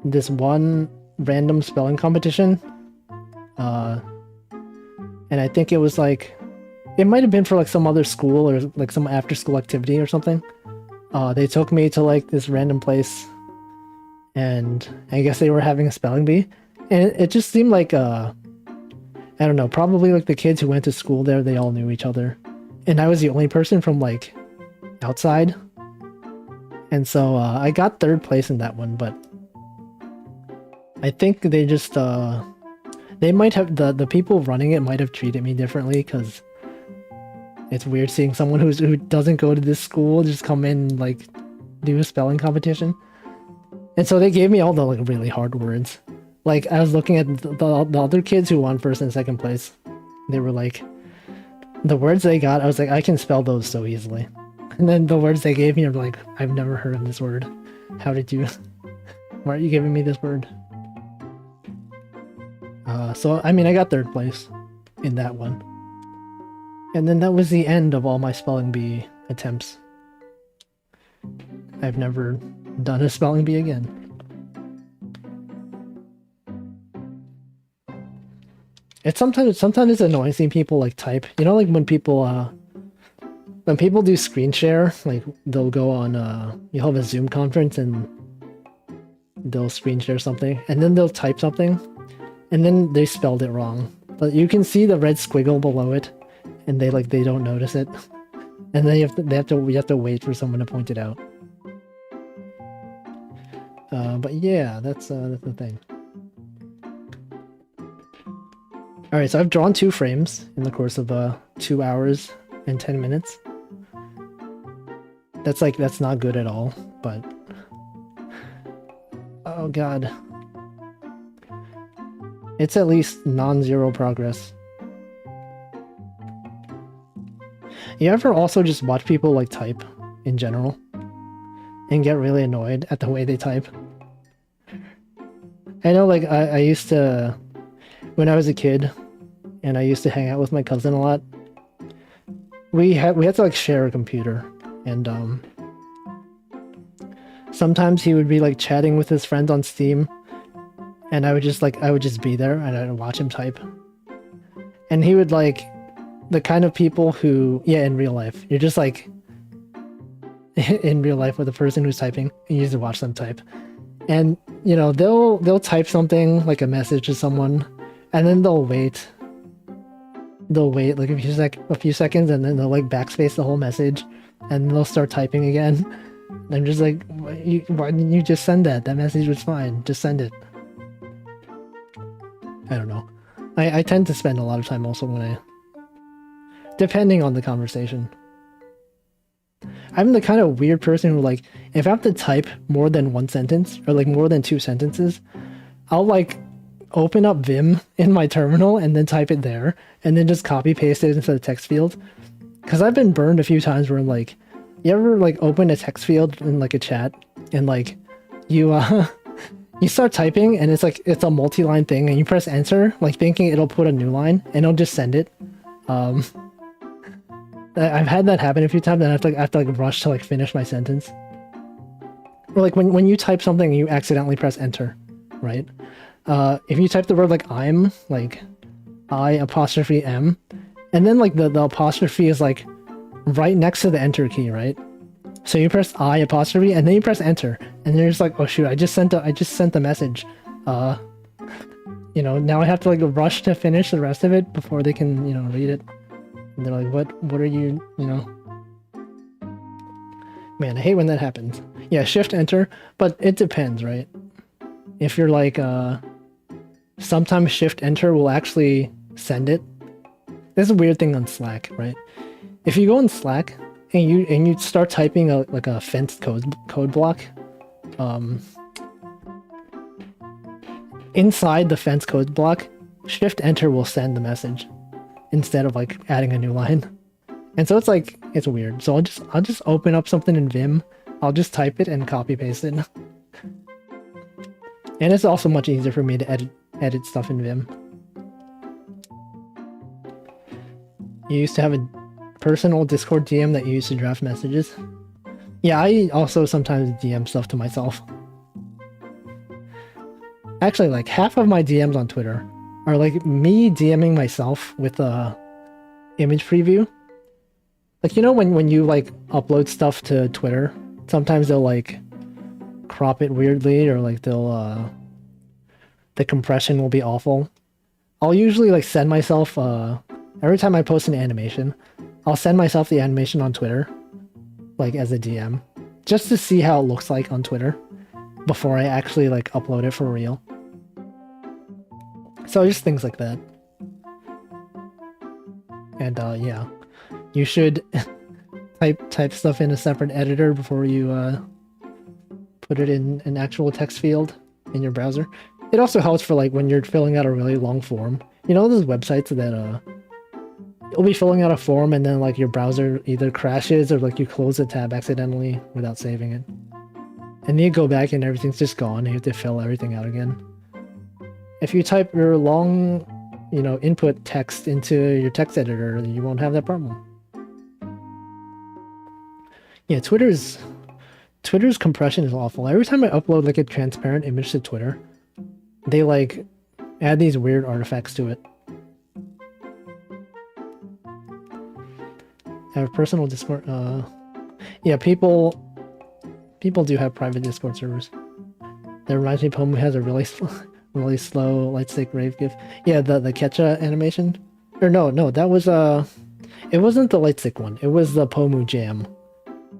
this one random spelling competition. And I think it was like, it might have been for like some other school or like some after school activity or something. They took me to like this random place, and I guess they were having a spelling bee. And it just seemed like, I don't know, probably like the kids who went to school there, they all knew each other. And I was the only person from like outside. And so I got third place in that one, but I think they just, they might have, the people running it might have treated me differently, because it's weird seeing someone who doesn't go to this school just come in and like do a spelling competition. And so they gave me all the like really hard words. Like, I was looking at the other kids who won first and second place. They were like, the words they got, I was like, I can spell those so easily. And then the words they gave me, I'm like, I've never heard of this word. How did you... Why are you giving me this word? So, I mean, I got third place in that one. And then that was the end of all my spelling bee attempts. I've never done a spelling bee again. It's sometimes it's annoying seeing people like type. You know, like when people do screen share, like they'll go on you'll have a Zoom conference and they'll screen share something, and then they'll type something, and then they spelled it wrong. But you can see the red squiggle below it, and they don't notice it. And then we have to wait for someone to point it out. But yeah, that's the thing. Alright, so I've drawn 2 frames in the course of 2 hours and 10 minutes. That's not good at all, but... Oh god. It's at least non-zero progress. You ever also just watch people like type in general and get really annoyed at the way they type? I know, like, I used to... When I was a kid, and I used to hang out with my cousin a lot, we had to like share a computer, and sometimes he would be like chatting with his friends on Steam, and I would just be there and I'd watch him type. And he would like the kind of people who, yeah, in real life, you're just like in real life with the person who's typing, and you just watch them type. And you know, they'll type something like a message to someone, and then they'll wait like a few seconds, and then they'll like backspace the whole message, and they'll start typing again. And I'm just like, why didn't you just send that? That message was fine. Just send it. I don't know. I tend to spend a lot of time also when depending on the conversation. I'm the kind of weird person who, like, if I have to type more than one sentence or like more than 2 sentences, I'll like open up Vim in my terminal and then type it there and then just copy paste it into the text field. Because I've been burned a few times where I'm like, you ever like open a text field in like a chat and like you you start typing and it's like it's a multi-line thing and you press enter like thinking it'll put a new line and it'll just send it. I've had that happen a few times and I have to like rush to like finish my sentence. Or like when you type something and you accidentally press enter, right? If you type the word like I'm, like I apostrophe M, and then like the apostrophe is like right next to the enter key, right? So you press I apostrophe and then you press enter and you're just like, oh shoot, I just sent the message. You know, now I have to like rush to finish the rest of it before they can, you know, read it. And they're like, what are you, you know? Man, I hate when that happens. Yeah, shift enter, but it depends, right? If you're like, sometimes shift enter will actually send it. There's a weird thing on Slack, right? If you go in Slack and you start typing like a fenced code block, inside the fenced code block, shift enter will send the message instead of like adding a new line. And so it's like, it's weird. So I'll just open up something in Vim. I'll just type it and copy paste it. And it's also much easier for me to edit stuff in Vim. You used to have a personal Discord DM that you used to draft messages. Yeah, I also sometimes DM stuff to myself. Actually, like half of my DMs on Twitter are like me DMing myself with a image preview. Like, you know, when you like upload stuff to Twitter, sometimes they'll like crop it weirdly or like they'll the compression will be awful. I'll usually like send myself every time I post an animation, I'll send myself the animation on Twitter, like as a DM, just to see how it looks like on Twitter before I actually like upload it for real. So just things like that. And yeah, you should type stuff in a separate editor before you put it in an actual text field in your browser. It also helps for like when you're filling out a really long form. You know those websites that you'll be filling out a form and then like your browser either crashes or like you close a tab accidentally without saving it. And then you go back and everything's just gone and you have to fill everything out again. If you type your long, you know, input text into your text editor, you won't have that problem. Yeah, Twitter's compression is awful. Every time I upload like a transparent image to Twitter, they like add these weird artifacts to it. I have personal Discord. Yeah, people do have private Discord servers. That reminds me, Pomu has a really slow light stick rave gif. Yeah, the Ketcha animation. Or no, that was it wasn't the light stick one. It was the Pomu jam.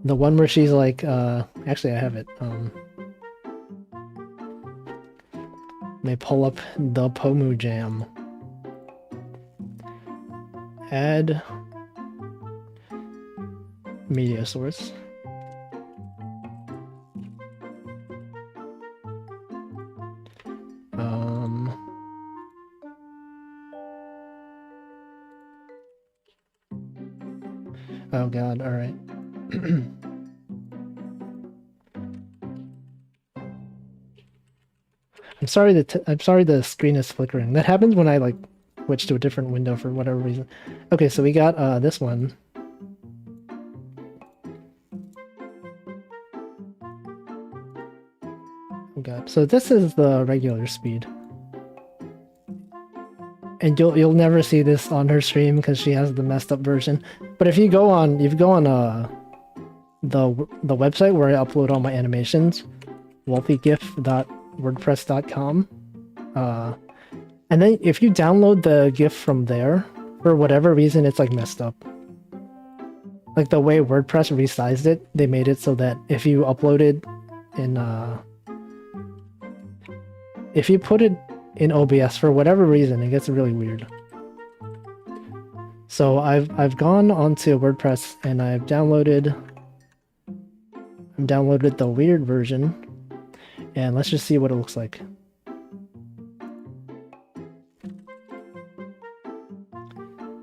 The one where she's like actually I have it. Let me pull up the Pomu jam. Add media source. Oh god, all right. I'm sorry the screen is flickering. That happens when I like switch to a different window for whatever reason. Okay, so we got this one. Oh god. So this is the regular speed. And you'll never see this on her stream because she has the messed up version. But if you go on the website where I upload all my animations, wolfiegif.wordpress.com, and then if you download the GIF from there, for whatever reason it's like messed up. Like the way WordPress resized it, they made it so that if you uploaded in if you put it in OBS for whatever reason. It gets really weird. So I've gone onto WordPress and I've downloaded the weird version, and let's just see what it looks like.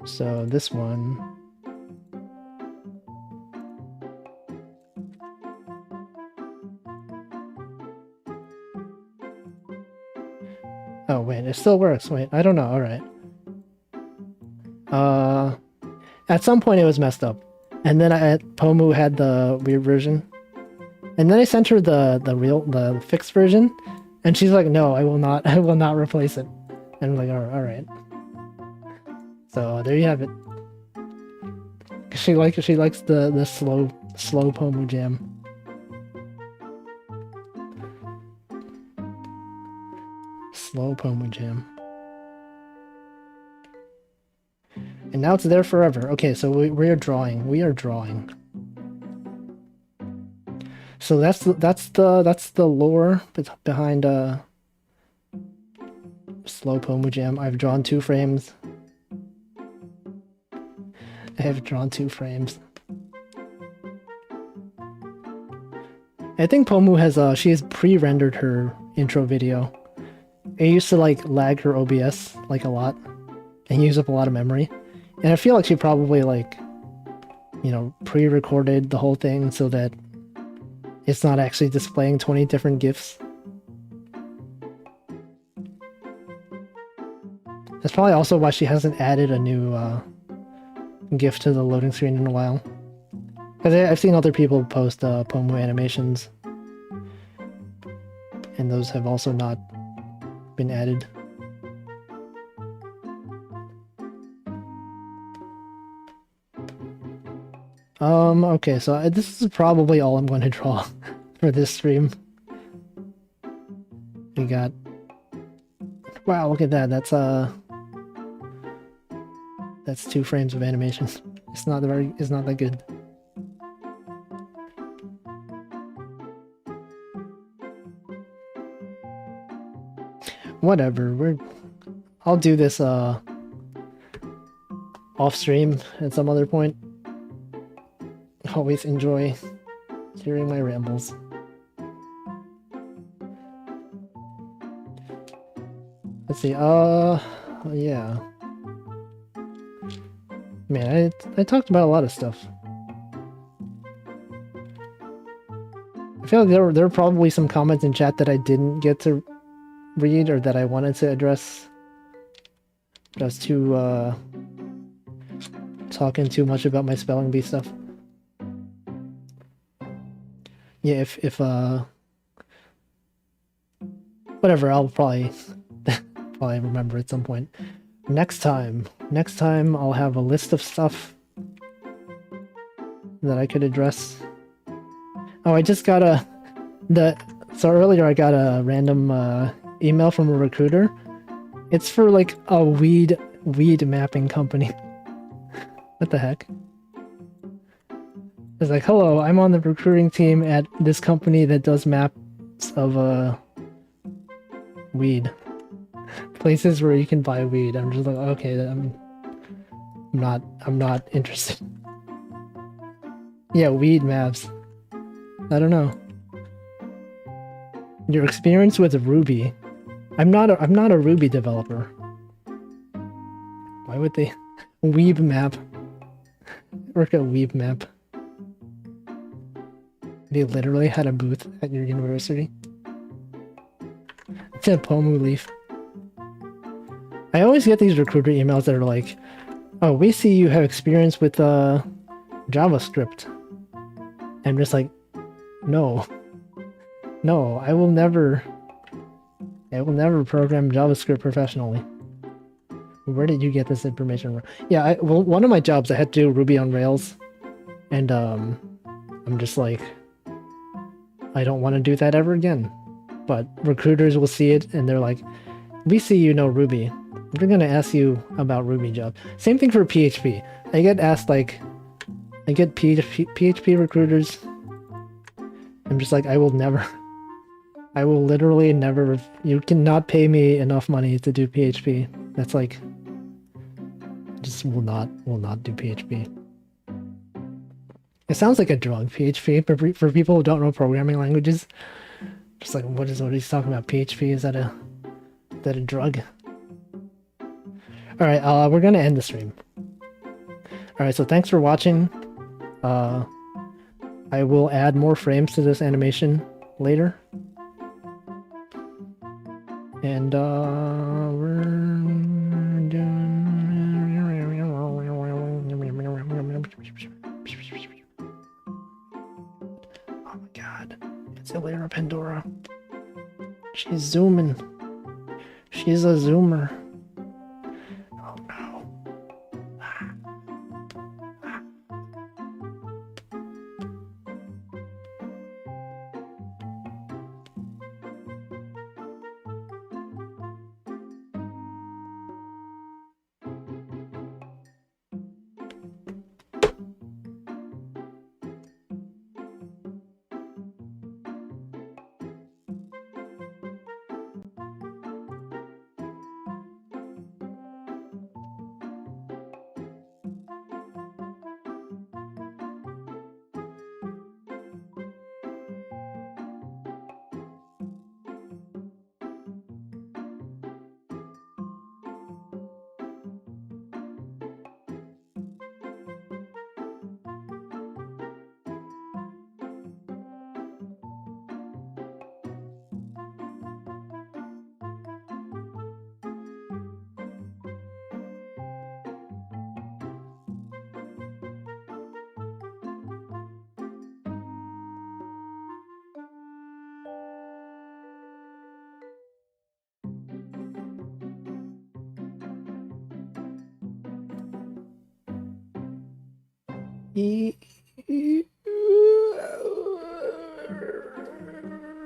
So this one. Oh wait, it still works. Wait, I don't know. All right. At some point it was messed up, and then Pomu had the weird version, and then I sent her the fixed version, and she's like, "No, I will not replace it." And I'm like, "All right." So there you have it. She likes the slow Pomu jam. Slow Pomu jam. And now it's there forever. Okay, so we are drawing. We are drawing. So that's the lore behind Slow Pomu Jam. I've drawn 2 frames. I have drawn 2 frames. I think Pomu has she has pre-rendered her intro video. It used to like lag her OBS like a lot and use up a lot of memory. And I feel like she probably like, you know, pre-recorded the whole thing so that it's not actually displaying 20 different GIFs. That's probably also why she hasn't added a new GIF to the loading screen in a while. Because I've seen other people post Pomu animations, and those have also not been added. Okay, so this is probably all I'm going to draw for this stream. We got... Wow, look at that. That's 2 frames of animation. It's not that good. Whatever, I'll do this off stream at some other point. Always enjoy hearing my rambles. Let's see, yeah. Man, I talked about a lot of stuff. I feel like there were probably some comments in chat that I didn't get to read or that I wanted to address. Just to talking too much about my spelling bee stuff. Yeah, if whatever, I'll probably remember at some point. Next time I'll have a list of stuff that I could address. Oh, I just got so earlier I got a random email from a recruiter. It's for like a weed mapping company. What the heck? It's like, hello, I'm on the recruiting team at this company that does maps of weed. Places where you can buy weed. I'm just like, okay, I'm not interested. Yeah, weed maps. I don't know. Your experience with Ruby. I'm not a Ruby developer. Why would they weeb map? Work at weeb map. They literally had a booth at your university. It's a Pomu leaf. I always get these recruiter emails that are like, oh, we see you have experience with JavaScript. I'm just like, no, I will never program JavaScript professionally. Where did you get this information from? Yeah, well, one of my jobs I had to do Ruby on Rails, and I'm just like, I don't want to do that ever again. But recruiters will see it and they're like, we see you know Ruby. We're gonna ask you about Ruby job. Same thing for PHP. I get asked like, I get PHP recruiters. I'm just like, I will never I will literally never. You cannot pay me enough money to do PHP. That's like, just will not do PHP. It sounds like a drug, PHP, for people who don't know programming languages. Just like, what he's talking about? PHP, is that a drug? All right, we're gonna end the stream. All right, so thanks for watching. I will add more frames to this animation later. And we're doing. Oh my god, it's Elira Pendora. She's zooming. She's a zoomer. Oh no.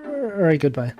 All right, goodbye.